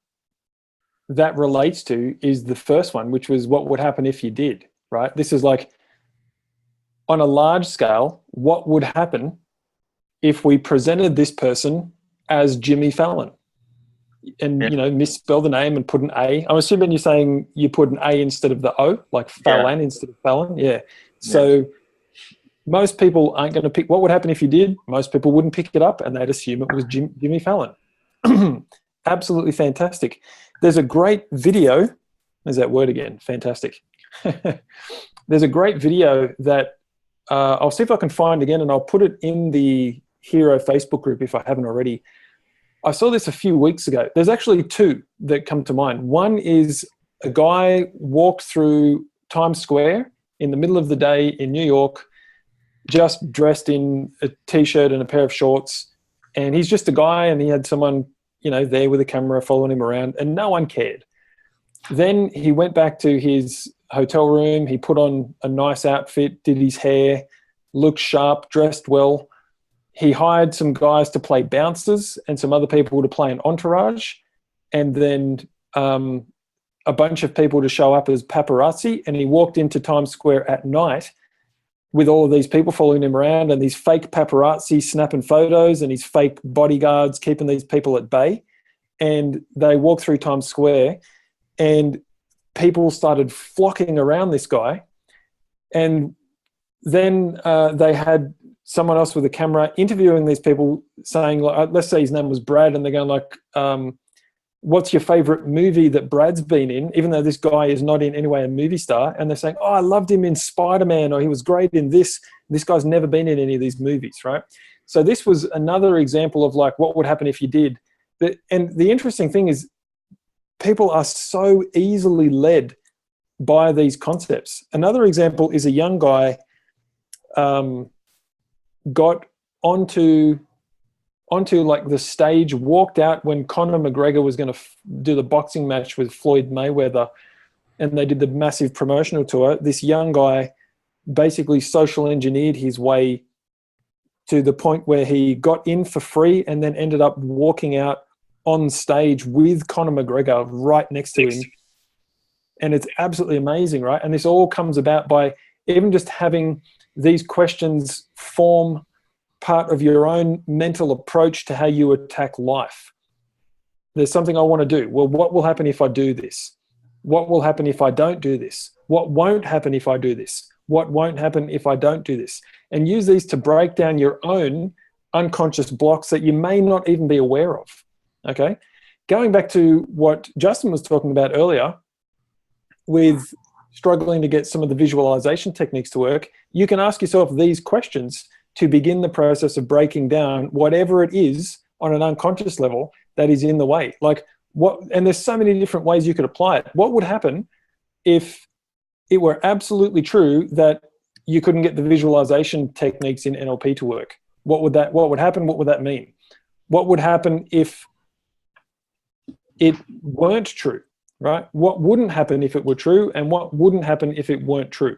relates to is the first one, which was what would happen if you did, right? This is like, on a large scale, what would happen if we presented this person as Jimmy Fallon and, misspell the name and put an A? I'm assuming you're saying you put an A instead of the O, like Fallon instead of Fallon. Yeah. So most people aren't going to pick. What would happen if you did? Most people wouldn't pick it up and they'd assume it was Jimmy Fallon. Absolutely fantastic. There's a great video. There's that word again. Fantastic. There's a great video that I'll see if I can find again, and I'll put it in the Hero Facebook group if I haven't already. I saw this a few weeks ago. There's actually two that come to mind. One is a guy walked through Times Square in the middle of the day in New York, just dressed in a t-shirt and a pair of shorts. And he's just a guy, and he had someone, there with a camera following him around, and no one cared. Then he went back to his hotel room. He put on a nice outfit, did his hair, looked sharp, dressed well. He hired some guys to play bouncers and some other people to play an entourage, and then a bunch of people to show up as paparazzi. And he walked into Times Square at night with all of these people following him around, and these fake paparazzi snapping photos and his fake bodyguards keeping these people at bay. And they walked through Times Square, and people started flocking around this guy. And then they had someone else with a camera interviewing these people, saying, like, let's say his name was Brad, and they're going like, what's your favorite movie that Brad's been in, even though this guy is not in any way a movie star? And they're saying, oh, I loved him in Spider-Man, or he was great in this. This guy's never been in any of these movies, right? So this was another example of like what would happen if you did. And the interesting thing is people are so easily led by these concepts. Another example is a young guy got onto like the stage, walked out when Conor McGregor was going to do the boxing match with Floyd Mayweather, and they did the massive promotional tour. This young guy basically social engineered his way to the point where he got in for free and then ended up walking out on stage with Conor McGregor right next to him. And it's absolutely amazing, right? And this all comes about by even just having these questions form part of your own mental approach to how you attack life. There's something I want to do. Well, what will happen if I do this? What will happen if I don't do this? What won't happen if I do this? What won't happen if I don't do this? And use these to break down your own unconscious blocks that you may not even be aware of. Okay? Going back to what Justin was talking about earlier, with struggling to get some of the visualization techniques to work, you can ask yourself these questions to begin the process of breaking down whatever it is on an unconscious level that is in the way. Like what, and there's so many different ways you could apply it. What would happen if it were absolutely true that you couldn't get the visualization techniques in NLP to work? What would happen? What would that mean? What would happen if it weren't true, right? What wouldn't happen if it were true, and what wouldn't happen if it weren't true?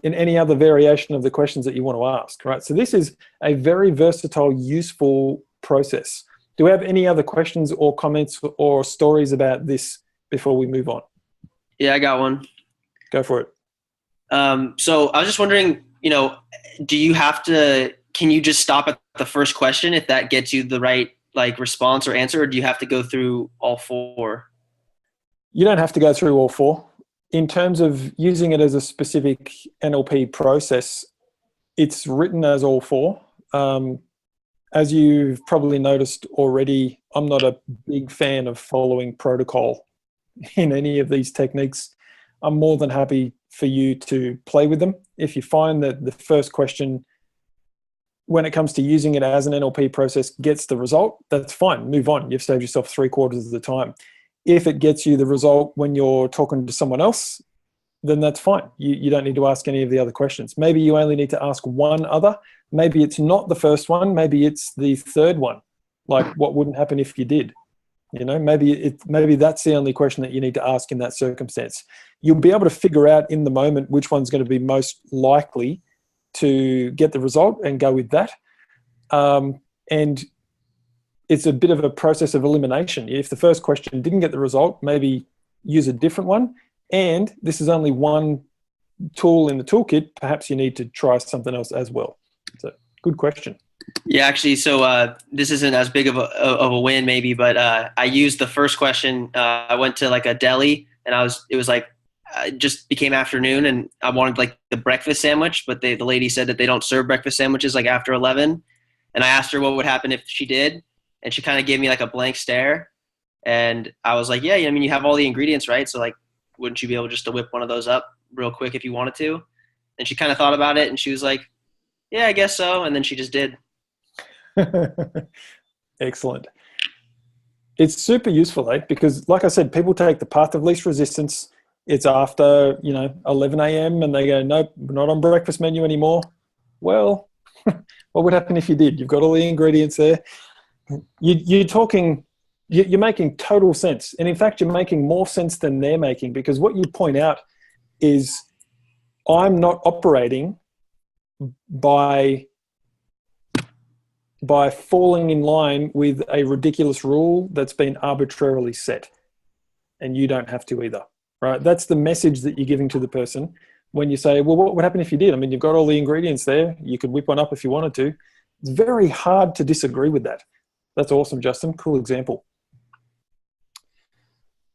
In any other variation of the questions that you want to ask, right? So this is a very versatile, useful process. Do we have any other questions or comments or stories about this before we move on? Yeah, I got one. Go for it. So I was just wondering, do you have to, can you just stop at the first question if that gets you the right response or answer, or do you have to go through all four? You don't have to go through all four. In terms of using it as a specific NLP process, it's written as all four. As you've probably noticed already, I'm not a big fan of following protocol in any of these techniques. I'm more than happy for you to play with them. If you find that the first question, when it comes to using it as an NLP process, gets the result, that's fine. Move on. You've saved yourself 3/4 of the time. If it gets you the result when you're talking to someone else, then that's fine. You don't need to ask any of the other questions. Maybe you only need to ask one other. Maybe it's not the first one. Maybe it's the third one. Like, what wouldn't happen if you did? Maybe that's the only question that you need to ask in that circumstance. You'll be able to figure out in the moment which one's going to be most likely to get the result and go with that. And it's a bit of a process of elimination. If the first question didn't get the result, maybe use a different one. And this is only one tool in the toolkit. Perhaps you need to try something else as well. So, good question. Yeah, actually, so this isn't as big of a win maybe, but I used the first question. I went to like a deli, and it was like, it just became afternoon, and I wanted like the breakfast sandwich, but the lady said that they don't serve breakfast sandwiches like after 11. And I asked her what would happen if she did, and she kind of gave me like a blank stare. And I was like, yeah, I mean, you have all the ingredients, right? So like, wouldn't you be able just to whip one of those up real quick if you wanted to? And she kind of thought about it, and she was like, yeah, I guess so. And then she just did. Excellent. It's super useful, because like I said, people take the path of least resistance. It's after, 11 a.m. and they go, nope, we're not on breakfast menu anymore. Well, what would happen if you did? You've got all the ingredients there. You're making total sense. And in fact, you're making more sense than they're making, because what you point out is I'm not operating by falling in line with a ridiculous rule that's been arbitrarily set. And you don't have to either, right? That's the message that you're giving to the person when you say, well, what would happen if you did? I mean, you've got all the ingredients there. You could whip one up if you wanted to. It's very hard to disagree with that. That's awesome, Justin. Cool example.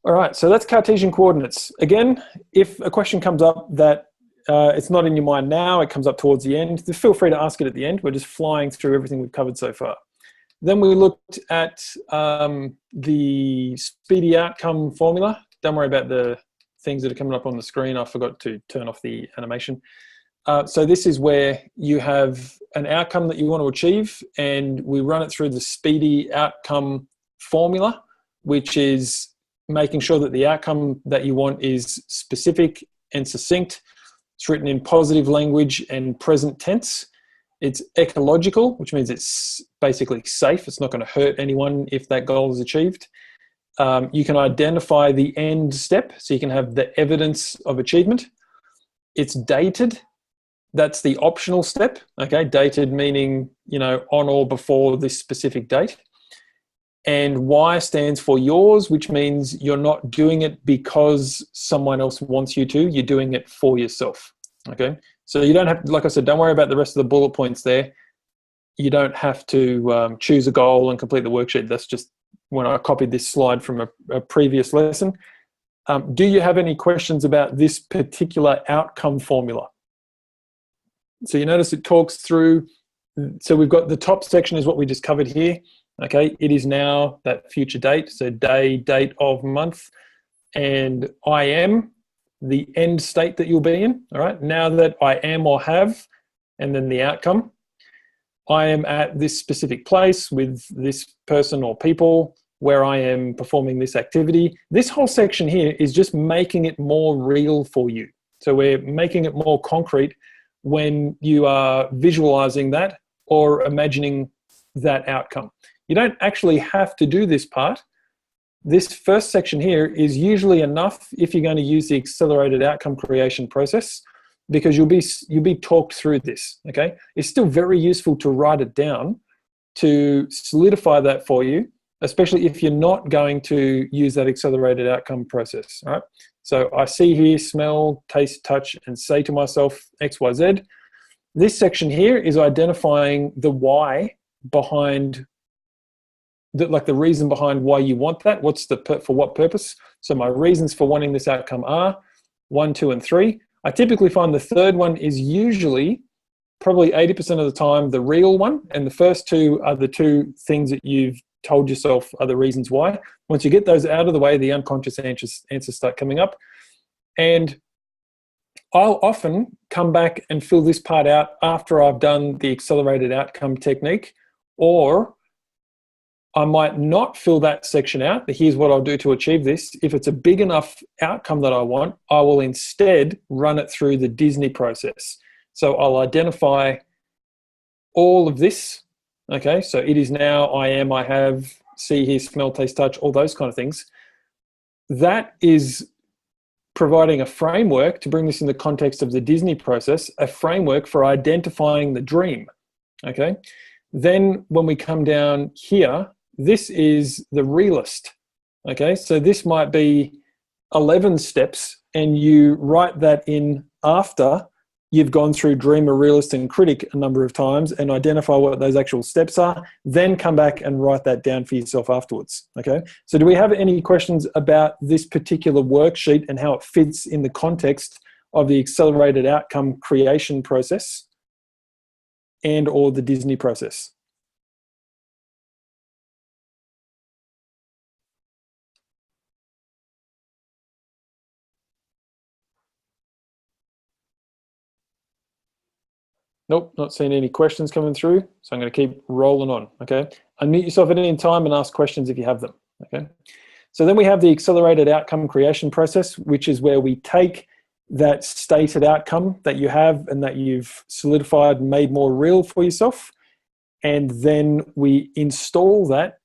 All right, so that's Cartesian coordinates. Again, if a question comes up that it's not in your mind now, it comes up towards the end, feel free to ask it at the end. We're just flying through everything we've covered so far. Then we looked at the speedy outcome formula. Don't worry about the things that are coming up on the screen. I forgot to turn off the animation. So this is where you have an outcome that you want to achieve, and we run it through the speedy outcome formula, which is making sure that the outcome that you want is specific and succinct. It's written in positive language and present tense. It's ecological, which means it's basically safe. It's not going to hurt anyone if that goal is achieved. You can identify the end step, so you can have the evidence of achievement. It's dated. That's the optional step. Okay, dated meaning, on or before this specific date. And Y stands for yours, which means you're not doing it because someone else wants you to. You're doing it for yourself. Okay, so you don't have, like I said, don't worry about the rest of the bullet points there. You don't have to choose a goal and complete the worksheet. That's just when I copied this slide from a previous lesson. Do you have any questions about this particular outcome formula? So you notice it talks through, so we've got the top section is what we just covered here. Okay, it is now that future date, so day, date of, month, and I am the end state that you'll be in. All right, now that I am or have, and then the outcome. I am at this specific place with this person or people where I am performing this activity. This whole section here is just making it more real for you. So we're making it more concrete when you are visualizing that or imagining that outcome. You don't actually have to do this part. This first section here is usually enough if you're going to use the accelerated outcome creation process, because you'll be talked through this. Okay, it's still very useful to write it down to solidify that for you, especially if you're not going to use that accelerated outcome process. All right, so I see, hear, smell, taste, touch, and say to myself X, Y, Z. This section here is identifying the why behind the reason behind why you want that. For what purpose? So my reasons for wanting this outcome are 1, 2, and 3. I typically find the third one is usually probably 80% of the time the real one, and the first two are the two things that you've told yourself are the reasons why. Once you get those out of the way, the unconscious answers start coming up. And I'll often come back and fill this part out after I've done the accelerated outcome technique, or I might not fill that section out. Here's what I'll do to achieve this. If it's a big enough outcome that I want, I will instead run it through the Disney process. So I'll identify all of this. Okay, so it is now, I am, I have, see, hear, smell, taste, touch, all those kind of things. That is providing a framework, to bring this in the context of the Disney process, a framework for identifying the dream. Okay, then when we come down here, this is the realist. Okay, so this might be 11 steps, and you write that in after you've gone through Dreamer, Realist, and Critic a number of times and identify what those actual steps are, then come back and write that down for yourself afterwards. Okay. So do we have any questions about this particular worksheet and how it fits in the context of the accelerated outcome creation process and or the Disney process? Nope, not seeing any questions coming through. So I'm going to keep rolling on, okay? Unmute yourself at any time and ask questions if you have them, okay? So then we have the accelerated outcome creation process, which is where we take that stated outcome that you have and that you've solidified and made more real for yourself. And then we install that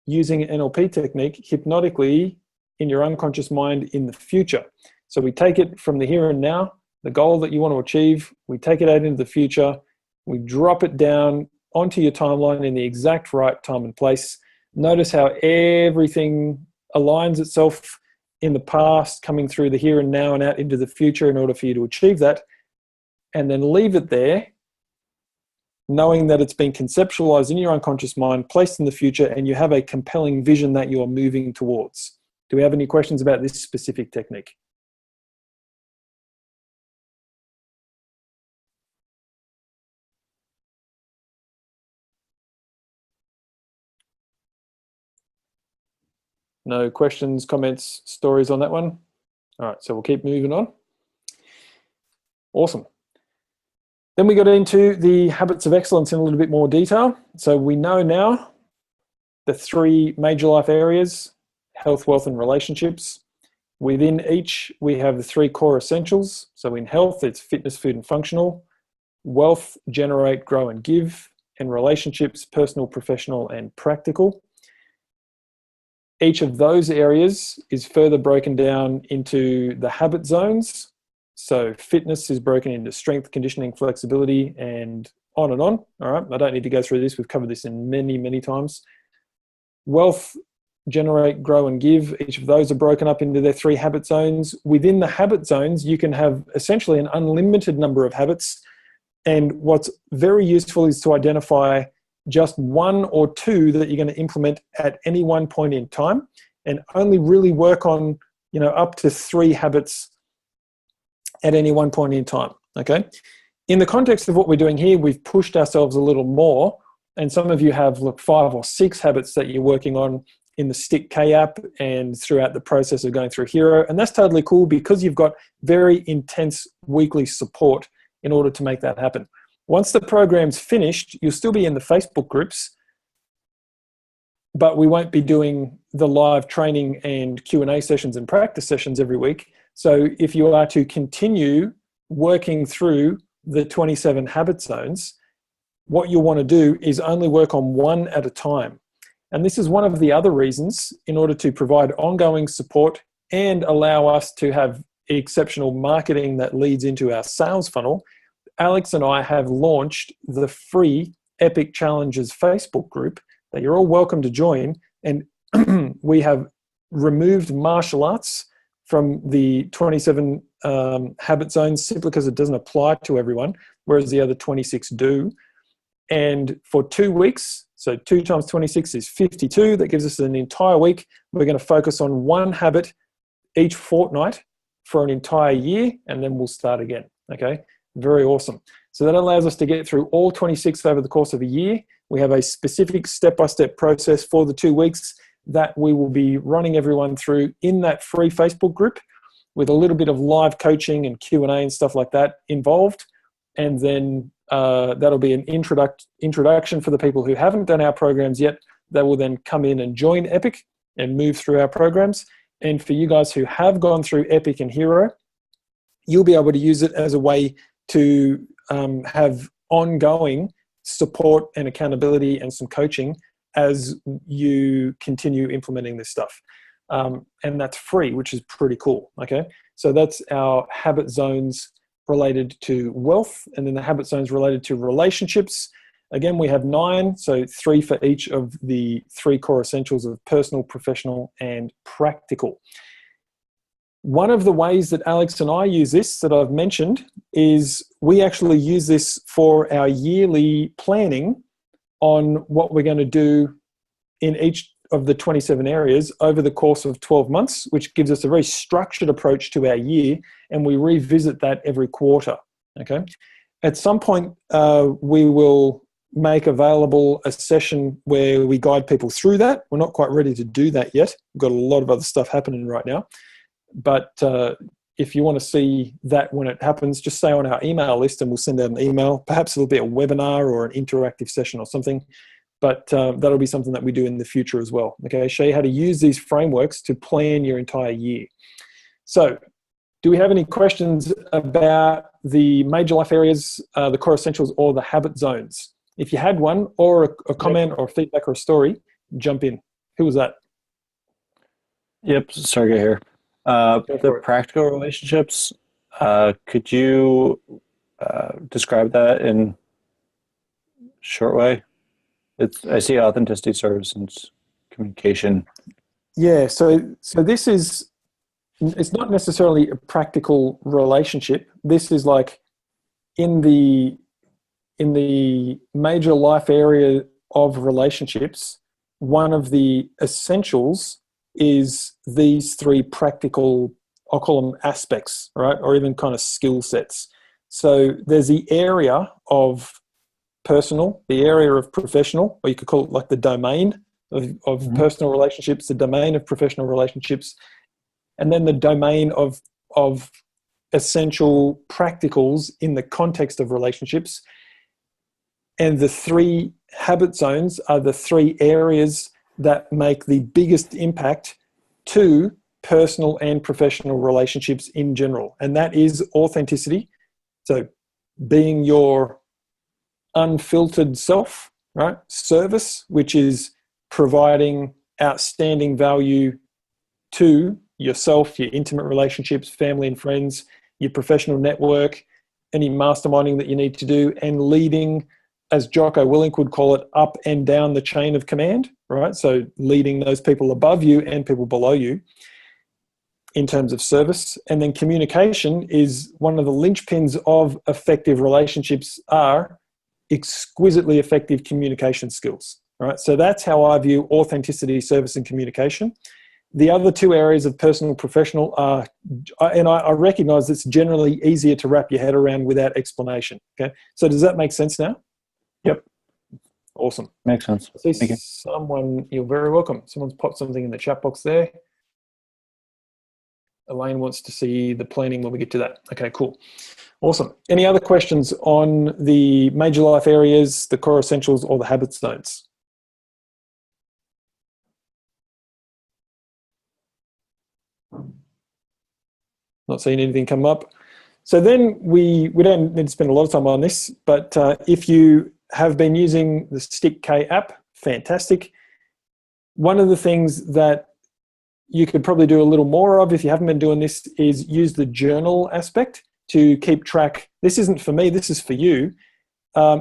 using an NLP technique hypnotically in your unconscious mind in the future. So we take it from the here and now, the goal that you want to achieve, we take it out into the future, we drop it down onto your timeline in the exact right time and place. Notice how everything aligns itself in the past, coming through the here and now and out into the future in order for you to achieve that. And then leave it there, knowing that it's been conceptualized in your unconscious mind, placed in the future, and you have a compelling vision that you're moving towards. Do we have any questions about this specific technique? No questions, comments, stories on that one? All right, so we'll keep moving on. Awesome. Then we got into the habits of excellence in a little bit more detail. So we know now the 3 major life areas: health, wealth, and relationships. Within each, we have the 3 core essentials. So in health, it's fitness, food, and functional. Wealth, generate, grow, and give. And relationships, personal, professional, and practical. Each of those areas is further broken down into the habit zones. So fitness is broken into strength, conditioning, flexibility, and on and on. All right, I don't need to go through this. We've covered this in many, many times. Wealth, generate, grow, and give. Each of those are broken up into their 3 habit zones. Within the habit zones, you can have essentially an unlimited number of habits. And what's very useful is to identify just 1 or 2 that you're going to implement at any one point in time, and only really work on, up to 3 habits at any one point in time, okay? In the context of what we're doing here, we've pushed ourselves a little more, and some of you have 5 or 6 habits that you're working on in the Stick K app and throughout the process of going through Hero, and that's totally cool because you've got very intense weekly support in order to make that happen. Once the program's finished, you'll still be in the Facebook groups, but we won't be doing the live training and Q&A sessions and practice sessions every week. So if you are to continue working through the 27 habit zones, what you'll want to do is only work on 1 at a time. And this is one of the other reasons, in order to provide ongoing support and allow us to have exceptional marketing that leads into our sales funnel, Alex and I have launched the free Epic Challenges Facebook group that you're all welcome to join. And we have removed martial arts from the 27 habit zones simply because it doesn't apply to everyone, whereas the other 26 do. And for 2 weeks, so 2 times 26 is 52. That gives us an entire week. We're going to focus on 1 habit each fortnight for an entire year, and then we'll start again, okay? Very awesome. So that allows us to get through all 26 over the course of a year. We have a specific step-by-step process for the 2 weeks that we will be running everyone through in that free Facebook group, with a little bit of live coaching and Q&A and stuff like that involved. And then that'll be an introduction for the people who haven't done our programs yet. They will then come in and join Epic and move through our programs. And for you guys who have gone through Epic and Hero, you'll be able to use it as a way to have ongoing support and accountability and some coaching as you continue implementing this stuff. And that's free, which is pretty cool, okay? So that's our habit zones related to wealth, and then the habit zones related to relationships. Again, we have 9, so 3 for each of the 3 core essentials of personal, professional, and practical. One of the ways that Alex and I use this that I've mentioned is we actually use this for our yearly planning on what we're going to do in each of the 27 areas over the course of 12 months, which gives us a very structured approach to our year, and we revisit that every quarter. Okay. At some point, we will make available a session where we guide people through that. We're not quite ready to do that yet. We've got a lot of other stuff happening right now. But if you want to see that when it happens, just stay on our email list and we'll send out an email. Perhaps it'll be a webinar or an interactive session or something, but that'll be something that we do in the future as well. Okay, show you how to use these frameworks to plan your entire year. So, do we have any questions about the major life areas, the core essentials, or the habit zones? If you had one, or a comment or feedback or a story, jump in. Who was that? Yep, Sergey here. The practical relationships, could you describe that in a short way? I see authenticity, service, and communication. Yeah, so this is, it's not necessarily a practical relationship. This is like in the major life area of relationships, one of the essentials is these three practical, I'll call them aspects, right? Or even kind of skill sets. So there's the area of personal, the area of professional, or you could call it like the domain of personal relationships, the domain of professional relationships, and then the domain of essential practicals in the context of relationships. And the three habit zones are the three areas that make the biggest impact to personal and professional relationships in general. And that is authenticity. So being your unfiltered self, right? Service, which is providing outstanding value to yourself, your intimate relationships, family and friends, your professional network, any masterminding that you need to do, and leading, as Jocko Willink would call it, up and down the chain of command, right? So leading those people above you and people below you in terms of service. And then communication is one of the linchpins of effective relationships are exquisitely effective communication skills, right? So that's how I view authenticity, service, and communication. The other two areas of personal and professional are, and I recognize it's generally easier to wrap your head around without explanation, okay? So does that make sense now? Yep. Awesome. Makes sense. I see Thank you. someone, you're very welcome. Someone's popped something in the chat box there. Elaine wants to see the planning when we get to that. Okay, cool. Awesome. Any other questions on the major life areas, the core essentials, or the habit zones? Not seeing anything come up. So then we don't need to spend a lot of time on this, but if you have been using the StickK app, fantastic. One of the things that you could probably do a little more of if you haven't been doing this is use the journal aspect to keep track. This isn't for me, this is for you.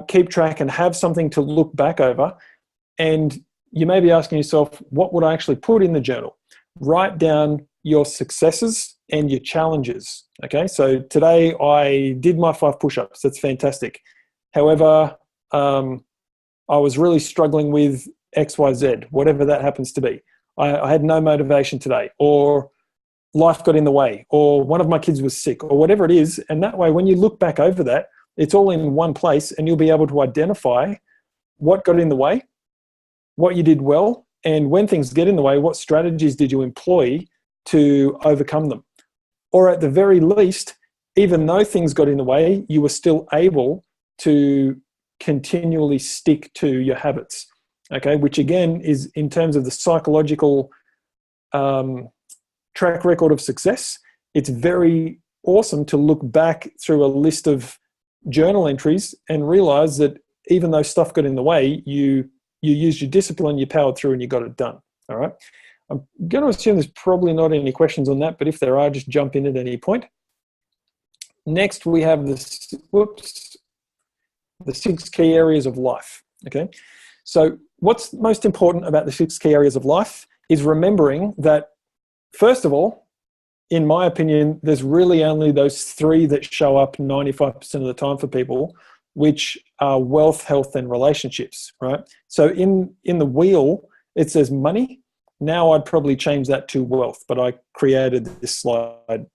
Keep track and have something to look back over. And you may be asking yourself, what would I actually put in the journal? Write down your successes and your challenges. Okay, so today I did my 5 push-ups. That's fantastic. However, I was really struggling with XYZ, whatever that happens to be. I had no motivation today, or life got in the way, or one of my kids was sick, or whatever it is. And that way, when you look back over that, it's all in one place and you'll be able to identify what got in the way, what you did well, and when things get in the way, what strategies did you employ to overcome them? Or at the very least, even though things got in the way, you were still able to continually stick to your habits. Okay, which again is in terms of the psychological track record of success, it's very awesome to look back through a list of journal entries and realize that even though stuff got in the way, you used your discipline, you powered through and you got it done. All right. I'm going to assume there's probably not any questions on that, but if there are, just jump in at any point. Next, we have the 6 key areas of life. Okay. So what's most important about the 6 key areas of life is remembering that, first of all, in my opinion, there's really only those three that show up 95% of the time for people, which are wealth, health, and relationships, right? So in the wheel, it says money. Now I'd probably change that to wealth, but I created this slide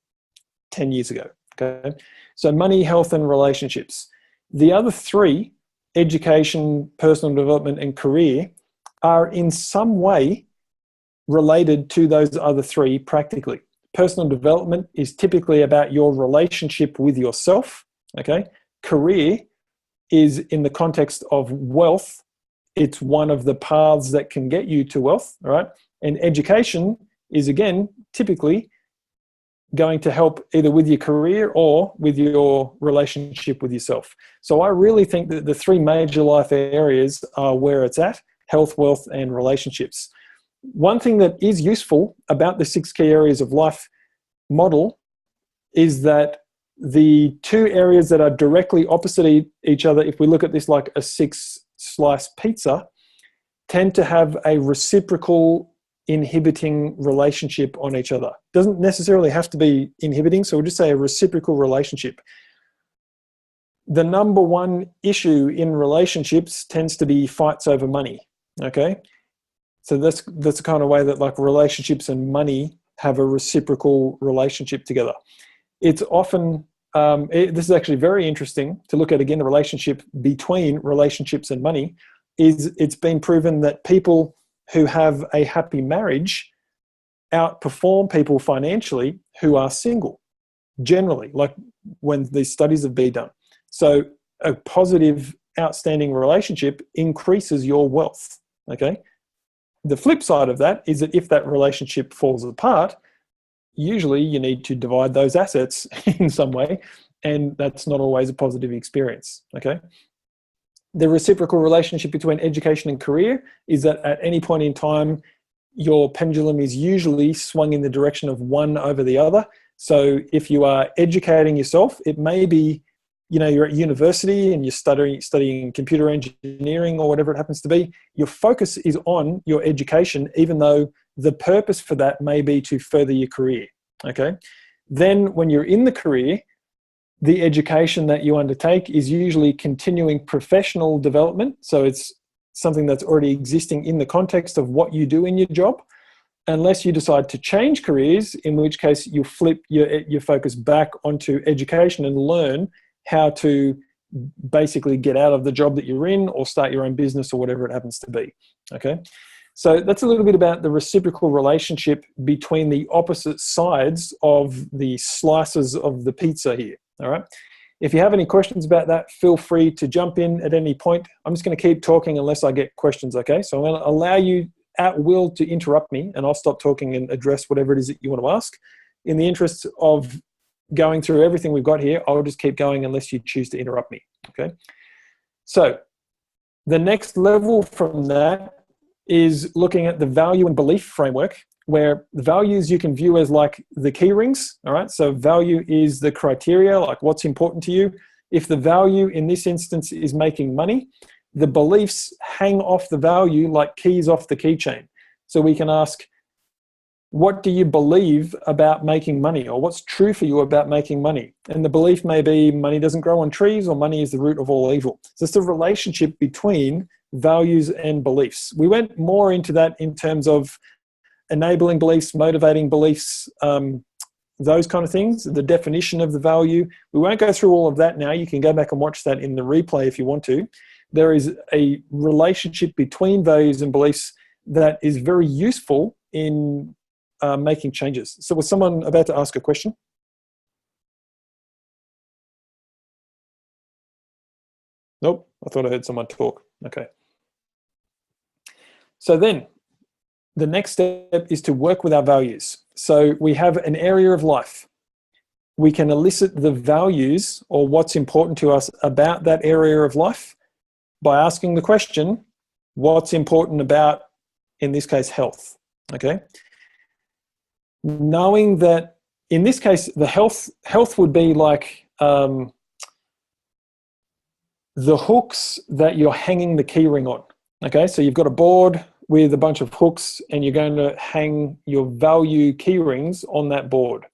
10 years ago, okay? So money, health, and relationships. The other three, education, personal development, and career, are in some way related to those other three practically. Personal development is typically about your relationship with yourself, okay? Career is in the context of wealth. It's one of the paths that can get you to wealth, all right? And education is, again, typically going to help either with your career or with your relationship with yourself. So I really think that the three major life areas are where it's at: health, wealth, and relationships. One thing that is useful about the 6 key areas of life model is that the two areas that are directly opposite each other, if we look at this like a 6-slice pizza, tend to have a reciprocal inhibiting relationship on each other. Doesn't necessarily have to be inhibiting, so we'll just say a reciprocal relationship. The number one issue in relationships tends to be fights over money, okay? So that's the kind of way that like relationships and money have a reciprocal relationship together. It's often, this is actually very interesting to look at, again, the relationship between relationships and money. It's been proven that people who have a happy marriage outperform people financially who are single, generally, like when these studies have been done. So a positive, outstanding relationship increases your wealth, okay? The flip side of that is that if that relationship falls apart, usually you need to divide those assets in some way, and that's not always a positive experience, okay? The reciprocal relationship between education and career is that at any point in time, your pendulum is usually swung in the direction of one over the other. So if you are educating yourself, it may be, you know, you're at university and you're studying computer engineering or whatever it happens to be. Your focus is on your education, even though the purpose for that may be to further your career, okay? Then when you're in the career, the education that you undertake is usually continuing professional development. So it's something that's already existing in the context of what you do in your job, unless you decide to change careers, in which case you flip your focus back onto education and learn how to basically get out of the job that you're in or start your own business or whatever it happens to be, okay? So that's a little bit about the reciprocal relationship between the opposite sides of the slices of the pizza here, all right? If you have any questions about that, feel free to jump in at any point. I'm just going to keep talking unless I get questions, okay? So I'm going to allow you at will to interrupt me, and I'll stop talking and address whatever it is that you want to ask. In the interest of going through everything we've got here, I'll just keep going unless you choose to interrupt me, okay? So the next level from that is looking at the value and belief framework, where the values you can view as like the key rings, all right? So value is the criteria, like what's important to you. If the value in this instance is making money, the beliefs hang off the value like keys off the keychain. So we can ask, what do you believe about making money, or what's true for you about making money? And the belief may be money doesn't grow on trees, or money is the root of all evil. So it's the relationship between values and beliefs. We went more into that in terms of enabling beliefs, motivating beliefs, those kind of things, the definition of the value. We won't go through all of that now. You can go back and watch that in the replay if you want to. There is a relationship between values and beliefs that is very useful in making changes. So was someone about to ask a question? Nope, I thought I heard someone talk. Okay. So then the next step is to work with our values. So we have an area of life. We can elicit the values or what's important to us about that area of life by asking the question, what's important about, in this case, health, okay? Knowing that, in this case, the health would be like the hooks that you're hanging the key ring on, okay? So you've got a board with a bunch of hooks and you're going to hang your value key rings on that board,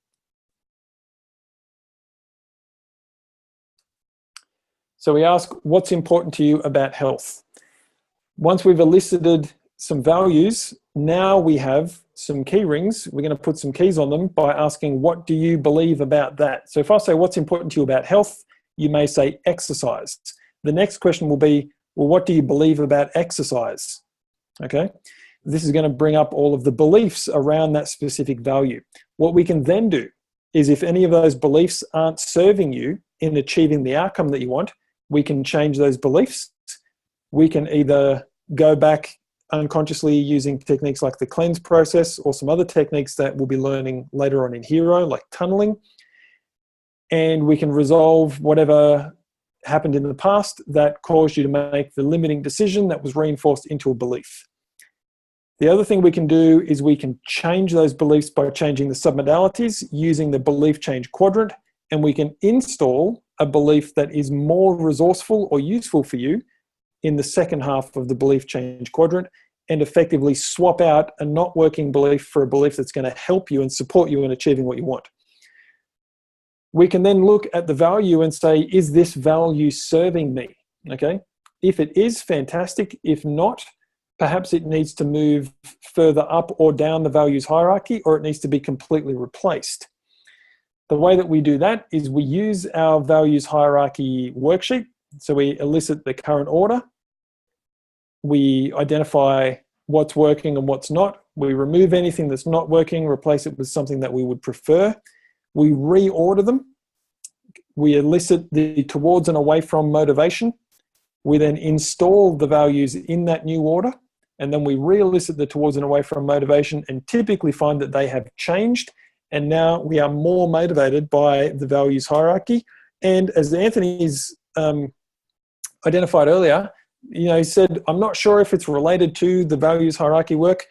So we ask, what's important to you about health? Once we've elicited some values, now we have some key rings. We're going to put some keys on them by asking, what do you believe about that? So if I say, what's important to you about health? You may say exercise. The next question will be, well, what do you believe about exercise? Okay. This is going to bring up all of the beliefs around that specific value. What we can then do is, if any of those beliefs aren't serving you in achieving the outcome that you want, we can change those beliefs. We can either go back unconsciously using techniques like the cleanse process or some other techniques that we'll be learning later on in Hero, like tunneling. And we can resolve whatever happened in the past that caused you to make the limiting decision that was reinforced into a belief. The other thing we can do is we can change those beliefs by changing the submodalities using the belief change quadrant, and we can install a belief that is more resourceful or useful for you in the second half of the belief change quadrant, and effectively swap out a not working belief for a belief that's going to help you and support you in achieving what you want. We can then look at the value and say, is this value serving me? Okay. If it is, fantastic. If not, perhaps it needs to move further up or down the values hierarchy, or it needs to be completely replaced. The way that we do that is we use our values hierarchy worksheet. So we elicit the current order. We identify what's working and what's not. We remove anything that's not working, replace it with something that we would prefer. We reorder them. We elicit the towards and away from motivation. We then install the values in that new order, and then we re-elicit the towards and away from motivation, and typically find that they have changed, and now we are more motivated by the values hierarchy. And as Anthony's identified earlier, he said, I'm not sure if it's related to the values hierarchy work.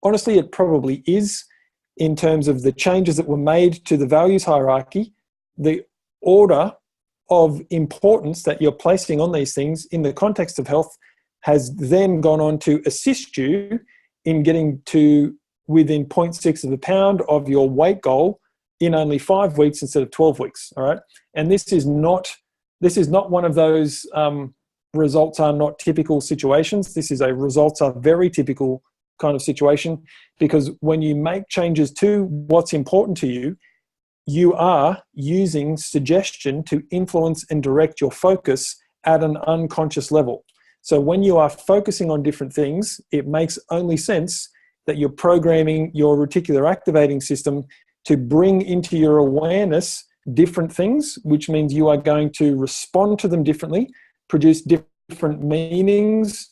Honestly, it probably is, in terms of the changes that were made to the values hierarchy. The order of importance that you're placing on these things in the context of health has then gone on to assist you in getting to within 0.6 of a pound of your weight goal in only 5 weeks instead of 12 weeks. All right. And this is not one of those results are not typical situations. This is a results are very typical kind of situation, because when you make changes to what's important to you, you are using suggestion to influence and direct your focus at an unconscious level. So when you are focusing on different things, it makes only sense that you're programming your reticular activating system to bring into your awareness different things, which means you are going to respond to them differently, produce different meanings,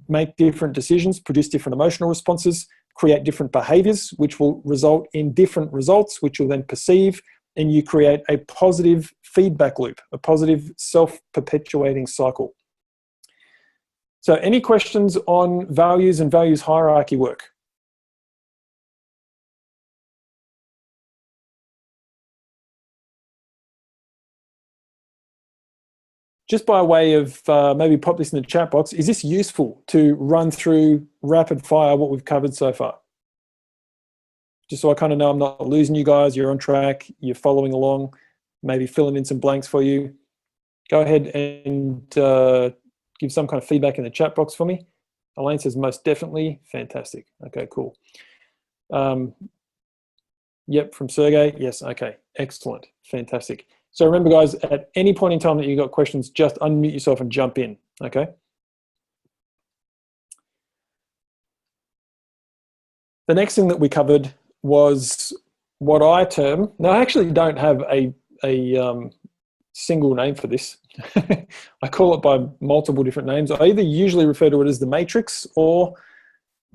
make different decisions, produce different emotional responses, create different behaviors, which will result in different results, which you'll then perceive, and you create a positive feedback loop, a positive self-perpetuating cycle. So any questions on values and values hierarchy work? Just by way of maybe pop this in the chat box, is this useful to run through rapid fire what we've covered so far? Just so I kind of know I'm not losing you guys, you're on track, you're following along, maybe filling in some blanks for you. Go ahead and give some kind of feedback in the chat box for me. Elaine says most definitely. Fantastic. Okay, cool. Yep, from Sergey. Yes, okay, excellent, fantastic. So remember, guys, at any point in time that you've got questions, just unmute yourself and jump in, okay? The next thing that we covered was what I term, now I actually don't have a single name for this. I call it by multiple different names. I either usually refer to it as the matrix, but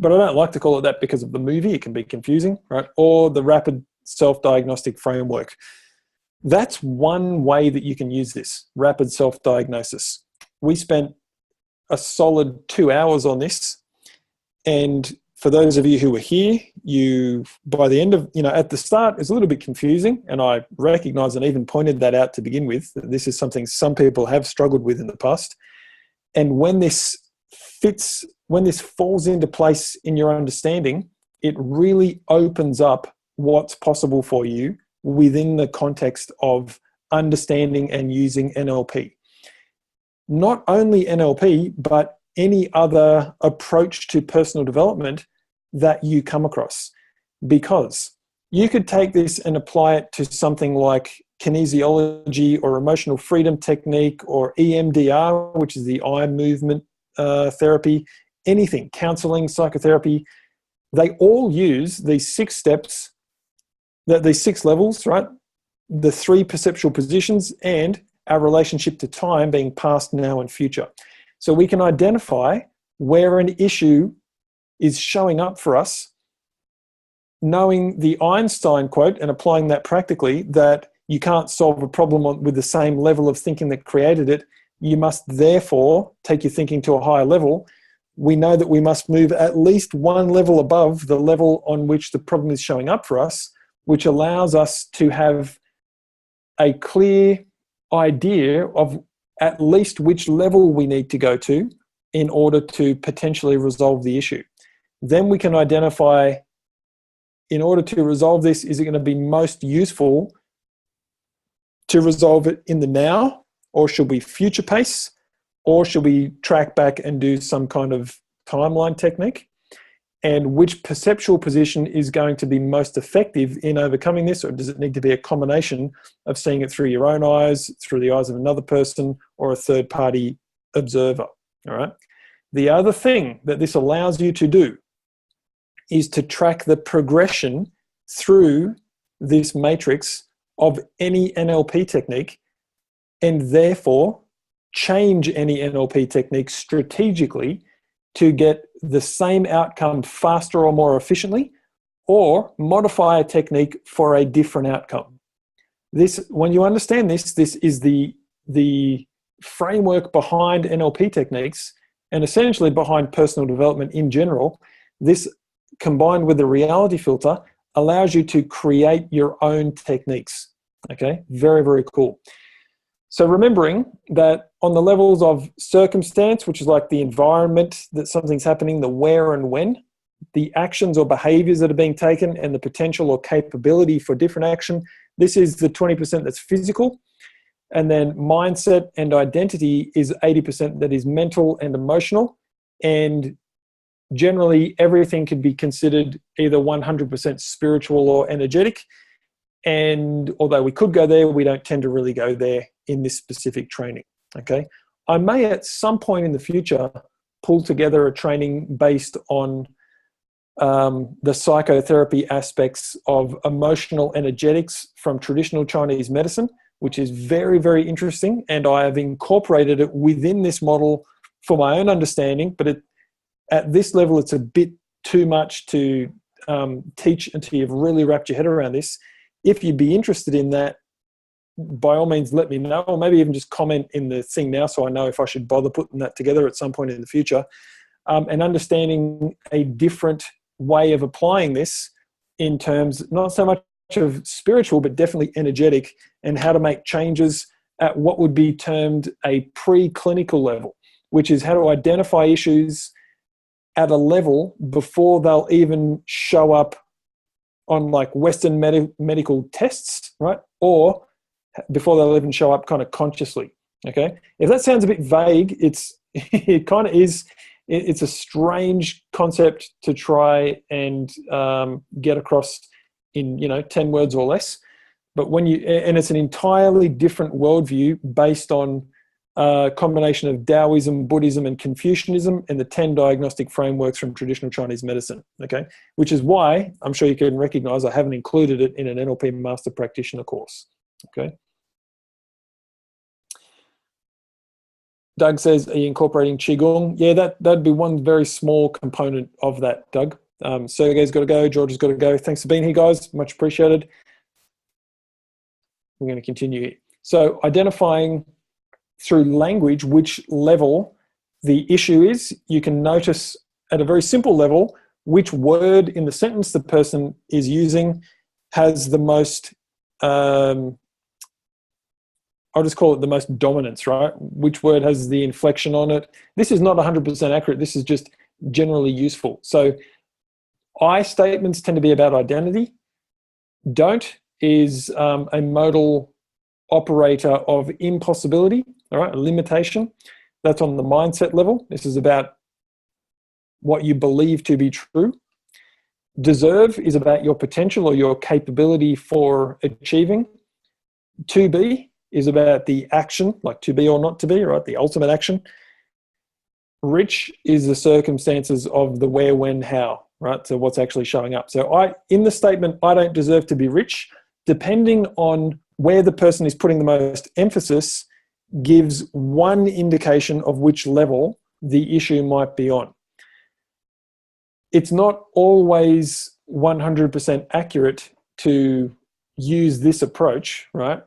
I don't like to call it that because of the movie, it can be confusing, right? Or the rapid self-diagnostic framework. That's one way that you can use this, rapid self-diagnosis. We spent a solid 2 hours on this. And for those of you who were here, by the end of, at the start, it's a little bit confusing. And I recognize and even pointed that out to begin with. That this is something some people have struggled with in the past. And when this falls into place in your understanding, it really opens up what's possible for you within the context of understanding and using NLP. not only NLP, but any other approach to personal development that you come across. Because you could take this and apply it to something like kinesiology or emotional freedom technique or EMDR, which is the eye movement therapy, anything, counseling, psychotherapy. They all use these 6 steps, these 6 levels, right? The 3 perceptual positions and our relationship to time being past, now, and future. So we can identify where an issue is showing up for us, knowing the Einstein quote and applying that practically, that you can't solve a problem with the same level of thinking that created it. You must therefore take your thinking to a higher level. We know that we must move at least 1 level above the level on which the problem is showing up for us, which allows us to have a clear idea of at least which level we need to go to in order to potentially resolve the issue. Then we can identify, in order to resolve this, is it going to be most useful to resolve it in the now, or should we future pace, or should we track back and do some kind of timeline technique? And which perceptual position is going to be most effective in overcoming this, or does it need to be a combination of seeing it through your own eyes, through the eyes of another person, or a third-party observer? All right. The other thing that this allows you to do is to track the progression through this matrix of any NLP technique, and therefore change any NLP technique strategically to get the same outcome faster or more efficiently, or modify a technique for a different outcome. This, when you understand this, this is the framework behind NLP techniques and essentially behind personal development in general. This, combined with the reality filter, allows you to create your own techniques. Okay, very, very cool. So remembering that on the levels of circumstance, which is like the environment that something's happening, the where and when, the actions or behaviors that are being taken, and the potential or capability for different action, this is the 20% that's physical. And then mindset and identity is 80% that is mental and emotional. And generally everything can be considered either 100% spiritual or energetic. And although we could go there, we don't tend to really go there in this specific training. Okay, I may at some point in the future pull together a training based on the psychotherapy aspects of emotional energetics from traditional Chinese medicine, which is very, very interesting. And I have incorporated it within this model for my own understanding, but at this level, it's a bit too much to teach until you've really wrapped your head around this. If you'd be interested in that, by all means, let me know, or maybe even just comment in the thing now so I know if I should bother putting that together at some point in the future. And understanding a different way of applying this in terms, not so much of spiritual, but definitely energetic, and how to make changes at what would be termed a pre-clinical level, which is how to identify issues at a level before they'll even show up on like Western medical tests, right? Or before they'll even show up kind of consciously. Okay. If that sounds a bit vague, it kind of is. It's a strange concept to try and get across in 10 words or less. But and it's an entirely different worldview based on a combination of Taoism, Buddhism, and Confucianism, and the 10 diagnostic frameworks from traditional Chinese medicine. Okay, which is why I'm sure you can recognize I haven't included it in an NLP Master Practitioner course. Okay. Doug says, are you incorporating Qigong? Yeah, that'd be one very small component of that, Doug. Sergey's got to go. George has got to go. Thanks for being here, guys. Much appreciated. We're going to continue here. So identifying through language which level the issue is, you can notice at a very simple level which word in the sentence the person is using has the most, I'll just call it the most dominance, right? Which word has the inflection on it. This is not 100% accurate. This is just generally useful. So I statements tend to be about identity. Don't is a modal operator of impossibility, all right, a limitation. That's on the mindset level. This is about what you believe to be true. Deserve is about your potential or your capability for achieving. To be is about the action, like to be or not to be, right? The ultimate action. Rich is the circumstances of the where, when, how, right? So what's actually showing up. So in the statement, I don't deserve to be rich, depending on where the person is putting the most emphasis, gives one indication of which level the issue might be on. It's not always 100% accurate to use this approach, right?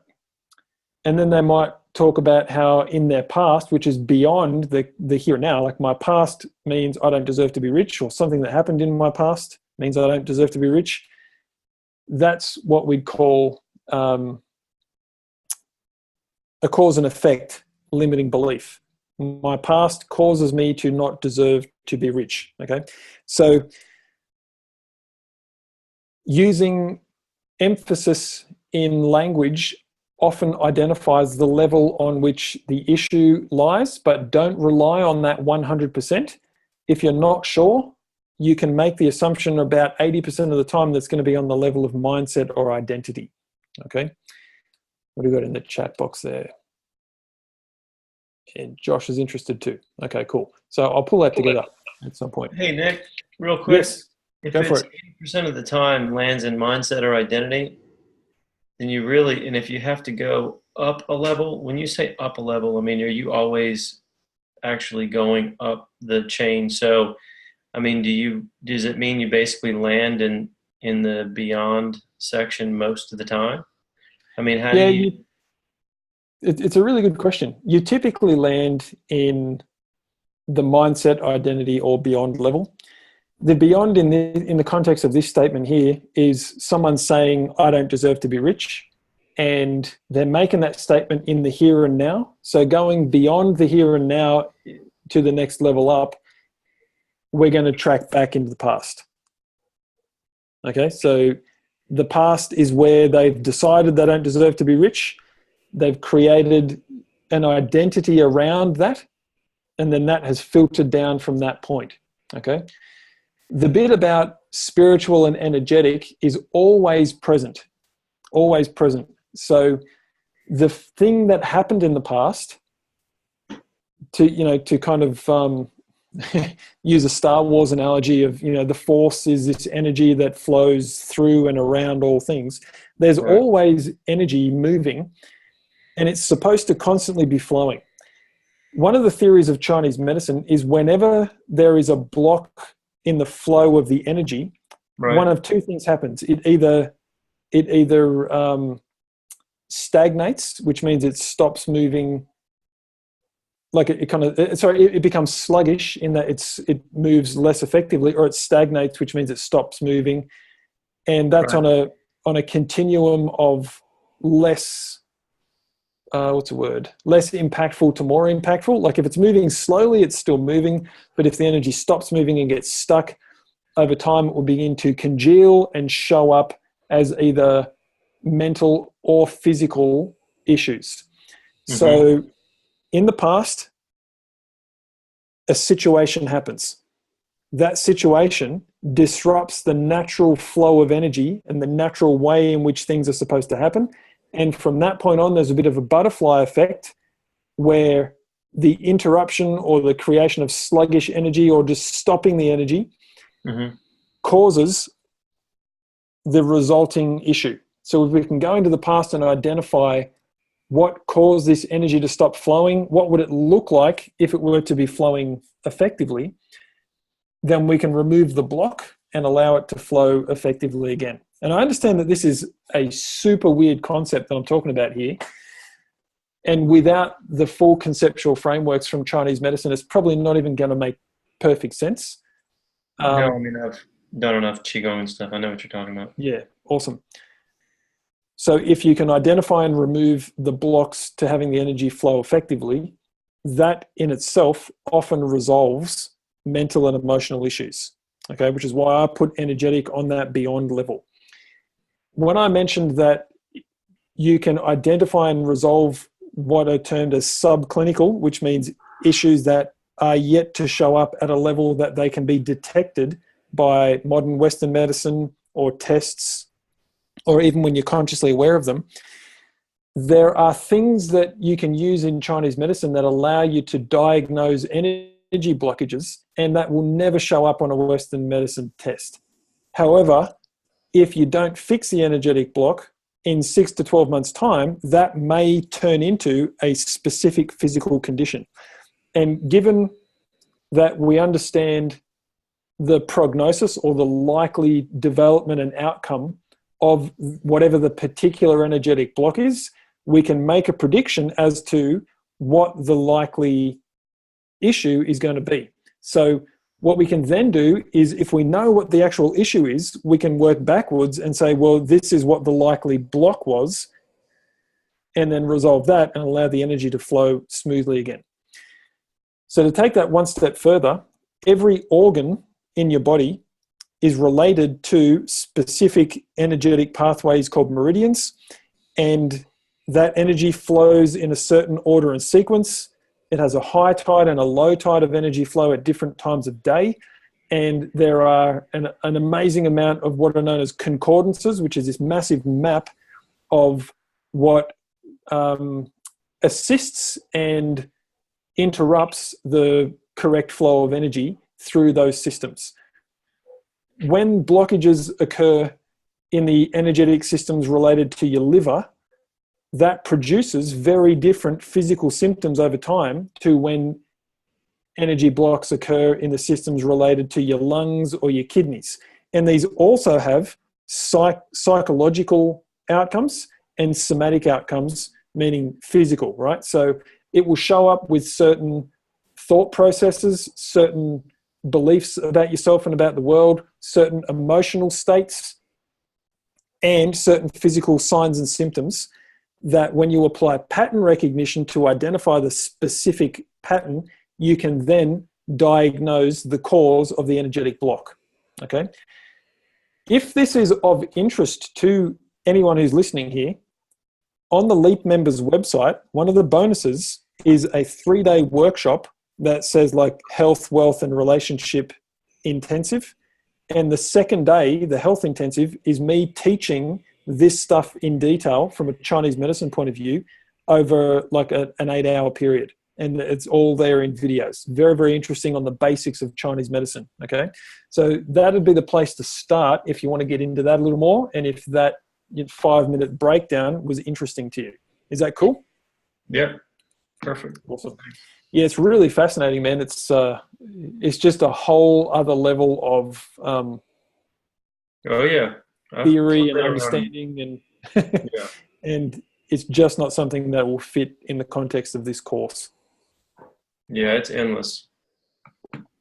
And then they might talk about how in their past, which is beyond the here and now, like my past means I don't deserve to be rich, or something that happened in my past means I don't deserve to be rich. That's what we'd call a cause and effect limiting belief. My past causes me to not deserve to be rich, okay? So using emphasis in language often identifies the level on which the issue lies, but don't rely on that 100%. If you're not sure, you can make the assumption about 80% of the time that's going to be on the level of mindset or identity, okay? What do we got in the chat box there? And Josh is interested too. Okay, cool. So I'll pull that together at some point. Hey, Nick, real quick. Yes, if go for it's 80% of the time lands in mindset or identity, then you really, and if you have to go up a level, when you say up a level, I mean, are you always actually going up the chain? So, I mean, does it mean you basically land in the beyond section most of the time? I mean, how do you... It's a really good question. You typically land in the mindset, identity, or beyond level. The beyond in the context of this statement here is someone saying, I don't deserve to be rich. And they're making that statement in the here and now. So going beyond the here and now to the next level up, we're going to track back into the past. Okay, so the past is where they've decided they don't deserve to be rich. They've created an identity around that, and then that has filtered down from that point, okay? The bit about spiritual and energetic is always present, always present. So the thing that happened in the past, to kind of use a Star Wars analogy of, the force is this energy that flows through and around all things. There's always energy moving, and it's supposed to constantly be flowing. One of the theories of Chinese medicine is whenever there is a block in the flow of the energy, one of two things happens. It either stagnates, which means it stops moving, like it becomes sluggish in that it moves less effectively, or it stagnates, which means it stops moving, and that's on a continuum of less less impactful to more impactful. Like if it's moving slowly, it's still moving, but if the energy stops moving and gets stuck, over time it will begin to congeal and show up as either mental or physical issues. Mm-hmm. So in the past, a situation happens. That situation disrupts the natural flow of energy and the natural way in which things are supposed to happen. And from that point on, there's a bit of a butterfly effect where the interruption or the creation of sluggish energy or just stopping the energy causes the resulting issue. So if we can go into the past and identify what caused this energy to stop flowing, what would it look like if it were to be flowing effectively, then we can remove the block and allow it to flow effectively again. And I understand that this is a super weird concept that I'm talking about here. And without the full conceptual frameworks from Chinese medicine, it's probably not even going to make perfect sense. No, I mean, I've done enough Qigong and stuff. I know what you're talking about. Yeah, awesome. So if you can identify and remove the blocks to having the energy flow effectively, that in itself often resolves mental and emotional issues, okay, which is why I put energetic on that beyond level. When I mentioned that you can identify and resolve what are termed as subclinical, which means issues that are yet to show up at a level that they can be detected by modern Western medicine or tests, or even when you're consciously aware of them. There are things that you can use in Chinese medicine that allow you to diagnose energy blockages, and that will never show up on a Western medicine test. However, if you don't fix the energetic block, in 6 to 12 months' time, that may turn into a specific physical condition. And given that we understand the prognosis or the likely development and outcome of whatever the particular energetic block is, we can make a prediction as to what the likely issue is going to be. So what we can then do is, if we know what the actual issue is, we can work backwards and say, well, this is what the likely block was, and then resolve that and allow the energy to flow smoothly again. So to take that one step further, every organ in your body is related to specific energetic pathways called meridians, and that energy flows in a certain order and sequence. It has a high tide and a low tide of energy flow at different times of day. And there are an amazing amount of what are known as concordances, which is this massive map of what assists and interrupts the correct flow of energy through those systems. When blockages occur in the energetic systems related to your liver, that produces very different physical symptoms over time to when energy blocks occur in the systems related to your lungs or your kidneys. And these also have psychological outcomes and somatic outcomes, meaning physical, right? So it will show up with certain thought processes, certain beliefs about yourself and about the world, certain emotional states, and certain physical signs and symptoms that when you apply pattern recognition to identify the specific pattern, you can then diagnose the cause of the energetic block, okay? If this is of interest to anyone who's listening here, on the LEAP members website, one of the bonuses is a 3-day workshop that says like health, wealth, and relationship intensive. And the second day, the health intensive, is me teaching this stuff in detail from a Chinese medicine point of view over like an 8-hour period. And it's all there in videos. Very, very interesting on the basics of Chinese medicine, okay? So that'd be the place to start if you want to get into that a little more, and if that 5-minute breakdown was interesting to you. Is that cool? Yeah, perfect. Awesome. Yeah, it's really fascinating, man. It's just a whole other level of theory and understanding, and and it's just not something that will fit in the context of this course. Yeah, it's endless.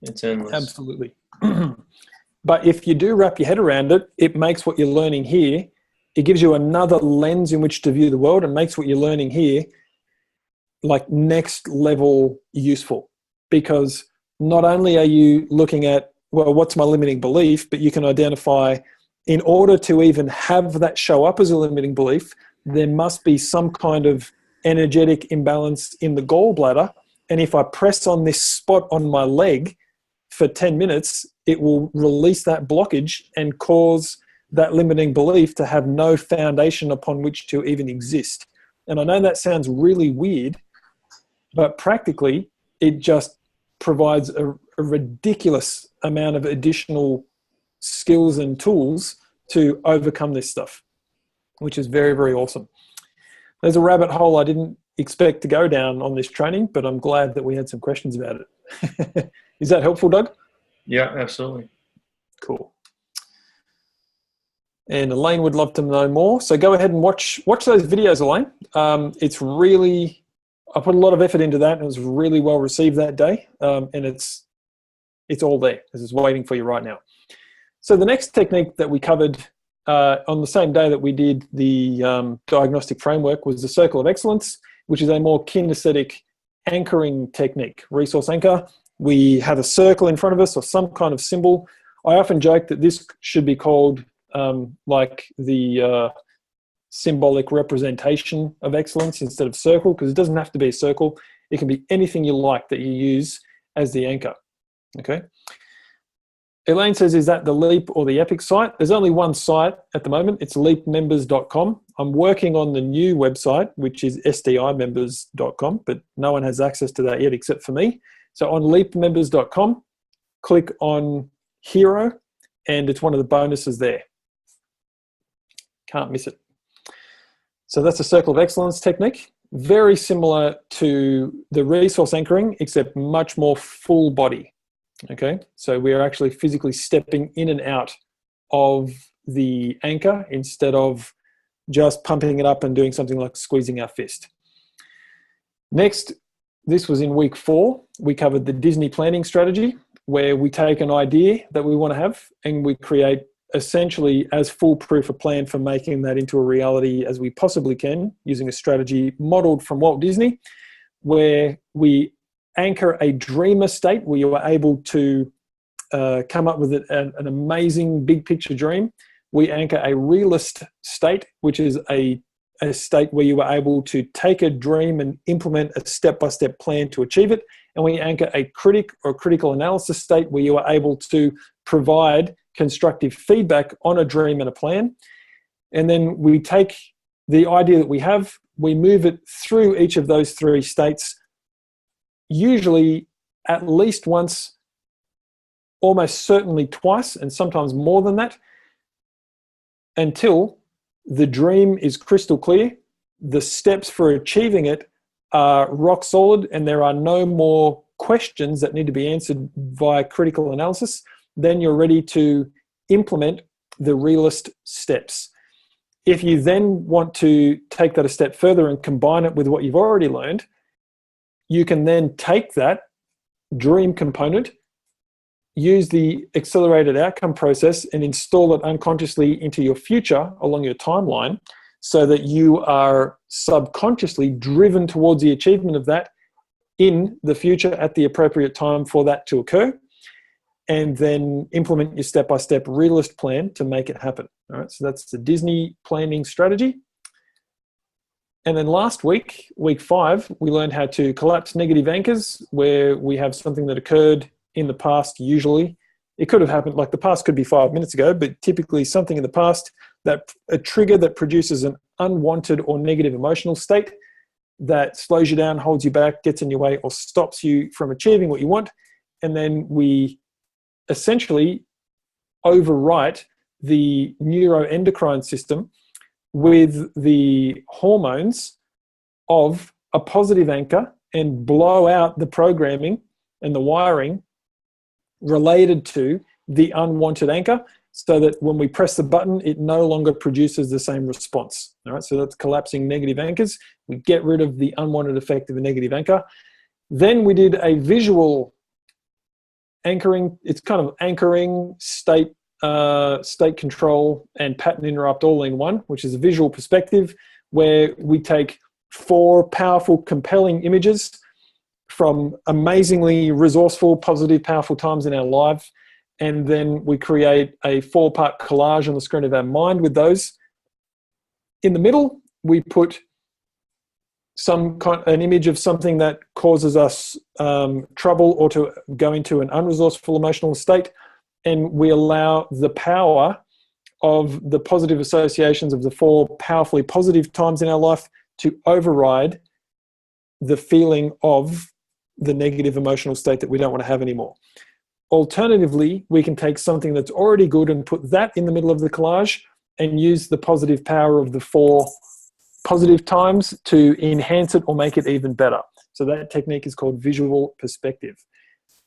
It's endless. Absolutely. But if you do wrap your head around it, it makes what you're learning here, it gives you another lens in which to view the world, and makes what you're learning here like next level useful. Because not only are you looking at, well, what's my limiting belief, but you can identify, in order to even have that show up as a limiting belief, there must be some kind of energetic imbalance in the gallbladder. And if I press on this spot on my leg for 10 minutes, it will release that blockage and cause that limiting belief to have no foundation upon which to even exist. And I know that sounds really weird, but practically it just provides a ridiculous amount of additional skills and tools to overcome this stuff, which is very, very awesome. There's a rabbit hole I didn't expect to go down on this training, but I'm glad that we had some questions about it. Is that helpful, Doug? Yeah, absolutely. Cool. And Elaine would love to know more. So go ahead and watch those videos, Elaine. It's really, I put a lot of effort into that, and it was really well received that day. And it's all there. It's waiting for you right now. So the next technique that we covered on the same day that we did the diagnostic framework was the Circle of Excellence, which is a more kinesthetic anchoring technique. Resource anchor. We have a circle in front of us or some kind of symbol. I often joke that this should be called like the symbolic representation of excellence instead of circle, because it doesn't have to be a circle. It can be anything you like that you use as the anchor. Okay. Elaine says, is that the Leap or the Epic site? There's only one site at the moment. It's leapmembers.com. I'm working on the new website, which is sdimembers.com, but no one has access to that yet except for me. So on leapmembers.com, click on Hero, and it's one of the bonuses there. Can't miss it. So that's a circle of excellence technique. Very similar to the resource anchoring, except much more full body. Okay, so we're actually physically stepping in and out of the anchor instead of just pumping it up and doing something like squeezing our fist. Next, this was in week 4. We covered the Disney planning strategy, where we take an idea that we want to have and we create essentially as foolproof a plan for making that into a reality as we possibly can, using a strategy modeled from Walt Disney, where we anchor a dreamer state where you are able to come up with an amazing big picture dream. We anchor a realist state, which is a state where you are able to take a dream and implement a step-by-step plan to achieve it. And we anchor a critic or critical analysis state where you are able to provide constructive feedback on a dream and a plan. And then we take the idea that we have, we move it through each of those 3 states, usually at least once, almost certainly twice, and sometimes more than that, until the dream is crystal clear, the steps for achieving it are rock solid, and there are no more questions that need to be answered via critical analysis. Then you're ready to implement the realist steps. If you then want to take that a step further and combine it with what you've already learned, you can then take that dream component, use the accelerated outcome process, and install it unconsciously into your future along your timeline, so that you are subconsciously driven towards the achievement of that in the future at the appropriate time for that to occur, and then implement your step-by-step realist plan to make it happen. All right, so that's the Disney planning strategy. And then last week, week 5, we learned how to collapse negative anchors, where we have something that occurred in the past. Usually it could have happened, like the past could be 5 minutes ago, but typically something in the past, that a trigger that produces an unwanted or negative emotional state that slows you down, holds you back, gets in your way, or stops you from achieving what you want. And then we essentially overwrite the neuroendocrine system with the hormones of a positive anchor and blow out the programming and the wiring related to the unwanted anchor, so that when we press the button, it no longer produces the same response. All right, so that's collapsing negative anchors. We get rid of the unwanted effect of a negative anchor. Then we did a visual anchoring. It's kind of anchoring, state control, and pattern interrupt all in one, which is a visual perspective where we take 4 powerful, compelling images from amazingly resourceful, positive, powerful times in our life, and then we create a 4-part collage on the screen of our mind with those. In the middle, we put an image of something that causes us trouble or to go into an unresourceful emotional state, and we allow the power of the positive associations of the 4 powerfully positive times in our life to override the feeling of the negative emotional state that we don't want to have anymore. Alternatively, we can take something that's already good and put that in the middle of the collage and use the positive power of the 4 positive times to enhance it or make it even better. So that technique is called visual perspective.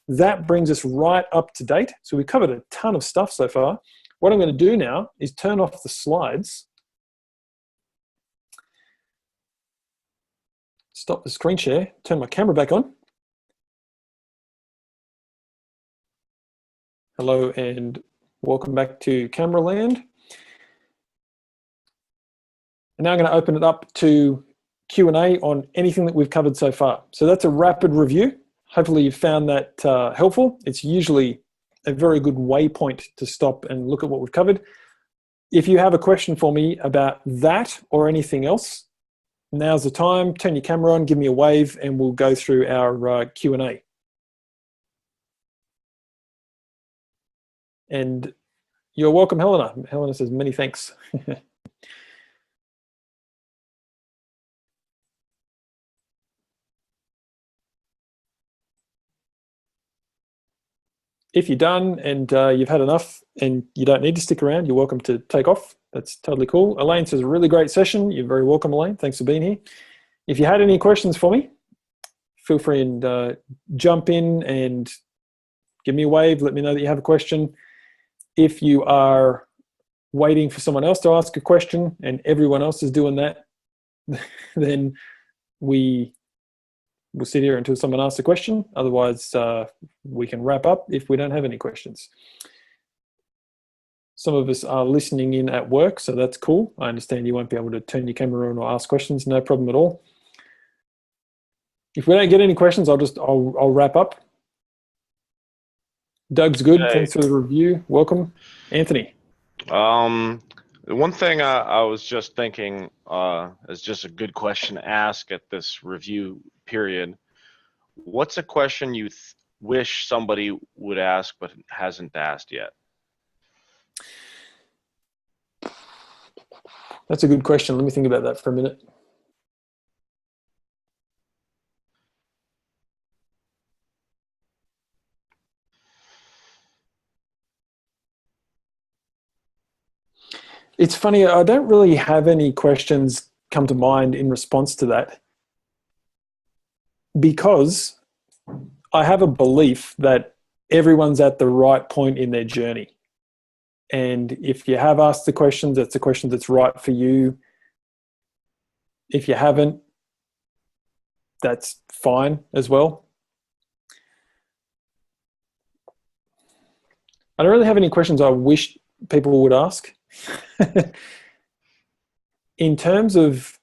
That brings us right up to date. So we covered a ton of stuff so far. What I'm going to do now is turn off the slides, stop the screen share, turn my camera back on. Hello and welcome back to Camera Land. And now I'm going to open it up to Q&A on anything that we've covered so far. So that's a rapid review. Hopefully you found that helpful. It's usually a very good waypoint to stop and look at what we've covered. If you have a question for me about that or anything else, now's the time. Turn your camera on, give me a wave, and we'll go through our Q&A. And you're welcome, Helena. Helena says many thanks. If you're done and you've had enough and you don't need to stick around, you're welcome to take off. That's totally cool. Elaine says, a really great session. You're very welcome, Elaine. Thanks for being here. If you had any questions for me, feel free and jump in and give me a wave. Let me know that you have a question. If you are waiting for someone else to ask a question and everyone else is doing that, then we'll sit here until someone asks a question. Otherwise, we can wrap up if we don't have any questions. Some of us are listening in at work, so that's cool. I understand you won't be able to turn your camera on or ask questions. No problem at all. If we don't get any questions, I'll wrap up. Doug's good. Hey. Thanks for the review. Welcome. Anthony. One thing I was just thinking is just a good question to ask at this review period. What's a question you wish somebody would ask but hasn't asked yet? That's a good question. Let me think about that for a minute. It's funny, I don't really have any questions come to mind in response to that, because I have a belief that everyone's at the right point in their journey. And if you have asked the questions, that's a question that's right for you. If you haven't, that's fine as well. I don't really have any questions I wish people would ask. In terms of,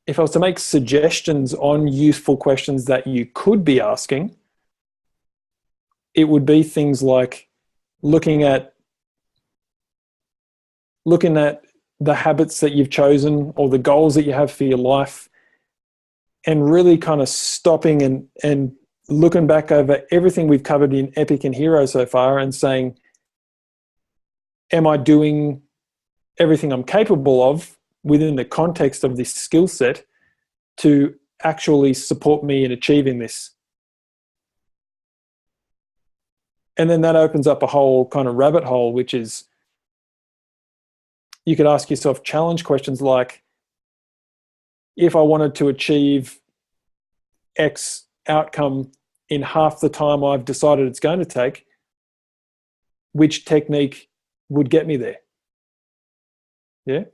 if I was to make suggestions on useful questions that you could be asking, it would be things like looking at the habits that you've chosen or the goals that you have for your life, and really kind of stopping and looking back over everything we've covered in Epic and Hero so far and saying, am I doing everything I'm capable of within the context of this skill set to actually support me in achieving this? And then that opens up a whole kind of rabbit hole, which is, you could ask yourself challenge questions like, if I wanted to achieve X outcome in half the time I've decided it's going to take, which technique would get me there? Yeah,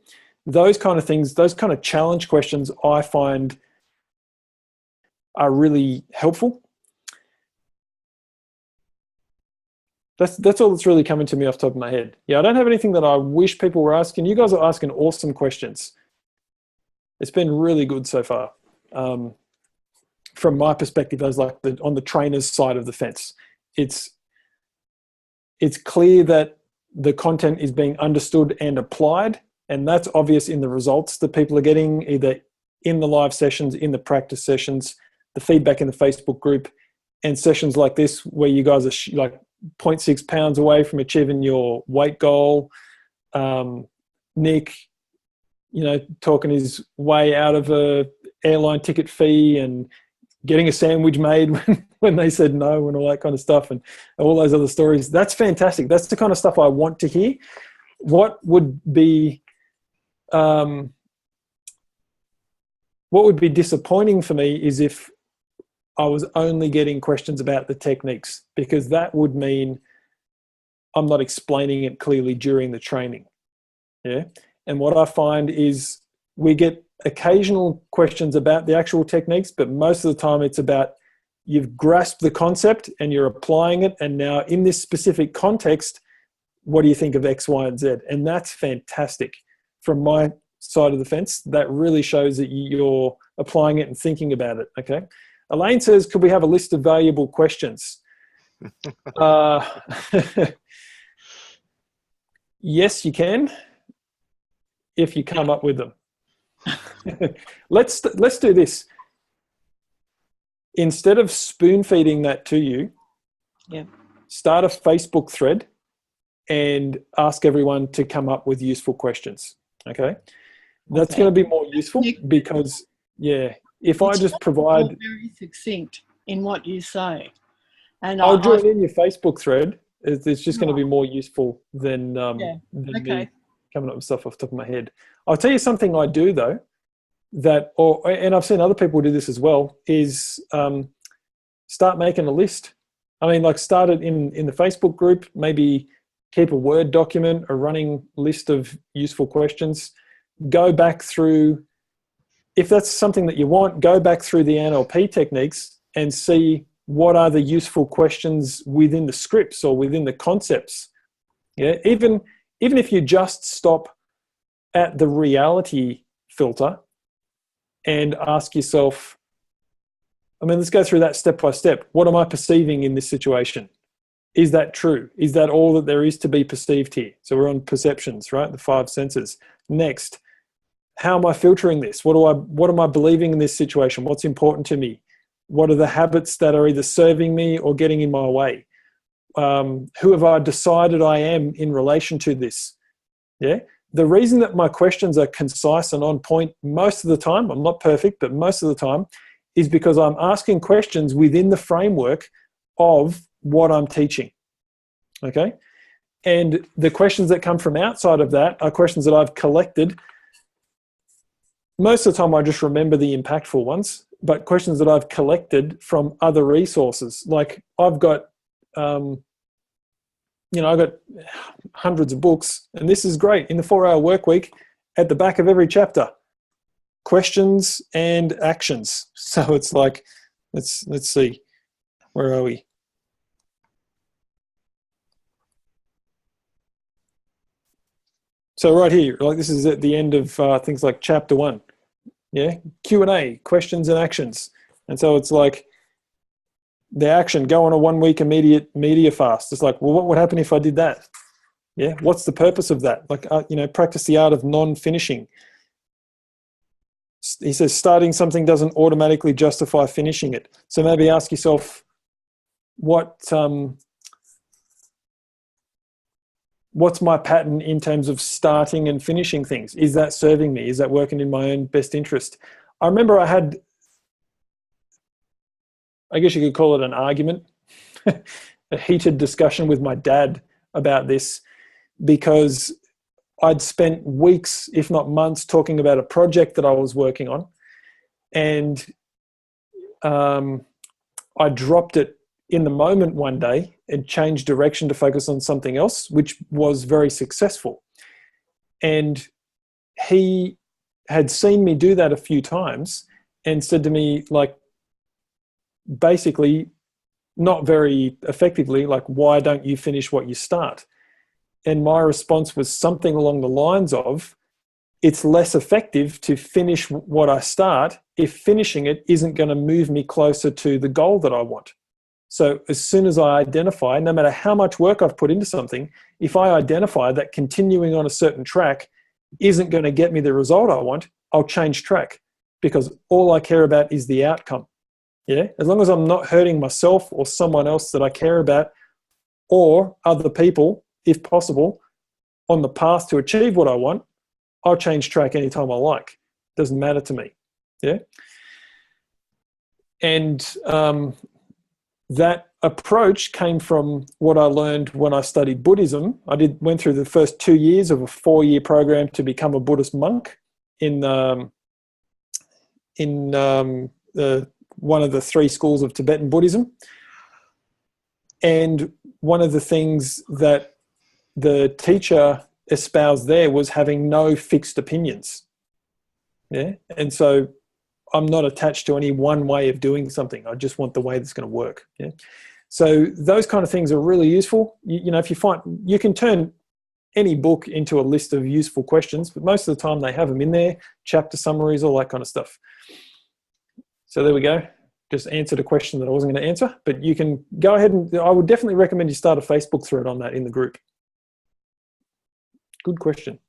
those kind of things, those kind of challenge questions I find are really helpful. That's all that's really coming to me off the top of my head. Yeah, I don't have anything that I wish people were asking. You guys are asking awesome questions. It's been really good so far. From my perspective, as like on the trainer's side of the fence, it's clear that the content is being understood and applied, and that's obvious in the results that people are getting, either in the live sessions, in the practice sessions, the feedback in the Facebook group, and sessions like this where you guys are like 0.6 pounds away from achieving your weight goal. Nick, talking his way out of a airline ticket fee and getting a sandwich made when they said no and all that kind of stuff, and all those other stories. That's fantastic. That's the kind of stuff I want to hear. What would be disappointing for me is if I was only getting questions about the techniques, because that would mean I'm not explaining it clearly during the training. Yeah. And what I find is we get occasional questions about the actual techniques, but most of the time it's about you've grasped the concept and you're applying it. And now in this specific context, what do you think of X, Y, and Z? And that's fantastic. From my side of the fence, that really shows that you're applying it and thinking about it. Okay. Elaine says, could we have a list of valuable questions? Yes, you can. if you come up with them. Let's do this. Instead of spoon feeding that to you, start a Facebook thread and ask everyone to come up with useful questions. Okay, that's going to be more useful because if I just provide very succinct in what you say, and I'll join in your Facebook thread. It's just going to be more useful than me coming up with stuff off the top of my head. I'll tell you something I do though, and I've seen other people do this as well, is start making a list. I mean, like start it in the Facebook group, maybe keep a Word document, a running list of useful questions. Go back through, if that's something that you want, go back through the NLP techniques and see what are the useful questions within the scripts or within the concepts. Yeah, even if you just stop at the reality filter and ask yourself, I mean, let's go through that step by step. What am I perceiving in this situation? Is that true? Is that all that there is to be perceived here? So we're on perceptions, right? The 5 senses. Next, how am I filtering this? What am I believing in this situation? What's important to me? What are the habits that are either serving me or getting in my way? Who have I decided I am in relation to this? Yeah. The reason that my questions are concise and on point most of the time, I'm not perfect, but most of the time, is because I'm asking questions within the framework of what I'm teaching. Okay. And the questions that come from outside of that are questions that I've collected. Most of the time, I just remember the impactful ones, but questions that I've collected from other resources. Like I've got, I've got hundreds of books, and this is great. In the 4-hour work week, at the back of every chapter, questions and actions. So it's like, let's see, where are we? So right here, like this is at the end of things like chapter 1. Yeah, Q&A, questions and actions. And so it's like the action, go on a 1-week immediate media fast. It's like, well, what would happen if I did that? Yeah, what's the purpose of that? Like, practice the art of non-finishing. He says starting something doesn't automatically justify finishing it. So maybe ask yourself, what's my pattern in terms of starting and finishing things? Is that serving me? Is that working in my own best interest? I remember I had, I guess you could call it an argument, a heated discussion with my dad about this, because I'd spent weeks, if not months, talking about a project that I was working on, and I dropped it in the moment one day and changed direction to focus on something else, which was very successful. And he had seen me do that a few times and said to me, like, basically, not very effectively, like, why don't you finish what you start? And my response was something along the lines of, it's less effective to finish what I start if finishing it isn't going to move me closer to the goal that I want. So as soon as I identify, no matter how much work I've put into something, if I identify that continuing on a certain track isn't going to get me the result I want, I'll change track, because all I care about is the outcome. Yeah, as long as I'm not hurting myself or someone else that I care about, or other people, if possible, on the path to achieve what I want, I'll change track anytime I like. Doesn't matter to me. Yeah. And that approach came from what I learned when I studied Buddhism. I went through the first 2 years of a 4-year program to become a Buddhist monk in one of the 3 schools of Tibetan Buddhism. And one of the things that the teacher espoused there was having no fixed opinions. Yeah. And so I'm not attached to any one way of doing something. I just want the way that's going to work. Yeah. So those kind of things are really useful. If you find, you can turn any book into a list of useful questions, but most of the time they have them in there, chapter summaries, all that kind of stuff. So there we go. Just answered a question that I wasn't going to answer, but you can go ahead and I would definitely recommend you start a Facebook thread on that in the group. Good question.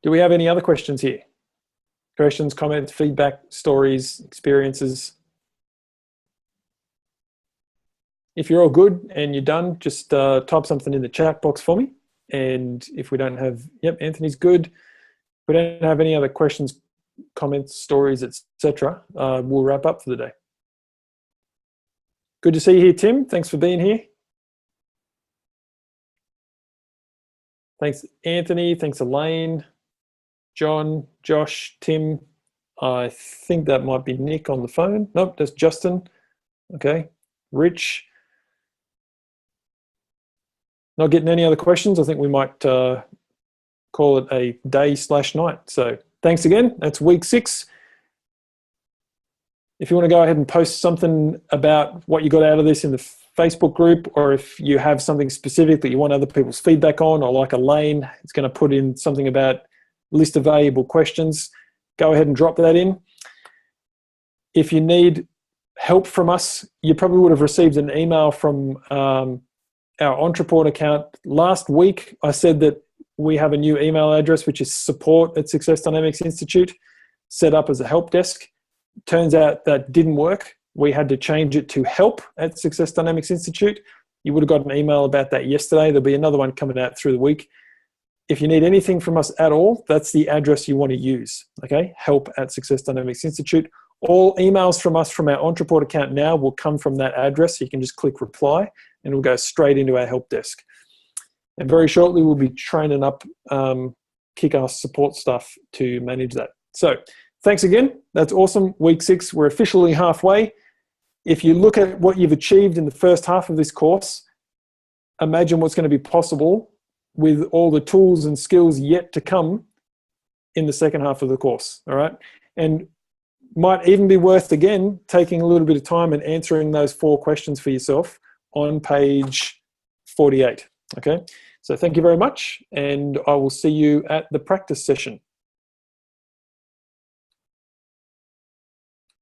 Do we have any other questions here? Questions, comments, feedback, stories, experiences? If you're all good and you're done, just type something in the chat box for me. And if we don't have, yep, Anthony's good. If we don't have any other questions, comments, stories, etc., we'll wrap up for the day. Good to see you here, Tim. Thanks for being here. Thanks, Anthony. Thanks, Elaine, John, Josh, Tim. I think that might be Nick on the phone. Nope, that's Justin. Okay, Rich. Not getting any other questions. I think we might call it a day/night. So thanks again. That's week 6. If you want to go ahead and post something about what you got out of this in the Facebook group, or if you have something specific that you want other people's feedback on, or like Elaine, it's going to put in something about list of valuable questions, go ahead and drop that in. If you need help from us, you probably would have received an email from our Ontraport account. Last week, I said that we have a new email address, which is support@Success Dynamics Institute, set up as a help desk. Turns out that didn't work. We had to change it to help@Success Dynamics Institute. You would have got an email about that yesterday. There'll be another one coming out through the week. If you need anything from us at all, that's the address you want to use, okay? help@Success Dynamics Institute. All emails from us from our Ontraport account now will come from that address. So you can just click reply and it'll go straight into our help desk. And very shortly, we'll be training up kick-ass support staff to manage that. So thanks again. That's awesome. Week 6, we're officially halfway. If you look at what you've achieved in the first half of this course, imagine what's going to be possible with all the tools and skills yet to come in the second half of the course, all right? And might even be worth, again, taking a little bit of time and answering those 4 questions for yourself on page 48, okay? So thank you very much, and I will see you at the practice session.